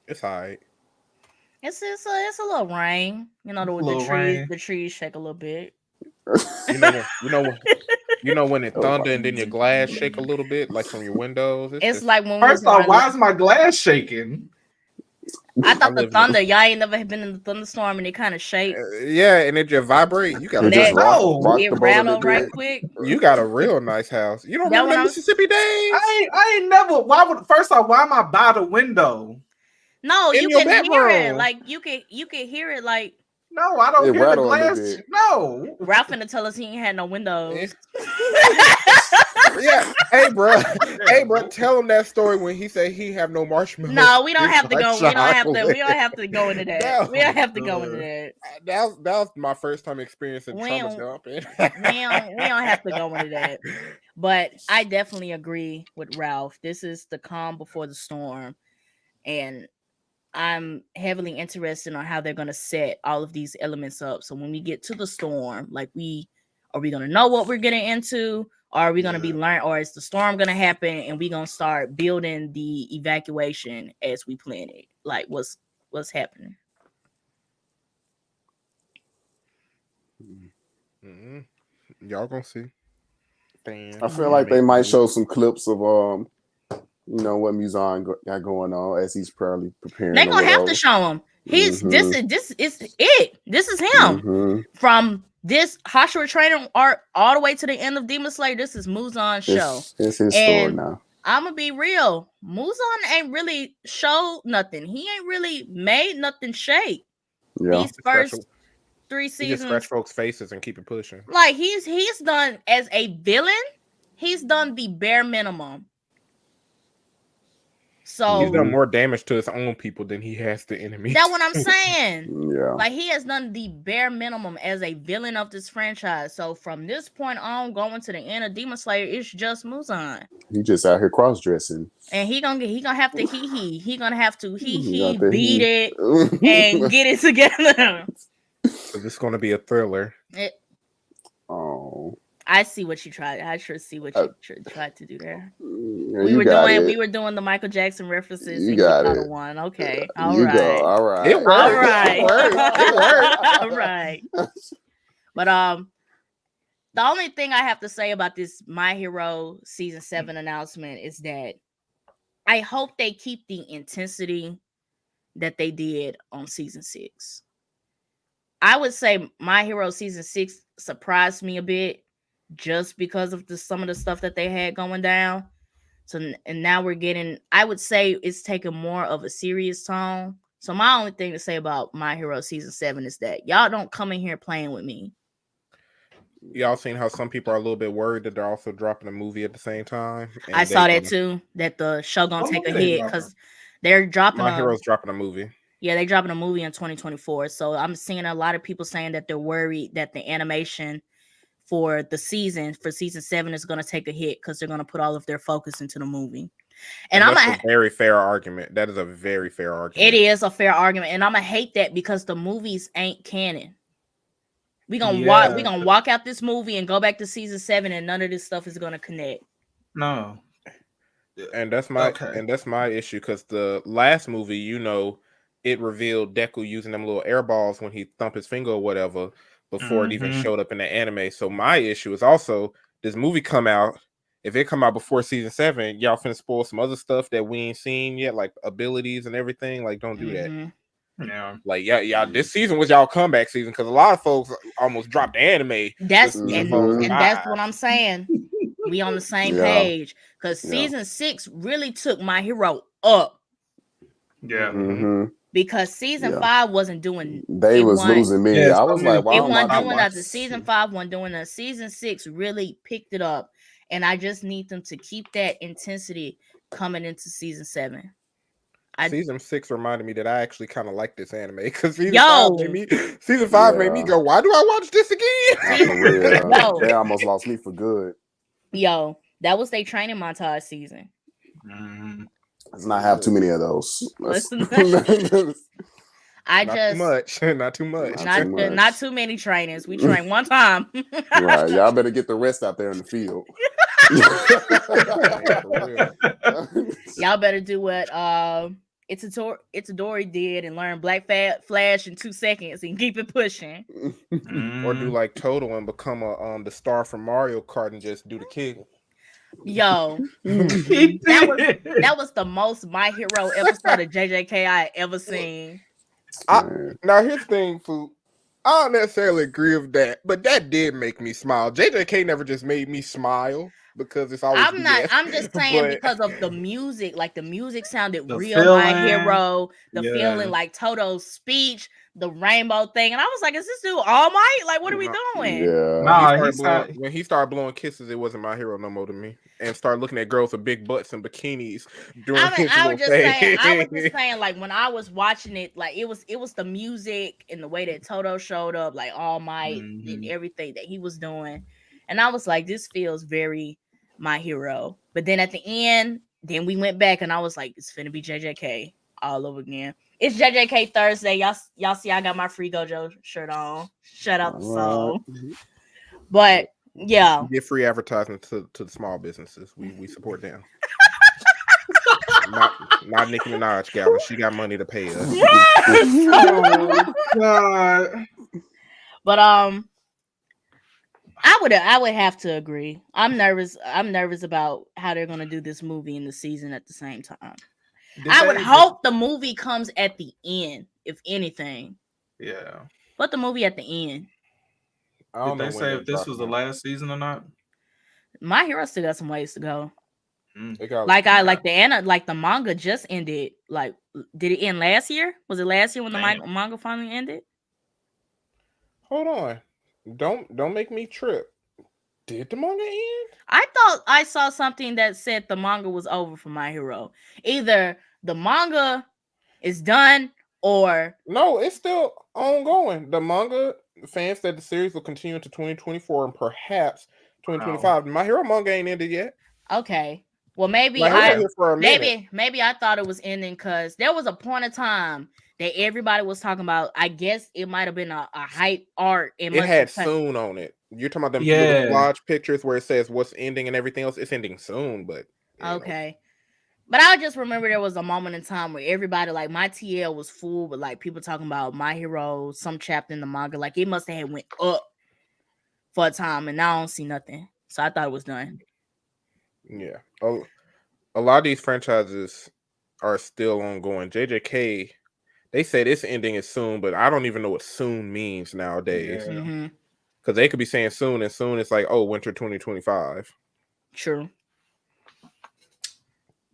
It's all right. It's a little rain. You know, the trees shake a little bit. You know when it thunder and then your glass shake a little bit, like from your windows. It's like when first off, why is my glass shaking? I thought the thunder. Y'all ain't never been in the thunderstorm and it kind of shake. Yeah, and it just vibrate. You got it rattle right quick. You got a real nice house. You don't remember the Mississippi days? I ain't never. Why am I by the window? No, you can hear it. Like you can hear it. Like no, I don't hear the glass. No, Ralph finna tell us he ain't had no windows. Yeah, hey bro, tell him that story when he said he have no marshmallows. No, we don't have to go. We don't have to go into that. We don't have to go into that. That was my first time experiencing trauma dumping. we don't have to go into that. But I definitely agree with Ralph. This is the calm before the storm, and I'm heavily interested on how they're going to set all of these elements up. So when we get to the storm, like are we going to know what we're getting into? Or are we going to be learned? Or is the storm going to happen and we going to start building the evacuation as we plan it? Like what's happening? Mm-hmm. Y'all gonna see. I feel like they might show some clips of what Muzan got going on as he's probably preparing. They're gonna have to show him. This is it. This is him from this Hashira training arc all the way to the end of Demon Slayer. This is Muzan's show. It's his story now. I'm gonna be real. Muzan ain't really showed nothing. He ain't really made nothing shake. Yeah. These first 3 seasons, he just scratch folks' faces and keep it pushing. Like he's done as a villain. He's done the bare minimum. So he's done more damage to his own people than he has to enemies. That's what I'm saying. Yeah. Like he has done the bare minimum as a villain of this franchise. So from this point on, going to the end of Demon Slayer, it's just Muzan. He just out here cross dressing. And he gonna have to He gonna have to beat it and get it together. So this is gonna be a thriller. I see what you tried. I sure see what you tried to do there. Yeah, we were doing the Michael Jackson references. You got it. One. Okay. All right. It worked. All right. It worked. All right. But the only thing I have to say about this My Hero season 7 announcement is that I hope they keep the intensity that they did on season 6. I would say My Hero season 6 surprised me a bit just because of some of the stuff that they had going down. So, and now we're getting, I would say it's taking more of a serious tone. So my only thing to say about My Hero season 7 is that y'all don't come in here playing with me. Y'all seen how some people are a little bit worried that they're also dropping a movie at the same time? I saw that too, that the show gonna take a hit because they're dropping My Hero's dropping a movie. Yeah, they're dropping a movie in 2024. So I'm seeing a lot of people saying that they're worried that the animation for the season. For season 7 is going to take a hit because they're going to put all of their focus into the movie. And that's a very fair argument. That is a very fair argument. It is a fair argument, and I'm gonna hate that because the movies ain't canon. We gonna walk out this movie and go back to season 7, and none of this stuff is gonna connect. No, and that's my issue because the last movie, you know, it revealed Deku using them little air balls when he thumped his finger or whatever before it even showed up in the anime. So my issue is also this movie come out. If it come out before season 7, y'all finna spoil some other stuff that we ain't seen yet, like abilities and everything. Like, don't do that. Yeah. Like, y'all. This season was y'all comeback season because a lot of folks almost dropped the anime. That's what I'm saying. We on the same page because season 6 really took My Hero up. Yeah. Because season 5 wasn't doing. They was losing me. I was like, "Why?" It wasn't doing that. The season 5 wasn't doing that. Season 6 really picked it up, and I just need them to keep that intensity coming into season 7. Season 6 reminded me that I actually kind of like this anime because season 5 made me go, "Why do I watch this again?" For real. They almost lost me for good. Yo, that was their training montage season. Let's not have too many of those. Not too much. Not too many trainings. We train one time. Right. Y'all better get the rest out there in the field. Y'all better do what Itadori did and learn Black Flash in 2 seconds and keep it pushing. Or do like Toto and become the star from Mario Kart and just do the kick. Yo, that was the most My Hero episode of JJK I ever seen. Now here's the thing, Fu. I don't necessarily agree with that, but that did make me smile. JJK never just made me smile because it's always. I'm just saying because of the music. Like the music sounded real. My Hero, the feeling, like Toto's speech, the rainbow thing, and I was like, "Is this dude All Might? Like, what are we doing?" Yeah. When he started blowing kisses, it wasn't My Hero no more to me. And started looking at girls with big butts and bikinis doing I was just saying, like when I was watching it, like it was the music and the way that Toto showed up, like All Might and everything that he was doing, and I was like, this feels very My Hero. But then at the end, then we went back, and I was like, it's finna be JJK all over again. It's JJK Thursday. Y'all see I got my Free Gojo shirt on. Shout out the soul. But yeah, we get free advertising to the small businesses. We support them. not Nicki Minaj, gal. She got money to pay us. Oh, God. But I would have to agree. I'm nervous about how they're gonna do this movie and the season at the same time. I would hope the movie comes at the end, if anything. Yeah. But the movie at the end. Did they say if this was the last season or not? My Hero still got some ways to go. Like the manga just ended. Like, did it end last year? Was it last year when the manga finally ended? Hold on. Don't make me trip. Did the manga end? I thought I saw something that said the manga was over for My Hero. Either the manga is done or no, it's still ongoing. The manga fans said the series will continue into 2024 and perhaps 2025. My Hero manga ain't ended yet. Okay. Well, maybe I thought it was ending because there was a point of time that everybody was talking about. I guess it might have been a hype art. It had soon on it. You're talking about them little collage pictures where it says what's ending and everything else. It's ending soon, but okay. But I just remember there was a moment in time where everybody, like my TL was full with like people talking about My Hero, some chapter in the manga. Like it must have went up for a time, and now I don't see nothing. So I thought it was done. Yeah. A lot of these franchises are still ongoing. JJK, they say this ending is soon, but I don't even know what soon means nowadays. Because they could be saying soon, and soon it's like, oh, winter 2025. True.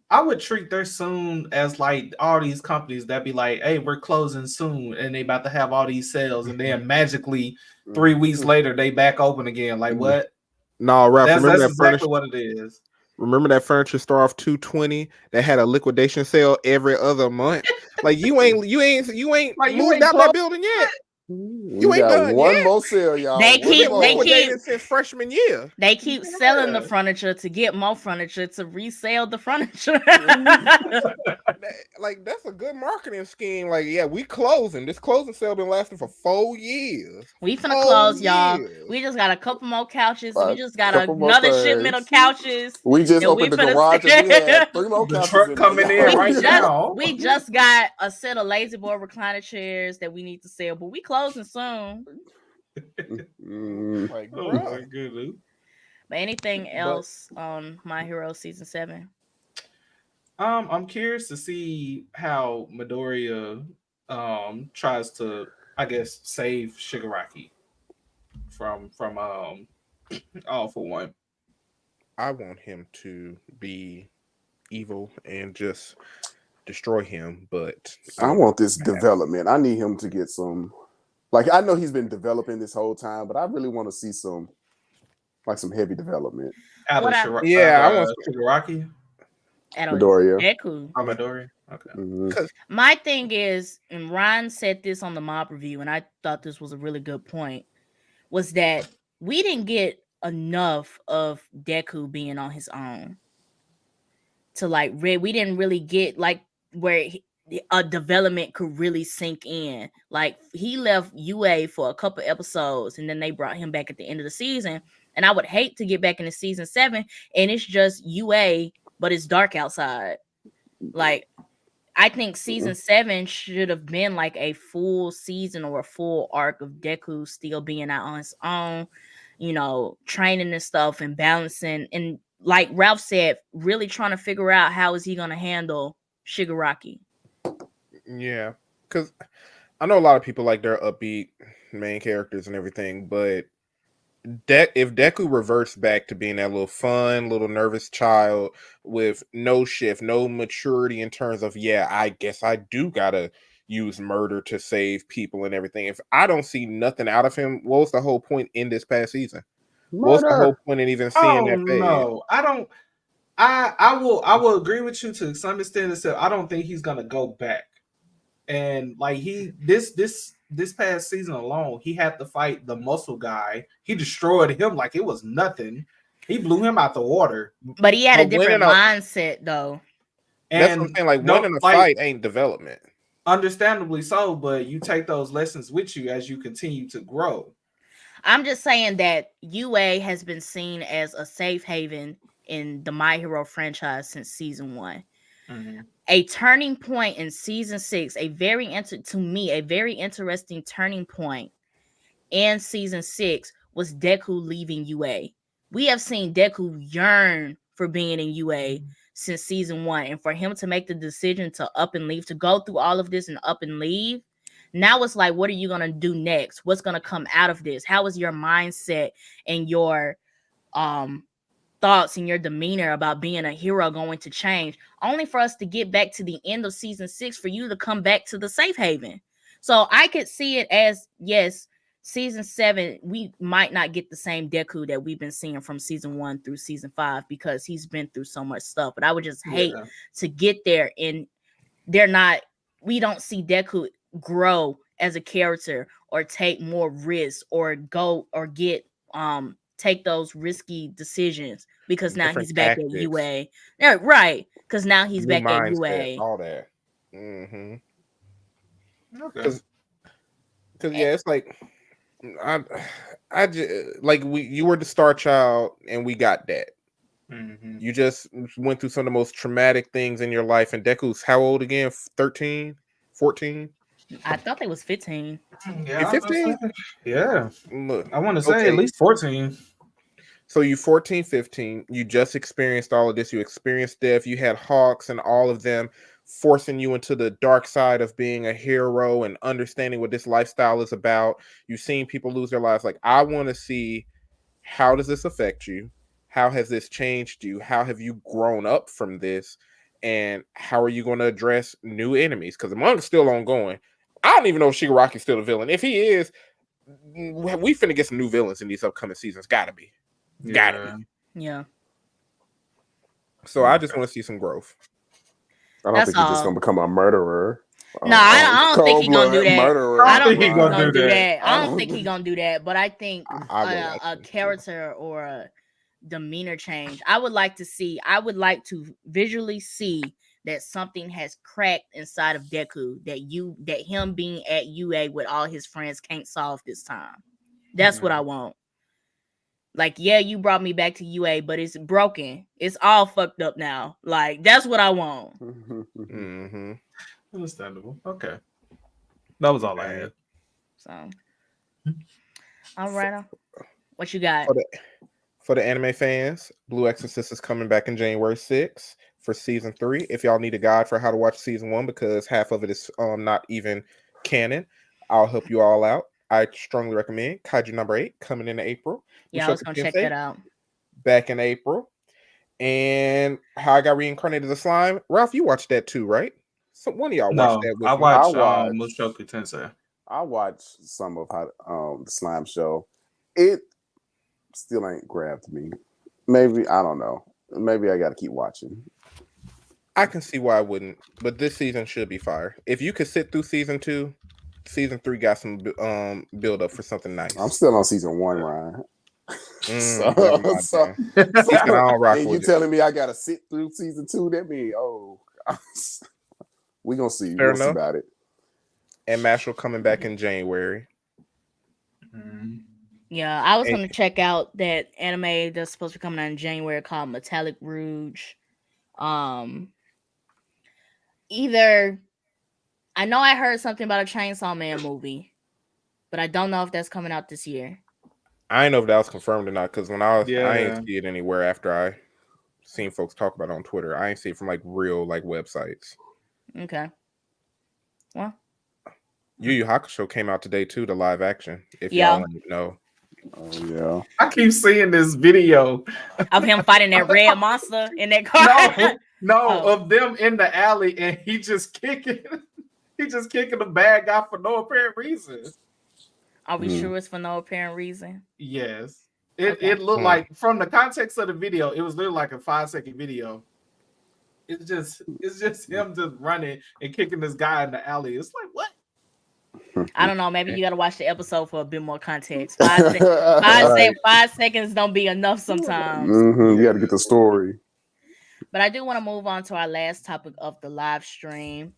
I would treat their soon as like all these companies that be like, hey, we're closing soon, and they about to have all these sales, and then magically 3 weeks later they back open again. Like what? No, Ralph, that's exactly what it is. Remember that furniture store off 220 that had a liquidation sale every other month? Like you ain't moved out that building yet. We got one more sale, y'all. They keep since freshman year. They keep selling the furniture to get more furniture to resell the furniture. Like, that's a good marketing scheme. Like, yeah, we closing. This closing sale been lasting for 4 years. We finna close, y'all. We just got a couple more couches. We just got another shipment of couches. We just opened the garage and we had 3 more couches. The truck coming in right now. We just got a set of lazy boy recliner chairs that we need to sell, but we closing soon. Like, oh my goodness. But anything else on My Hero season 7? I'm curious to see how Midoriya tries to, I guess, save Shigaraki from All for One. I want him to be evil and just destroy him, but I want this development. I need him to get some. Like, I know he's been developing this whole time, but I really want to see some heavy development. I want Shigaraki. Midoriya. Deku. Midoriya. Okay. Mm-hmm. My thing is, and Ryan said this on the mob review, and I thought this was a really good point, was that we didn't get enough of Deku being on his own. To we didn't really get where a development could really sink in. Like, he left UA for a couple episodes and then they brought him back at the end of the season. And I would hate to get back into season 7 and it's just UA, but it's dark outside. Like, I think season 7 should have been like a full season or a full arc of Deku still being out on his own, training and stuff and balancing. And like Ralph said, really trying to figure out how is he going to handle Shigaraki. Yeah, because I know a lot of people like their upbeat main characters and everything, but if Deku reverts back to being that little fun, little nervous child with no shift, no maturity in terms of, I guess I do gotta use murder to save people and everything. If I don't see nothing out of him, what was the whole point in this past season? What's the whole point in even seeing that phase? No, I don't. I will agree with you to some extent. Except I don't think he's gonna go back. And like this past season alone, he had to fight the muscle guy. He destroyed him like it was nothing. He blew him out the water. But he had a different mindset, though. And that's what I'm saying. Like, winning a fight ain't development. Understandably so, but you take those lessons with you as you continue to grow. I'm just saying that UA has been seen as a safe haven in the My Hero franchise since season 1. Mm-hmm. A turning point in season 6, a very interesting turning point in season 6 was Deku leaving UA. We have seen Deku yearn for being in UA since season 1, and for him to make the decision to up and leave, to go through all of this and up and leave, now it's like, what are you going to do next? What's going to come out of this? How is your mindset and your thoughts and your demeanor about being a hero going to change? Only for us to get back to the end of season 6 for you to come back to the safe haven. So I could see it as, yes, season 7, we might not get the same Deku that we've been seeing from season 1 through season 5 because he's been through so much stuff. But I would just hate to get there and we don't see Deku grow as a character or take more risks or go or get take those risky decisions because now he's back at UA. Yeah, right. Because now he's back at UA. All that. Mm-hmm. Okay. Because it's like I just like you were the star child and we got that. Mm-hmm. You just went through some of the most traumatic things in your life. And Deku's how old again? 13? 14? I thought they was 15. Yeah, 15? Yeah. Look, I want to say at least 14. So you 14, 15, you just experienced all of this. You experienced death. You had Hawks and all of them forcing you into the dark side of being a hero and understanding what this lifestyle is about. You've seen people lose their lives. Like, I want to see, how does this affect you? How has this changed you? How have you grown up from this? And how are you going to address new enemies? Because the manga's still ongoing. I don't even know if Shigaraki's still a villain. If he is, we finna get some new villains in these upcoming seasons. Gotta be. Gotta be. Yeah. So I just want to see some growth. I don't think he's just gonna become a murderer. No, I don't think he gonna do that. Murderer. I don't think he gonna do that. I don't think he gonna do that. But I think I a character or a demeanor change. I would like to visually see that something has cracked inside of Deku that him being at UA with all his friends can't solve this time. That's what I want. Like, yeah, you brought me back to UA, but it's broken. It's all fucked up now. Like, that's what I want. Mm-hmm. Understandable. Okay. That was all I had. So, all right. What you got? For the anime fans, Blue Exorcist is coming back in January 6th for season 3. If y'all need a guide for how to watch season 1, because half of it is not even canon, I'll help you all out. I strongly recommend Kaiju number 8 coming in April. Yeah, I was gonna check that out. Back in April. And How I Got Reincarnated as a Slime. Ralph, you watched that too, right? So one of y'all watched that with I me. watched Mushoku Tensei. I watched some of the Slime show. It still ain't grabbed me. Maybe, I don't know. Maybe I gotta keep watching. I can see why I wouldn't, but this season should be fire. If you could sit through season 2, season 3 got some build up for something nice. I'm still on season 1, Ryan. So and you telling me I gotta sit through season 2? That means we gonna see. We'll see about it. And Mashal coming back in January. Yeah, I was gonna check out that anime that's supposed to be coming out in January called Metallic Rouge. Either I know I heard something about a Chainsaw Man movie, but I don't know if that's coming out this year. I didn't know if that was confirmed or not, because when I ain't see it anywhere after I seen folks talk about it on Twitter. I ain't see it from like real like websites. Okay. Well, Yu Yu Hakusho came out today too, the live action. If y'all know. Oh yeah. I keep seeing this video of him fighting that red monster in that car. Of them in the alley and he just kicking the bad guy for no apparent reason. Are we sure it's for no apparent reason? Yes. It looked like, from the context of the video, it was literally like a 5-second video. It's just him just running and kicking this guy in the alley. It's like, what? I don't know. Maybe you got to watch the episode for a bit more context. 5 seconds don't be enough sometimes. You got to get the story. But I do want to move on to our last topic of the live stream.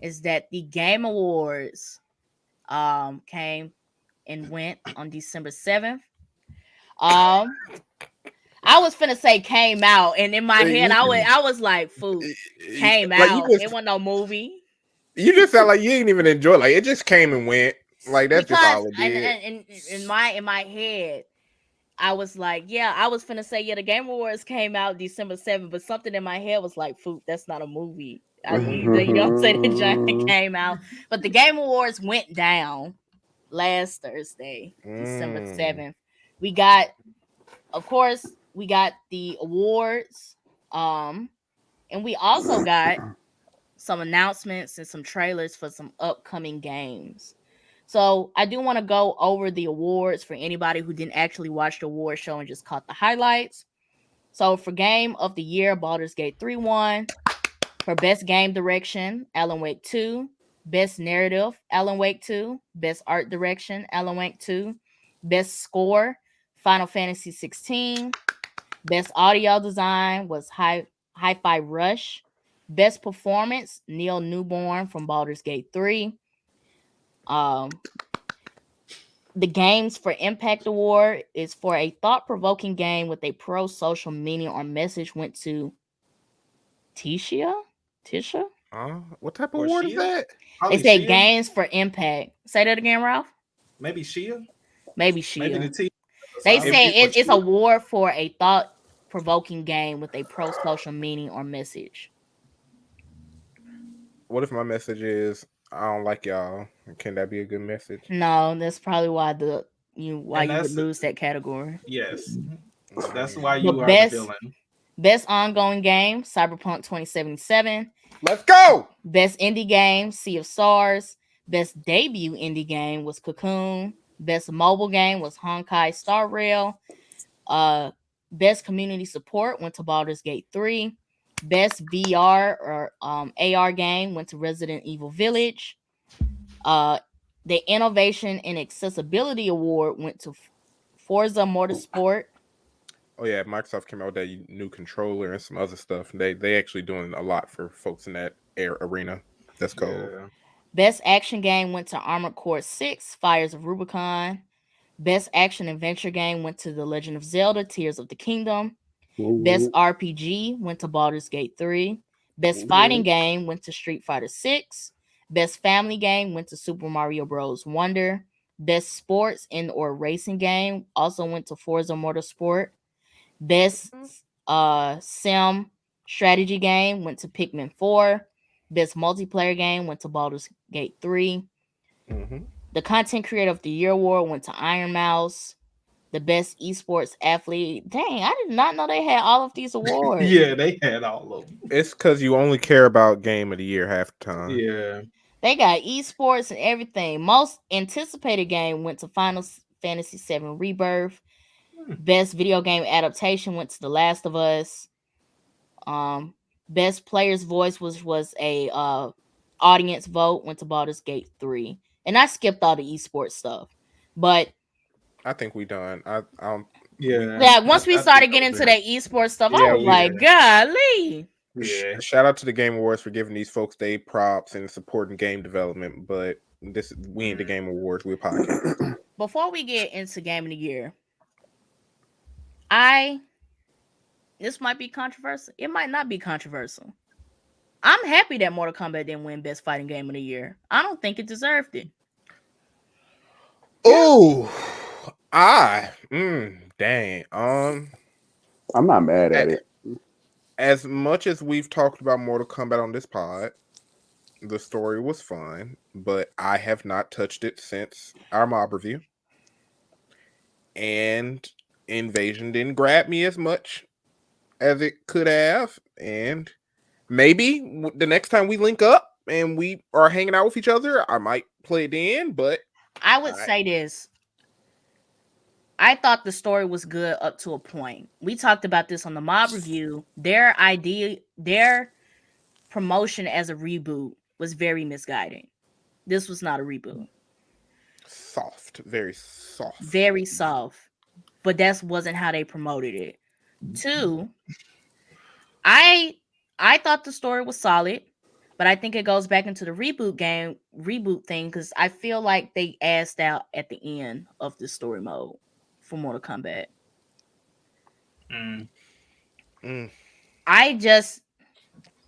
Is that the Game Awards came and went on December 7th. I was finna say came out, and in my head I was like, "Food came out." It wasn't no movie. You just sound like you didn't even enjoy it. Like, it just came and went. Like, that's just all it did. And in my head, I was like, yeah, I was finna say, yeah, the Game Awards came out December 7th, but something in my head was like, "Food, that's not a movie." I mean, you know what I'm saying? The giant came out, but the Game Awards went down last Thursday, December 7th. We got, of course, the awards, and we also got some announcements and some trailers for some upcoming games. So I do want to go over the awards for anybody who didn't actually watch the award show and just caught the highlights. So for Game of the Year, Baldur's Gate 3 won. For Best Game Direction, Alan Wake 2. Best Narrative, Alan Wake 2. Best Art Direction, Alan Wake 2. Best Score, Final Fantasy 16. Best Audio Design was Hi-Fi Rush. Best Performance, Neil Newborn from Baldur's Gate 3. The Games for Impact Award is for a thought-provoking game with a pro-social meaning or message went to Tisha? What type of award is that? They say Games for Impact. Say that again, Ralph. Maybe Shia. Maybe the They say it's a award for a thought-provoking game with a pro-social meaning or message. What if my message is, I don't like y'all? Can that be a good message? No, that's probably why you would lose that category. Yes, that's why you are the villain. Best ongoing game, Cyberpunk 2077. Let's go. Best indie game, Sea of Stars. Best debut indie game was Cocoon. Best mobile game was Honkai Star Rail. Best community support went to Baldur's Gate 3. Best VR or AR game went to Resident Evil Village. The Innovation and Accessibility Award went to Forza Motorsport. Oh yeah, Microsoft came out with that new controller and some other stuff. They actually doing a lot for folks in that arena. That's cool. Yeah. Best action game went to Armored Core 6: Fires of Rubicon. Best action adventure game went to The Legend of Zelda: Tears of the Kingdom. Best RPG went to Baldur's Gate 3. Best fighting game went to Street Fighter 6. Best family game went to Super Mario Bros. Wonder. Best sports and or racing game also went to Forza Motorsport. Best sim strategy game went to Pikmin 4. Best multiplayer game went to Baldur's Gate 3. The Content Creator of the Year award went to Iron Mouse. The best esports athlete. Dang, I did not know they had all of these awards. Yeah, they had all of them. It's because you only care about game of the year half the time. Yeah. They got esports and everything. Most anticipated game went to Final Fantasy VII Rebirth. Best video game adaptation went to The Last of Us. Best player's voice was a audience vote, went to Baldur's Gate 3. And I skipped all the esports stuff. But I think we done. I don't. Yeah, once we started getting into that esports stuff, I was like, golly. Yeah. Shout out to the Game Awards for giving these folks their props and supporting game development, but we ain't the Game Awards, we're podcast. Before we get into Game of the Year, this might be controversial. It might not be controversial. I'm happy that Mortal Kombat didn't win Best Fighting Game of the Year. I don't think it deserved it. Oh, dang. I'm not mad at it. As much as we've talked about Mortal Kombat on this pod, the story was fun, but I have not touched it since our mob review. And Invasion didn't grab me as much as it could have. And maybe the next time we link up and we are hanging out with each other, I might play it in, but I would say this. I thought the story was good up to a point. We talked about this on the mob review. Their promotion as a reboot was very misguided. This was not a reboot. Very soft. Very soft. But that wasn't how they promoted it. 2, I thought the story was solid, but I think it goes back into the reboot thing, because I feel like they asked out at the end of the story mode for Mortal Kombat. I just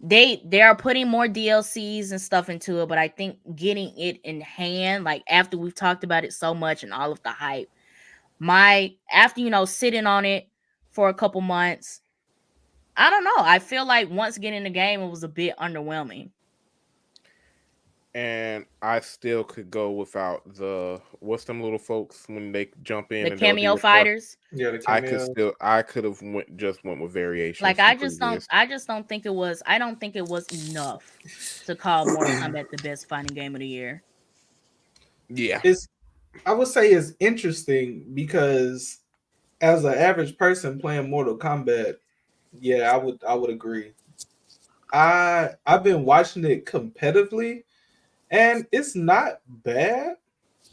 they are putting more DLCs and stuff into it, but I think getting it in hand, like after we've talked about it so much and all of the hype, after sitting on it for a couple months, I don't know. I feel like once getting the game, it was a bit underwhelming. And I still could go without what's them little folks when they jump in, the cameo fighters. Yeah, the cameo. I could have went with variations. Like I don't think it was enough to call Mortal Kombat the best fighting game of the year. Yeah, I would say it's interesting because as an average person playing Mortal Kombat, yeah, I would agree. I've been watching it competitively, and it's not bad.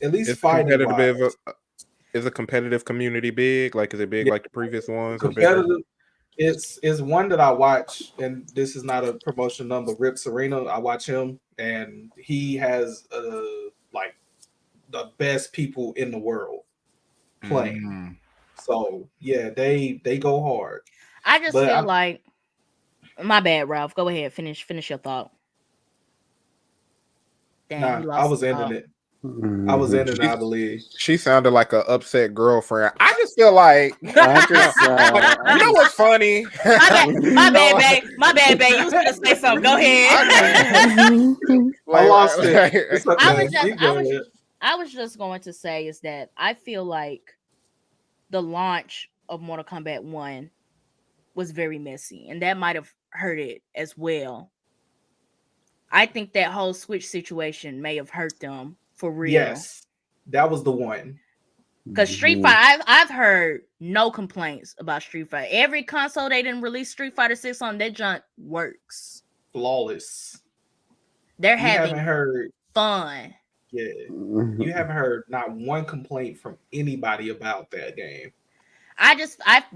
At least fighting wise. Is a competitive community big? Like, is it big like the previous ones? Competitive. It's one that I watch, and this is not a promotion number. Rip Serena, I watch him, and he has like the best people in the world playing. So yeah, they go hard. I just feel like, my bad, Ralph. Go ahead, finish your thought. Dang, I was ending it. I was ending it, I believe. She sounded like an upset girlfriend. I just feel like, you know what's funny? My bad, babe. You was gonna say something. Go ahead. I lost it. I was just going to say is that I feel like the launch of Mortal Kombat 1 was very messy, and that might have hurt it as well. I think that whole Switch situation may have hurt them for real. Yes, that was the one. Because Street Fighter, I've heard no complaints about Street Fighter. Every console they didn't release Street Fighter 6 on, that junk works. Flawless. They're You having haven't heard fun. Yeah. You haven't heard not one complaint from anybody about that game. I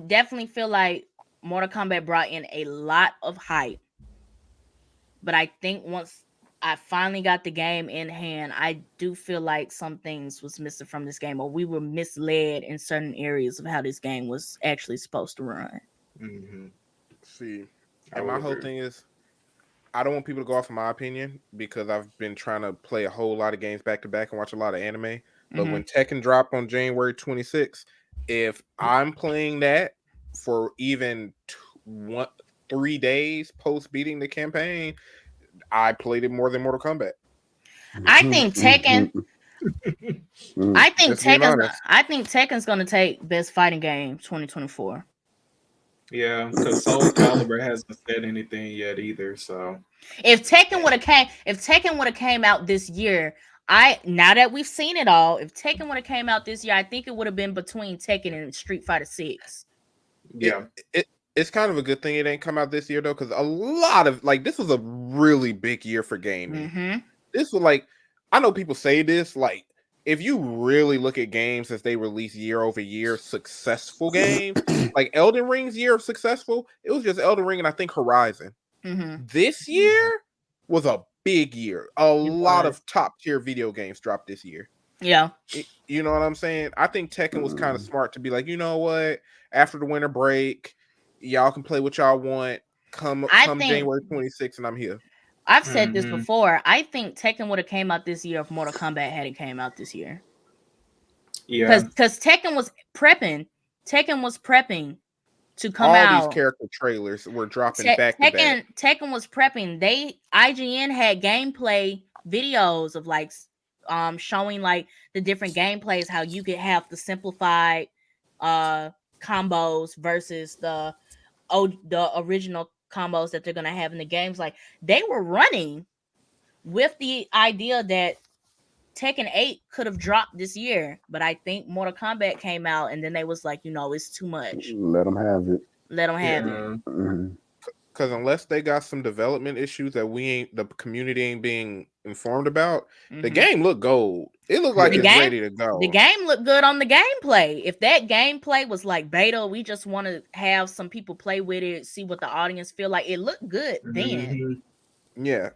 definitely feel like Mortal Kombat brought in a lot of hype. But I think once I finally got the game in hand, I do feel like some things was missing from this game, or we were misled in certain areas of how this game was actually supposed to run. Mm-hmm. See, and my whole thing is, I don't want people to go off of my opinion because I've been trying to play a whole lot of games back to back and watch a lot of anime. But when Tekken dropped on January 26th, if I'm playing that for even 3 days post beating the campaign, I played it more than Mortal Kombat. I think Tekken. I think Tekken's gonna take Best Fighting Game 2024. Yeah, because Soul Calibur hasn't said anything yet either. So if Tekken would have came out this year, now that we've seen it all, if Tekken would have came out this year, I think it would have been between Tekken and Street Fighter 6. Yeah, it's kind of a good thing it ain't come out this year though, because a lot of this was a really big year for gaming. Mm-hmm. This was I know people say this, if you really look at games as they release year over year, successful games, like Elden Ring's year of successful, it was just Elden Ring and I think Horizon. Mm-hmm. This year was a big year. A lot of top tier video games dropped this year. Yeah. You know what I'm saying? I think Tekken was kind of smart to be like, you know what? After the winter break, y'all can play what y'all want. Come January 26th and I'm here. I've said this before. I think Tekken would have came out this year if Mortal Kombat hadn't came out this year. Yeah. Because Tekken was prepping. Tekken was prepping to come out. All these character trailers were dropping back to back. Tekken was prepping. IGN had gameplay videos of showing the different gameplays, how you could have the simplified combos versus the original combos that they're gonna have in the games. They were running with the idea that Tekken 8 could have dropped this year, but I think Mortal Kombat came out and then they was like, it's too much. Let them have it. Because unless they got some development issues that the community ain't being informed about, the game looked gold. It looked like it's ready to go. The game looked good on the gameplay. If that gameplay was like beta, we just want to have some people play with it, see what the audience feel like. It looked good then. Yeah.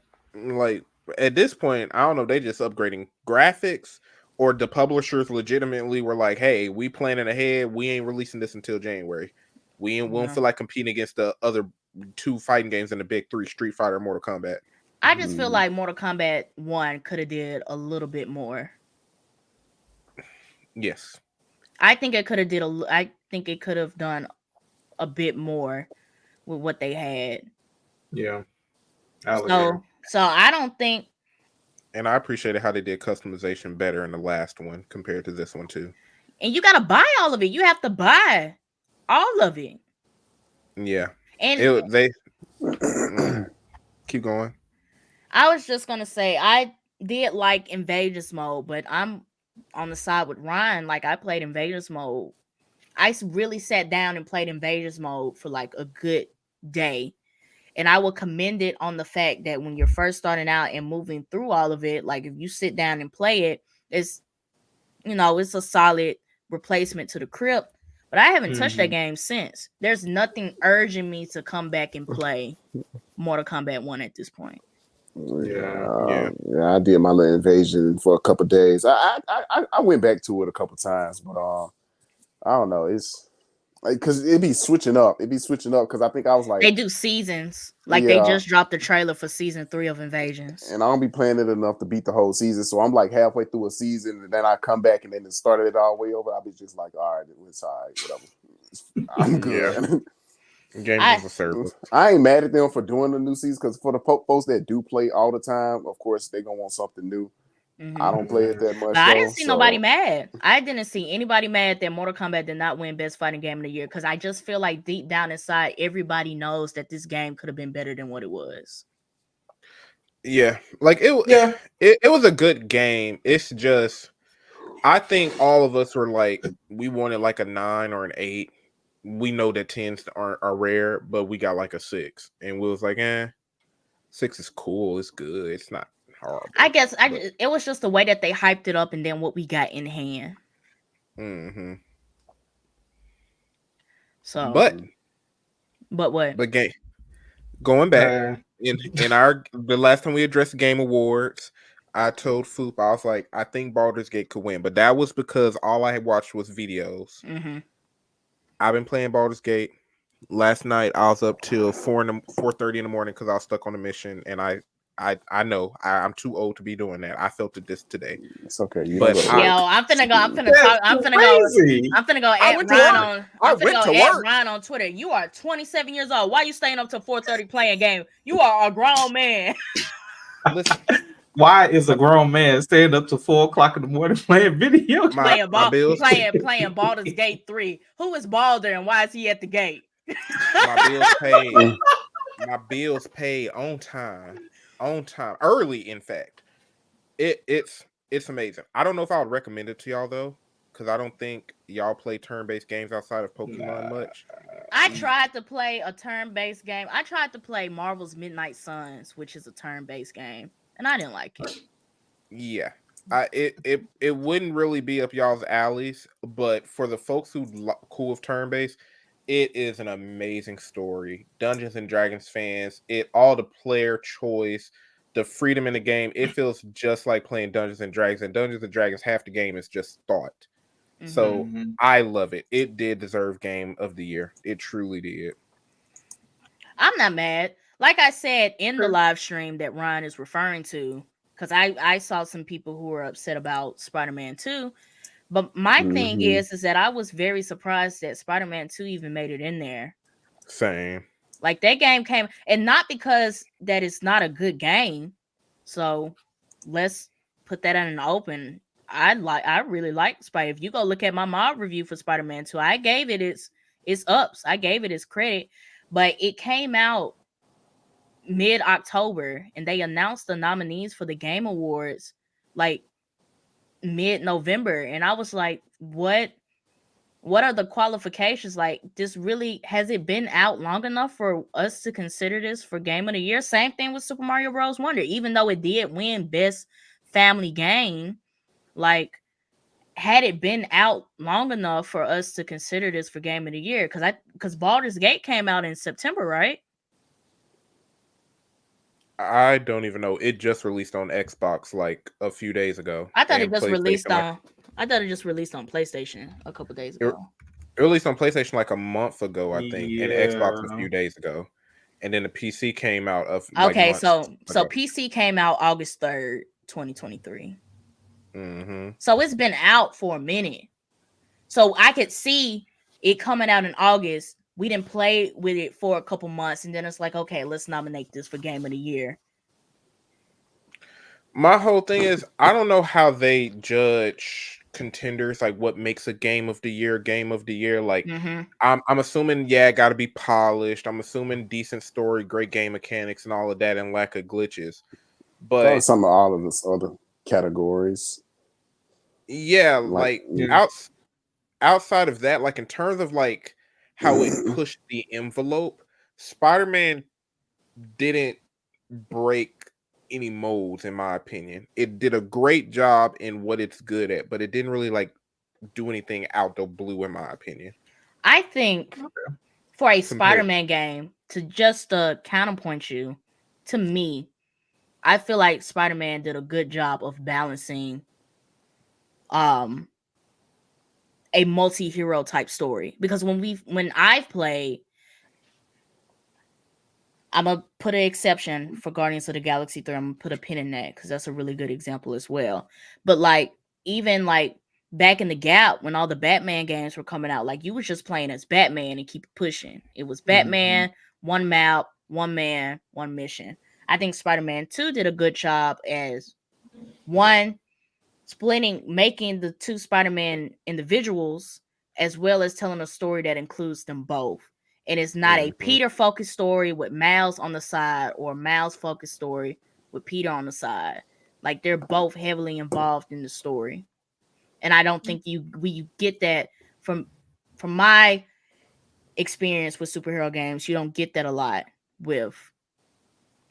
At this point, I don't know if they just upgrading graphics or the publishers legitimately were like, hey, we planning ahead. We ain't releasing this until January. We won't feel like competing against the other 2 fighting games in the big 3, Street Fighter and Mortal Kombat. I just feel like Mortal Kombat 1 could have did a little bit more. Yes. I think it could have done a bit more with what they had. Yeah. So I don't think. And I appreciated how they did customization better in the last one compared to this one too. And you gotta buy all of it. You have to buy all of it. Yeah. And they keep going. I was just gonna say I did like Invaders mode, but I'm on the side with Ryan. I played Invaders mode. I really sat down and played Invaders mode for a good day. And I will commend it on the fact that when you're first starting out and moving through all of it, if you sit down and play it, it's a solid replacement to the Crypt. But I haven't touched that game since. There's nothing urging me to come back and play Mortal Kombat 1 at this point. Yeah, I did my little invasion for a couple of days. I went back to it a couple times, but I don't know. It's because it'd be switching up. Because I think I was they do seasons. They just dropped the trailer for season 3 of Invasions. And I don't be playing it enough to beat the whole season. So I'm halfway through a season and then I come back and then it started it all the way over. I'll be just all right, it's all right, whatever. I'm good. Game is a service. I ain't mad at them for doing the new season because for the folks that do play all the time, of course, they're going to want something new. I don't play it that much. I didn't see nobody mad. I didn't see anybody mad that Mortal Kombat did not win Best Fighting Game of the Year because I just feel like deep down inside, everybody knows that this game could have been better than what it was. Yeah, it was a good game. It's just I think all of us were like, we wanted like a 9 or an 8. We know that 10s are rare, but we got like a 6, and we was like, 6 is cool. It's good. It's not horrible. I guess it was just the way that they hyped it up, and then what we got in hand. Mm-hmm. So, but what? But going back in the last time we addressed Game Awards, I told Foop, I was like, I think Baldur's Gate could win, but that was because all I had watched was videos. Mm-hmm. I've been playing Baldur's Gate. Last night I was up till 4:30 in the morning because I was stuck on a mission, and I know I'm too old to be doing that. I felt this today. It's okay. I'm finna go add Ryan on Twitter. You are 27 years old. Why are you staying up till 4:30 playing a game? You are a grown man. Listen. Why is a grown man staying up to 4:00 in the morning playing video games? Playing Baldur's Gate 3. Who is Baldur and why is he at the gate? My bills paid on time, early. In fact, it's amazing. I don't know if I would recommend it to y'all though, because I don't think y'all play turn-based games outside of Pokemon much. I tried to play a turn-based game. I tried to play Marvel's Midnight Suns, which is a turn-based game, and I didn't like it. Yeah, it wouldn't really be up y'all's alleys, but for the folks who cool with turn-based, it is an amazing story. Dungeons and Dragons fans, all the player choice, the freedom in the game, it feels just like playing Dungeons and Dragons. And Dungeons and Dragons, half the game is just thought. Mm-hmm. So I love it. It did deserve Game of the Year. It truly did. I'm not mad. Like I said in the live stream that Ryan is referring to, because I saw some people who were upset about Spider-Man 2. But my thing is that I was very surprised that Spider-Man 2 even made it in there. Same. Like that game came, and not because that it's not a good game. So let's put that in an open. I really like Spider. If you go look at my mod review for Spider-Man 2, I gave it its ups. I gave it its credit, but it came out mid-October, and they announced the nominees for the Game Awards like mid-November, and I was like, what are the qualifications? Like, this really, has it been out long enough for us to consider this for Game of the Year? Same thing with Super Mario Bros. Wonder, even though it did win Best Family Game, like, had it been out long enough for us to consider this for Game of the Year? Because Baldur's Gate came out in September, right? I don't even know. It just released on Xbox like a few days ago. I thought it just released on PlayStation a couple days ago. It released on PlayStation like a month ago, I think, and Xbox a few days ago. And then the PC came out of so PC came out August 3rd, 2023. Mm-hmm. So it's been out for a minute. So I could see it coming out in August. We didn't play with it for a couple months, and then it's like, okay, let's nominate this for Game of the Year. My whole thing is, I don't know how they judge contenders, like what makes a Game of the Year. Like, I'm assuming, it got to be polished. I'm assuming decent story, great game mechanics, and all of that, and lack of glitches. But some of all of this other categories. Yeah, outside of that, like in terms of like how it pushed the envelope, Spider-Man didn't break any molds, in my opinion. It did a great job in what it's good at, but it didn't really like do anything out the blue, in my opinion. I think for a Spider-Man game, to just counterpoint you, to me, I feel like Spider-Man did a good job of balancing a multi-hero type story, because when I've played, I'm gonna put an exception for Guardians of the Galaxy 3. I'm gonna put a pin in that because that's a really good example as well. But like, even like back in the gap when all the Batman games were coming out, like you was just playing as Batman and keep pushing. It was Batman, one map, one man, one mission. I think Spider-Man 2 did a good job as one, making the two Spider-Man individuals, as well as telling a story that includes them both. And it's not a Peter-focused story with Miles on the side, or a Miles-focused story with Peter on the side. Like, they're both heavily involved in the story. And I don't think you get that from my experience with superhero games. You don't get that a lot with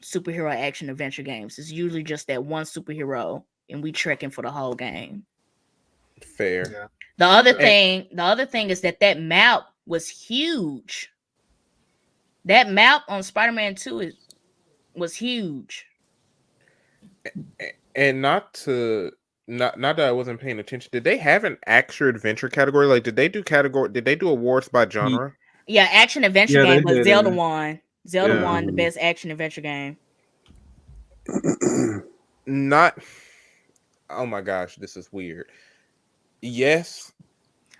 superhero action adventure games. It's usually just that one superhero and we trekking for the whole game. Fair. Yeah. The other thing is that map was huge. That map on Spider-Man 2 was huge. And not that I wasn't paying attention. Did they have an action adventure category? Like, did they do awards by genre? Yeah, action adventure game, but Zelda won. Zelda won the best action adventure game. Not. Oh my gosh, this is weird. Yes,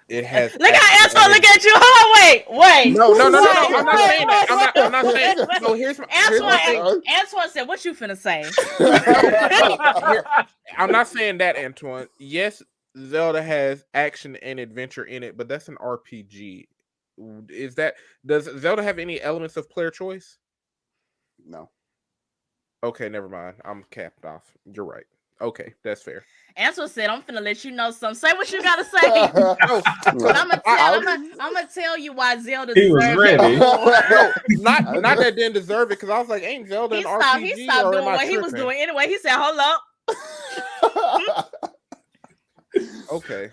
it has. Look how Antoine look at you. Hold on, wait. No. I'm not saying that. I'm not saying. No, here's my thing. Antoine said, "What you finna say?" I'm not saying that, Antoine. Yes, Zelda has action and adventure in it, but that's an RPG. Does Zelda have any elements of player choice? No. Okay, never mind. I'm capped off. You're right. Okay, that's fair. Antoine said, "I'm finna let you know something. Say what you gotta say." I'm gonna tell you why Zelda. He was ready. Not that I didn't deserve it, because I was like, "Ain't Zelda an RPG?" He stopped doing what he was doing anyway. He said, "Hold up." Okay.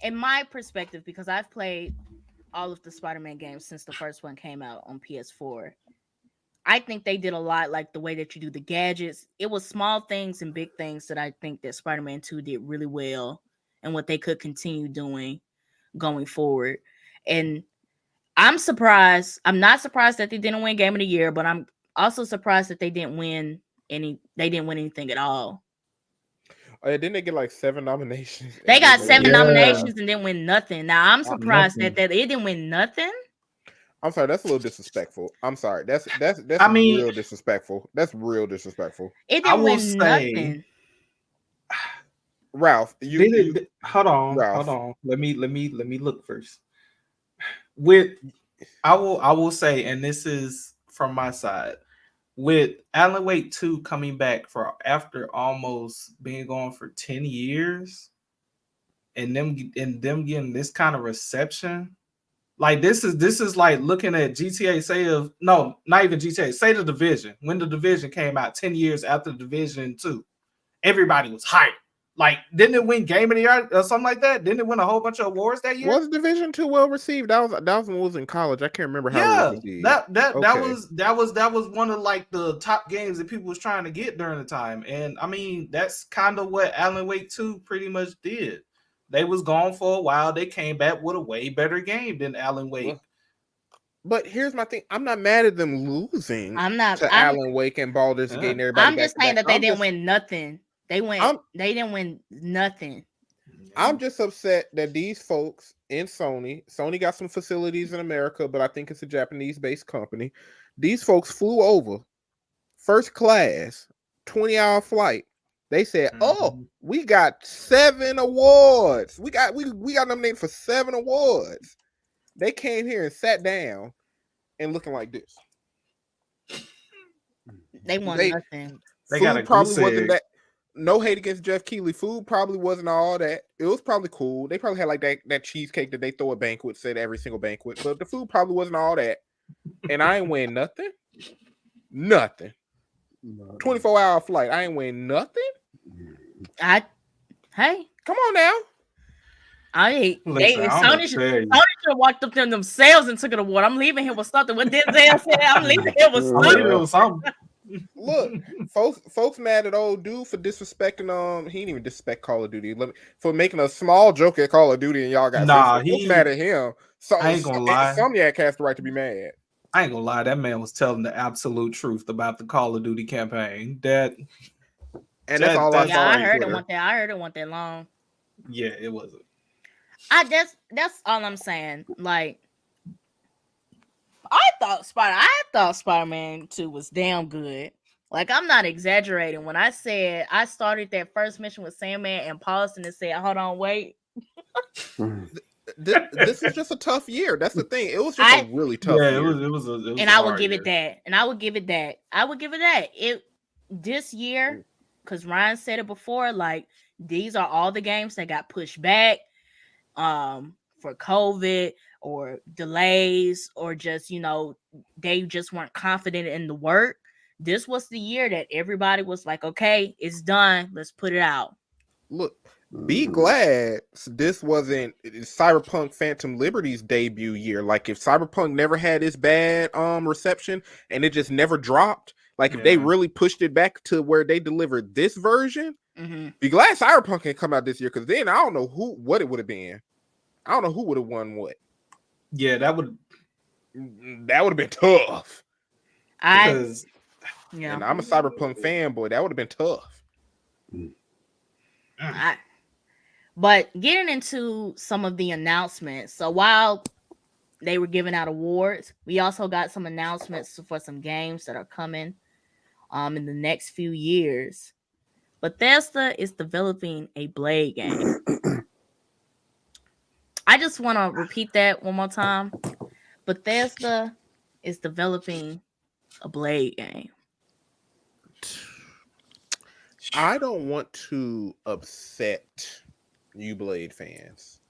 In my perspective, because I've played all of the Spider-Man games since the first one came out on PS4. I think they did a lot, like the way that you do the gadgets. It was small things and big things that I think that Spider-Man 2 did really well and what they could continue doing going forward. And I'm surprised. I'm not surprised that they didn't win Game of the Year, but I'm also surprised that they didn't win anything at all. Oh, yeah, didn't they get like 7 nominations? They got 7 nominations and didn't win nothing. Now I'm surprised that they didn't win nothing. I'm sorry, that's a little disrespectful. I'm sorry. That's real disrespectful. That's real disrespectful. It didn't win nothing. Ralph, hold on. Let me look first. I will say, and this is from my side, with Alan Wake 2 coming back after almost being gone for 10 years, and them getting this kind of reception. Like this is like looking at GTA, not even GTA, say The Division. When The Division came out 10 years after The Division 2, everybody was hyped. Like, didn't it win Game of the Year or something like that? Didn't it win a whole bunch of awards that year? Was Division 2 well received? That was when I was in college. I can't remember how it was received. That was one of like the top games that people was trying to get during the time. And I mean, that's kind of what Alan Wake 2 pretty much did. They was gone for a while. They came back with a way better game than Alan Wake. But here's my thing. I'm not mad at them losing to Alan Wake and Baldur's Gate and everybody. I'm just saying that they didn't win nothing. They didn't win nothing. I'm just upset that these folks in Sony got some facilities in America, but I think it's a Japanese-based company. These folks flew over first class, 20-hour flight. They said, "Oh, we got 7 awards. We got nominated for 7 awards." They came here and sat down and looking like this. They won nothing. They got probably wasn't that. No hate against Jeff Keighley. Food probably wasn't all that. It was probably cool. They probably had like that cheesecake that they throw at banquets, at every single banquet. But the food probably wasn't all that. And I ain't win nothing. Nothing. 24-hour flight. I ain't win nothing. Hey, come on now. Sony should have walked up there themselves and took an award. I'm leaving here with something. What Denzel said, I'm leaving here with something. Look, folks mad at old dude for disrespecting he didn't even disrespect Call of Duty. For making a small joke at Call of Duty, and y'all got folks mad at him. So I ain't gonna lie. Insomniac has the right to be mad. I ain't gonna lie, that man was telling the absolute truth about the Call of Duty campaign. That's all I saw. I heard it wasn't that long. Yeah, it wasn't. That's all I'm saying. Like, I thought Spider-Man 2 was damn good. Like, I'm not exaggerating when I said I started that first mission with Sandman and paused and said, "Hold on, wait." This is just a tough year. That's the thing. It was just a really tough year. It was and I would give it that. And I would give it that. This year, because Ryan said it before, like, these are all the games that got pushed back for COVID or delays, or just, they just weren't confident in the work. This was the year that everybody was like, okay, it's done, let's put it out. Look, be glad this wasn't Cyberpunk Phantom Liberty's debut year. Like, if Cyberpunk never had its bad reception and it just never dropped, like if they really pushed it back to where they delivered this version, be glad Cyberpunk can come out this year, because then I don't know what it would have been. I don't know who would have won what. Yeah, that would have been tough. And I'm a Cyberpunk fanboy. That would have been tough. But getting into some of the announcements. So while they were giving out awards, we also got some announcements for some games that are coming in the next few years. Bethesda is developing a Blade game. I just want to repeat that one more time. Bethesda is developing a Blade game. I don't want to upset you Blade fans.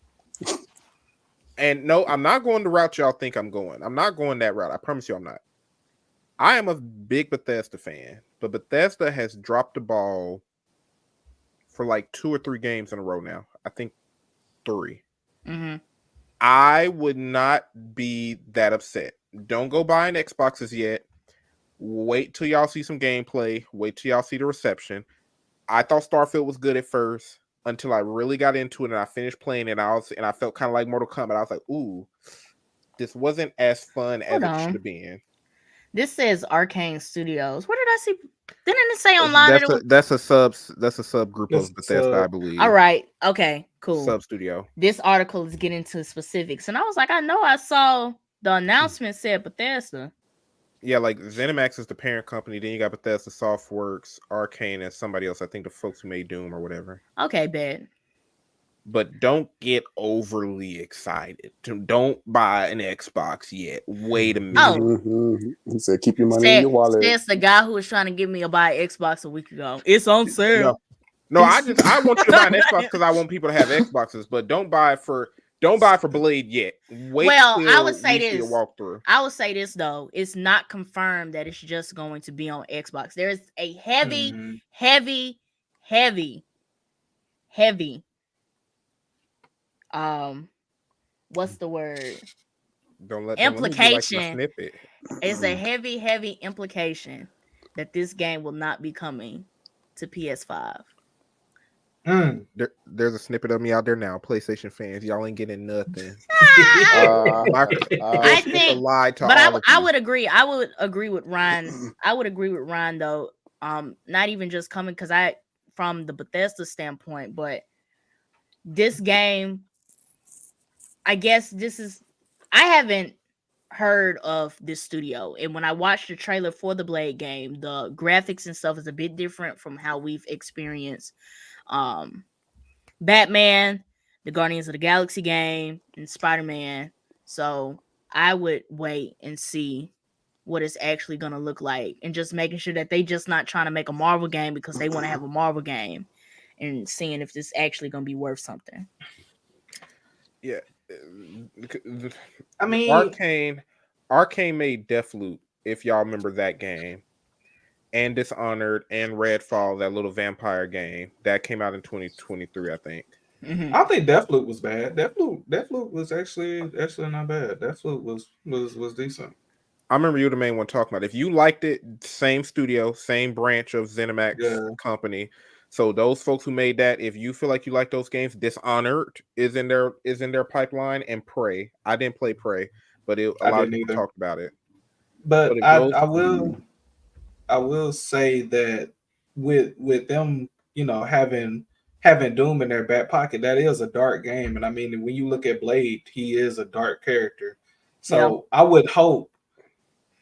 And no, I'm not going the route y'all think I'm going. I'm not going that route. I promise you I'm not. I am a big Bethesda fan, but Bethesda has dropped the ball for like 2 or 3 games in a row now. I think 3. I would not be that upset. Don't go buying Xboxes yet. Wait till y'all see some gameplay. Wait till y'all see the reception. I thought Starfield was good at first until I really got into it and I finished playing it. And I felt kind of like Mortal Kombat. I was like, ooh, this wasn't as fun as it should have been. This says Arcane Studios. Where did I see? Didn't it say online? That's a subgroup of Bethesda, I believe. All right. Okay. Cool. Sub studio. This article is getting to specifics, and I was like, I know I saw the announcement said Bethesda. Yeah, like ZeniMax is the parent company. Then you got Bethesda Softworks, Arcane, and somebody else. I think the folks who made Doom or whatever. Okay, bad. But don't get overly excited. Don't buy an Xbox yet. Wait a minute. He said, keep your money in your wallet. That's the guy who was trying to get me to buy an Xbox a week ago. It's on sale. No, I want you to buy an Xbox because I want people to have Xboxes, but don't buy for Blade yet. Wait. Well, I would say this. Walkthrough. I would say this though. It's not confirmed that it's just going to be on Xbox. There's a heavy what's the word? Implication. It's a heavy implication that this game will not be coming to PS5. There's a snippet of me out there now, PlayStation fans. Y'all ain't getting nothing. I think, but I would agree. I would agree with Ryan. I would agree with Ryan though. Not even just coming because from the Bethesda standpoint, but this game, I guess I haven't heard of this studio, and when I watched the trailer for the Blade game, the graphics and stuff is a bit different from how we've experienced Batman, the Guardians of the Galaxy game, and Spider-Man. So I would wait and see what it's actually going to look like, and just making sure that they just not trying to make a Marvel game because they want to have a Marvel game, and seeing if this actually going to be worth something. Yeah. I mean, Arcane made Deathloop, if y'all remember that game, and Dishonored and Redfall, that little vampire game that came out in 2023, I think. I don't think Deathloop was bad. Deathloop was actually not bad. Deathloop was decent. I remember you the main one talking about it. If you liked it, same studio, same branch of ZeniMax company. So those folks who made that, if you feel like you like those games, Dishonored is in their pipeline, and Prey. I didn't play Prey, but a lot of people talked about it. But I will say that with them, having Doom in their back pocket, that is a dark game. And I mean, when you look at Blade, he is a dark character. So I would hope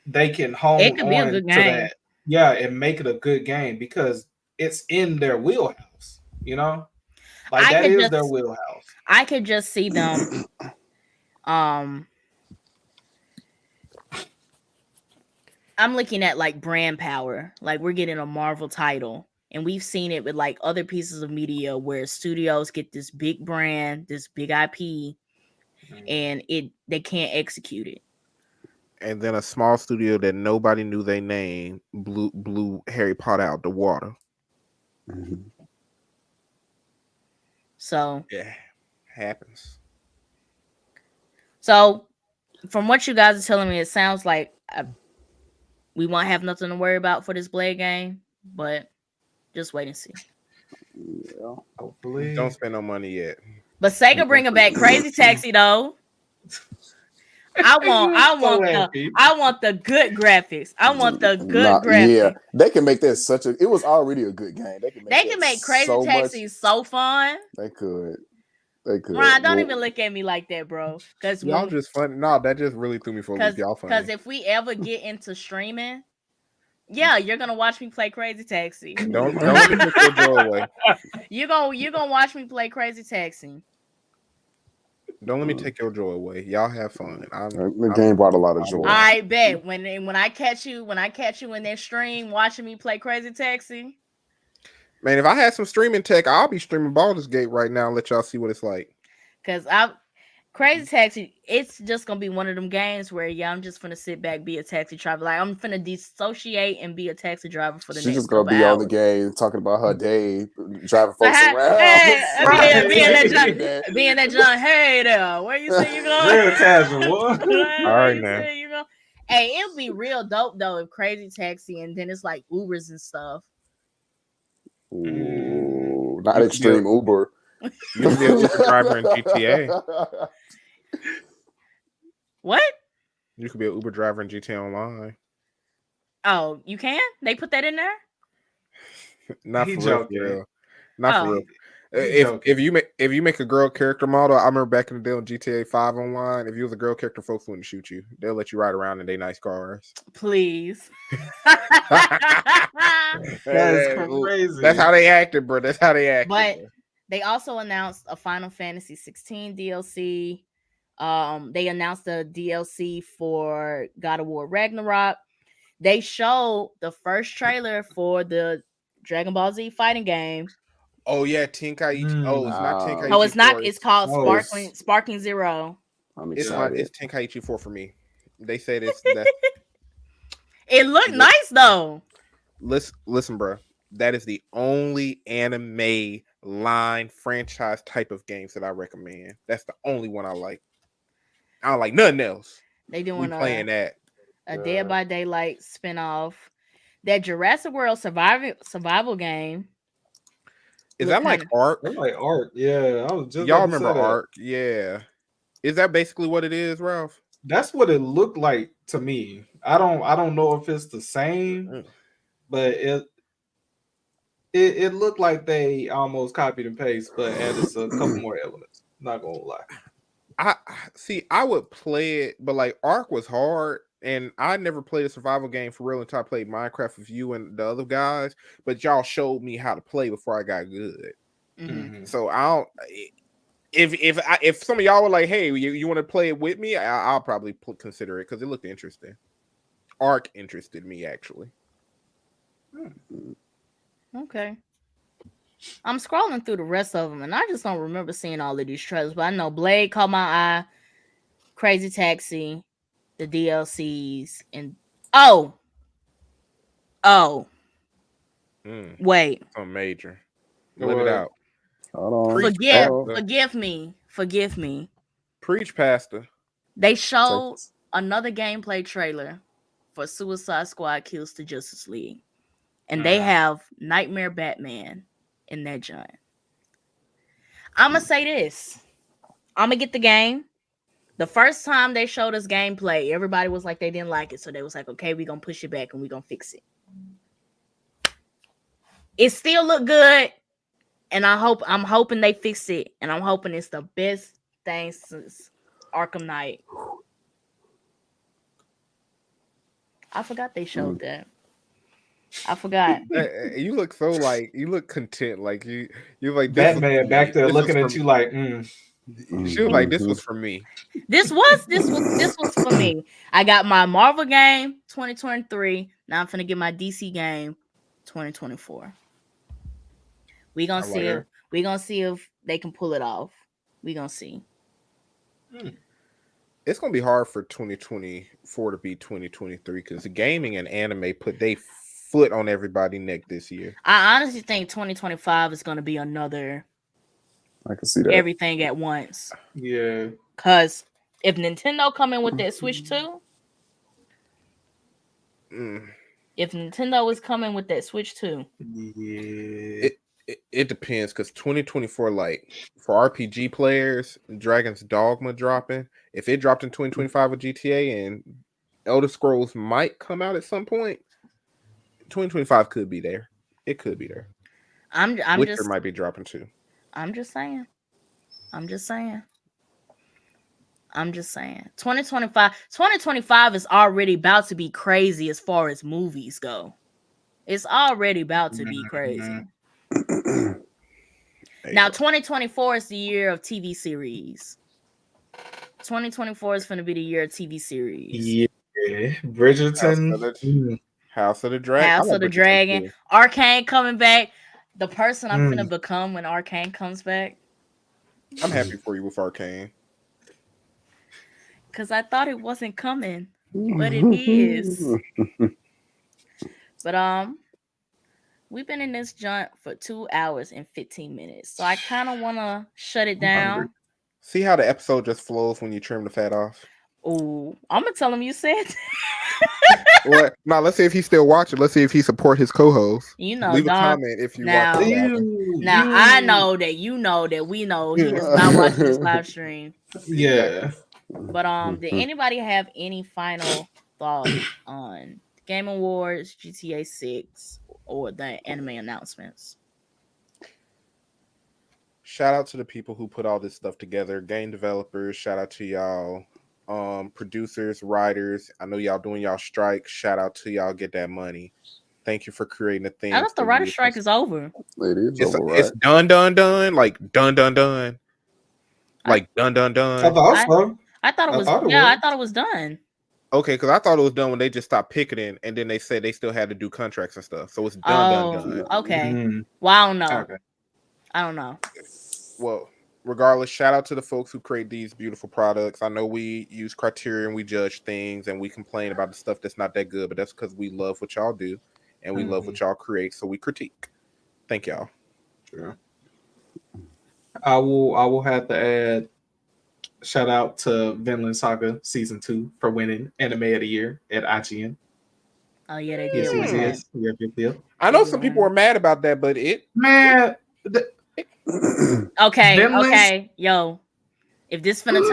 they can hone on to that. Yeah, and make it a good game because it's in their wheelhouse, like that is their wheelhouse. I could just see them I'm looking at like brand power. Like we're getting a Marvel title And we've seen it with like other pieces of media where studios get this big brand, this big IP, and they can't execute it. And then a small studio that nobody knew they name blew Harry Potter out the water. So yeah, happens. So from what you guys are telling me, it sounds like we won't have nothing to worry about for this Blade game, but just wait and see. Yeah. Hopefully. Don't spend no money yet. But Sega bringing back Crazy Taxi though. I want the good graphics. I want the good graphics. Yeah, they can make that such a. It was already a good game. They can make Crazy Taxi so fun. They could. Ryan, don't even look at me like that, bro. Because y'all just fun. No, that just really threw me for a loop. Y'all funny. Because if we ever get into streaming, yeah, you're gonna watch me play Crazy Taxi. Don't let me take your joy away. You're gonna watch me play Crazy Taxi. Don't let me take your joy away. Y'all have fun. The game brought a lot of joy. I bet when I catch you in that stream watching me play Crazy Taxi. Man, if I had some streaming tech, I'll be streaming Baldur's Gate right now and let y'all see what it's like. Cause Crazy Taxi, it's just gonna be one of them games where I'm just gonna sit back, be a taxi driver. Like I'm gonna dissociate and be a taxi driver for the next. She's just gonna be hours. on the game talking about her day, driving folks around. Being that John, hey there, where you say you going? Real casual. All right, man. You go? Hey, it'll be real dope though if Crazy Taxi and then it's like Ubers and stuff. Ooh, not extreme Uber. You can be an Uber driver in GTA. What? You could be an Uber driver in GTA Online. Oh, you can? They put that in there? Not for real. Not for real. If you make a girl character model, I remember back in the day on GTA 5 Online, if you was a girl character, folks wouldn't shoot you. They'll let you ride around in their nice cars. Please. That's crazy. That's how they acted, bro. That's how they acted. But they also announced a Final Fantasy 16 DLC. They announced the DLC for God of War Ragnarok. They showed the first trailer for the Dragon Ball Z fighting game. Oh yeah, Tenkaichi. Oh, it's not Tenkaichi. No, it's not. It's called Sparking Zero. It's Tenkaichi 4 for me. They said it's. It looked nice though. Listen, bro. That is the only anime line franchise type of games that I recommend. That's the only one I like. I don't like nothing else. They doing playing that. A Dead by Daylight spinoff. That Jurassic World survival game. Is that like Ark? That's like Ark, yeah. I was just y'all remember Ark? Yeah. Is that basically what it is, Ralph? That's what it looked like to me. I don't know if it's the same, but it looked like they almost copied and pasted, but added a couple more elements. Not gonna lie. I would play it, but like Ark was hard. And I never played a survival game for real until I played Minecraft with you and the other guys. But y'all showed me how to play before I got good. Mm-hmm. So I don't. If some of y'all were like, "Hey, you want to play it with me?" I'll probably consider it because it looked interesting. Ark interested me actually. Okay. I'm scrolling through the rest of them, and I just don't remember seeing all of these trailers. But I know Blade caught my eye, Crazy Taxi, the DLCs, and wait, I'm major. Let it out. Hold on. Forgive me. Preach, Pastor. They showed another gameplay trailer for Suicide Squad Kills the Justice League, and they have Nightmare Batman in that joint. I'm gonna say this. I'm gonna get the game. The first time they showed us gameplay, everybody was like they didn't like it. So they was like, okay, we're going to push it back and we're going to fix it. It still look good. And I'm hoping they fix it. And I'm hoping it's the best thing since Arkham Knight. I forgot they showed that. I forgot. You look so you look content. Like you like Batman back there looking at you like, She was like, this was for me. This was for me. I got my Marvel game 2023. Now I'm finna get my DC game 2024. We gonna see if they can pull it off. We gonna see. It's gonna be hard for 2024 to be 2023 because the gaming and anime put their foot on everybody's neck this year. I honestly think 2025 is gonna be another. I can see that. Everything at once. Yeah. Cause if Nintendo come in with that Switch 2, if Nintendo is coming with that Switch 2, yeah, it depends. Because 2024, like for RPG players, Dragon's Dogma dropping. If it dropped in 2025 with GTA and Elder Scrolls might come out at some point, 2025 could be there. It could be there. Witcher might be dropping too. I'm just saying. 2025 is already about to be crazy as far as movies go. It's already about to be crazy. Now, 2024 is the year of TV series. 2024 is going to be the year of TV series. Yeah. Bridgerton. House of the Dragon. House of the Dragon. Arcane coming back. The person I'm going to become when Arcane comes back. I'm happy for you with Arcane. Because I thought it wasn't coming. But it is. But we've been in this joint for 2 hours and 15 minutes. So I kind of want to shut it down. See how the episode just flows when you trim the fat off? Oh, I'm going to tell him you said Well, now let's see if he's still watching. Let's see if he support his co-host. You know, leave a comment if you watch it. Now I know that you know that we know he does not watch this live stream. Yeah. But did anybody have any final thoughts on Game Awards, GTA6, or the anime announcements? Shout out to the people who put all this stuff together. Game developers, shout out to y'all. Producers, writers. I know y'all doing y'all strike. Shout out to y'all. Get that money. Thank you for creating the thing. I thought the writer strike is over. It is over, right? It's done. Like done. Like done. I thought so. I thought it was. I thought it was done. Okay, because I thought it was done when they just stopped picketing, and then they said they still had to do contracts and stuff. So it's done. Okay. Well, I don't know. Okay. I don't know. Well, regardless, shout out to the folks who create these beautiful products. I know we use criteria and we judge things and we complain about the stuff that's not that good, but that's because we love what y'all do and we love what y'all create, so we critique. Thank y'all. Sure. I will have to add shout out to Vinland Saga Season 2 for winning Anime of the Year at IGN. Oh yeah, they did. Yes. I know some people were mad about that, but Okay. Yo, if this finna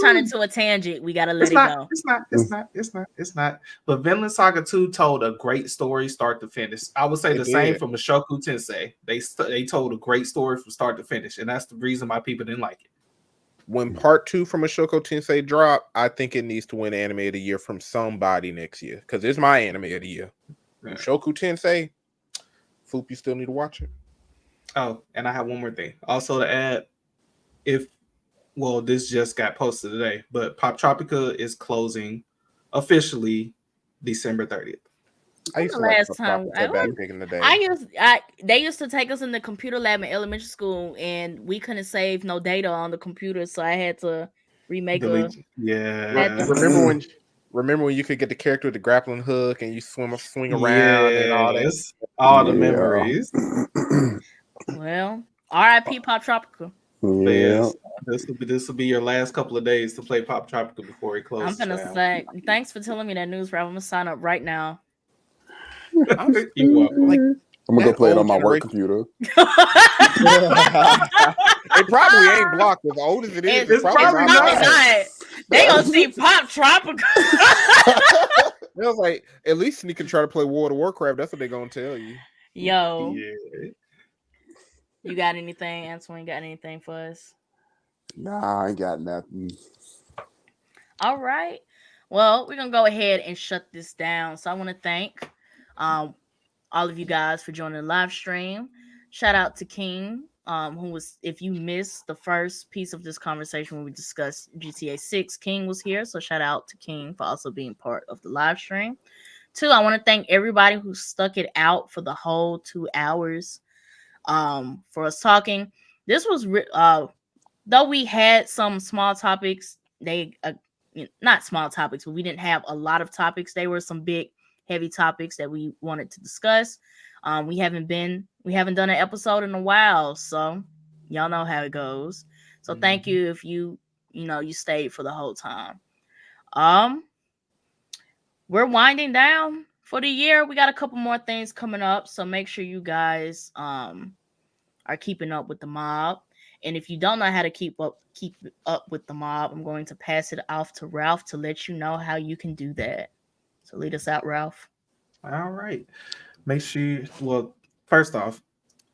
turn into a tangent, we gotta let it go. It's not. But Vinland Saga 2 told a great story start to finish. I would say same for Mushoku Tensei. They told a great story from start to finish, and that's the reason why people didn't like it. When part 2 from Mushoku Tensei drop, I think it needs to win Anime of the Year from somebody next year, because it's my Anime of the Year. Yeah. Mushoku Tensei, Foop, you still need to watch it. Oh, and I have one more thing. Also to add, this just got posted today, but Pop Tropica is closing officially December 30th. I used to last time back in the day. They used to take us in the computer lab in elementary school, and we couldn't save no data on the computer, so I had to remake it. Yeah. Remember when you could get the character with the grappling hook and you swing around and all that? All the memories. Well, R.I.P. Pop Tropica. Yeah. This will be your last couple of days to play Pop Tropica before he closes. I'm gonna say thanks for telling me that news, Rob. I'm gonna sign up right now. I'm gonna go play it on my work computer. It probably ain't blocked as old as it is. It's probably not. They gonna see Pop Tropica. It was like, at least you can try to play World of Warcraft. That's what they're gonna tell you. Yo. Yeah. You got anything, Antoine? Got anything for us? Nah, I ain't got nothing. All right. Well, we're gonna go ahead and shut this down. So I want to thank all of you guys for joining the live stream. Shout out to King, who was, if you missed the first piece of this conversation when we discussed GTA6, King was here. So shout out to King for also being part of the live stream. 2, I want to thank everybody who stuck it out for the whole 2 hours. for us talking. This was though we had some small topics, they not small topics, but we didn't have a lot of topics. They were some big heavy topics that we wanted to discuss. We haven't done an episode in a while, so y'all know how it goes. So thank you if you stayed for the whole time. We're winding down for the year. We got a couple more things coming up, so make sure you guys are keeping up with the mob. And if you don't know how to keep up with the mob, I'm going to pass it off to Ralph to let you know how you can do that. So lead us out, Ralph. All right. Make sure first off,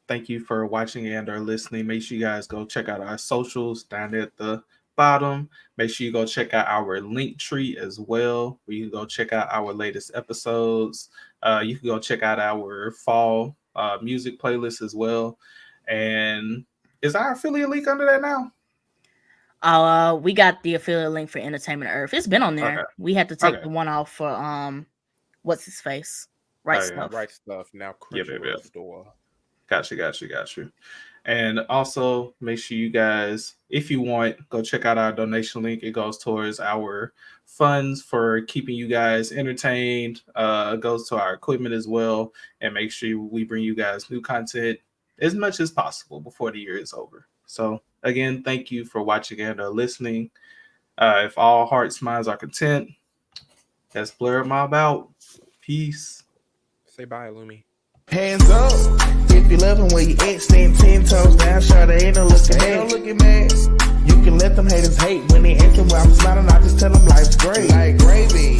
thank you for watching and or listening. Make sure you guys go check out our socials down at the bottom. Make sure you go check out our link tree as well, where you can go check out our latest episodes. You can go check out our fall music playlist as well. And is our affiliate link under that now? We got the affiliate link for Entertainment Earth. It's been on there. Okay. We had to take the one off for what's his face? Right Stuff. Right Stuff. Now Crunchyroll store. Got you. And also make sure you guys, if you want, go check out our donation link. It goes towards our funds for keeping you guys entertained. It goes to our equipment as well. And make sure we bring you guys new content as much as possible before the year is over. So again, thank you for watching and listening. If all hearts, minds are content, that's Blerd Mob out. Peace. Say bye, Lumi. Hands up. If you love him where you at, stand 10 toes down. Sure, they ain't no looking mad. You can let them haters hate when they ask them why I'm smiling. I just tell them life's great. Like gravy.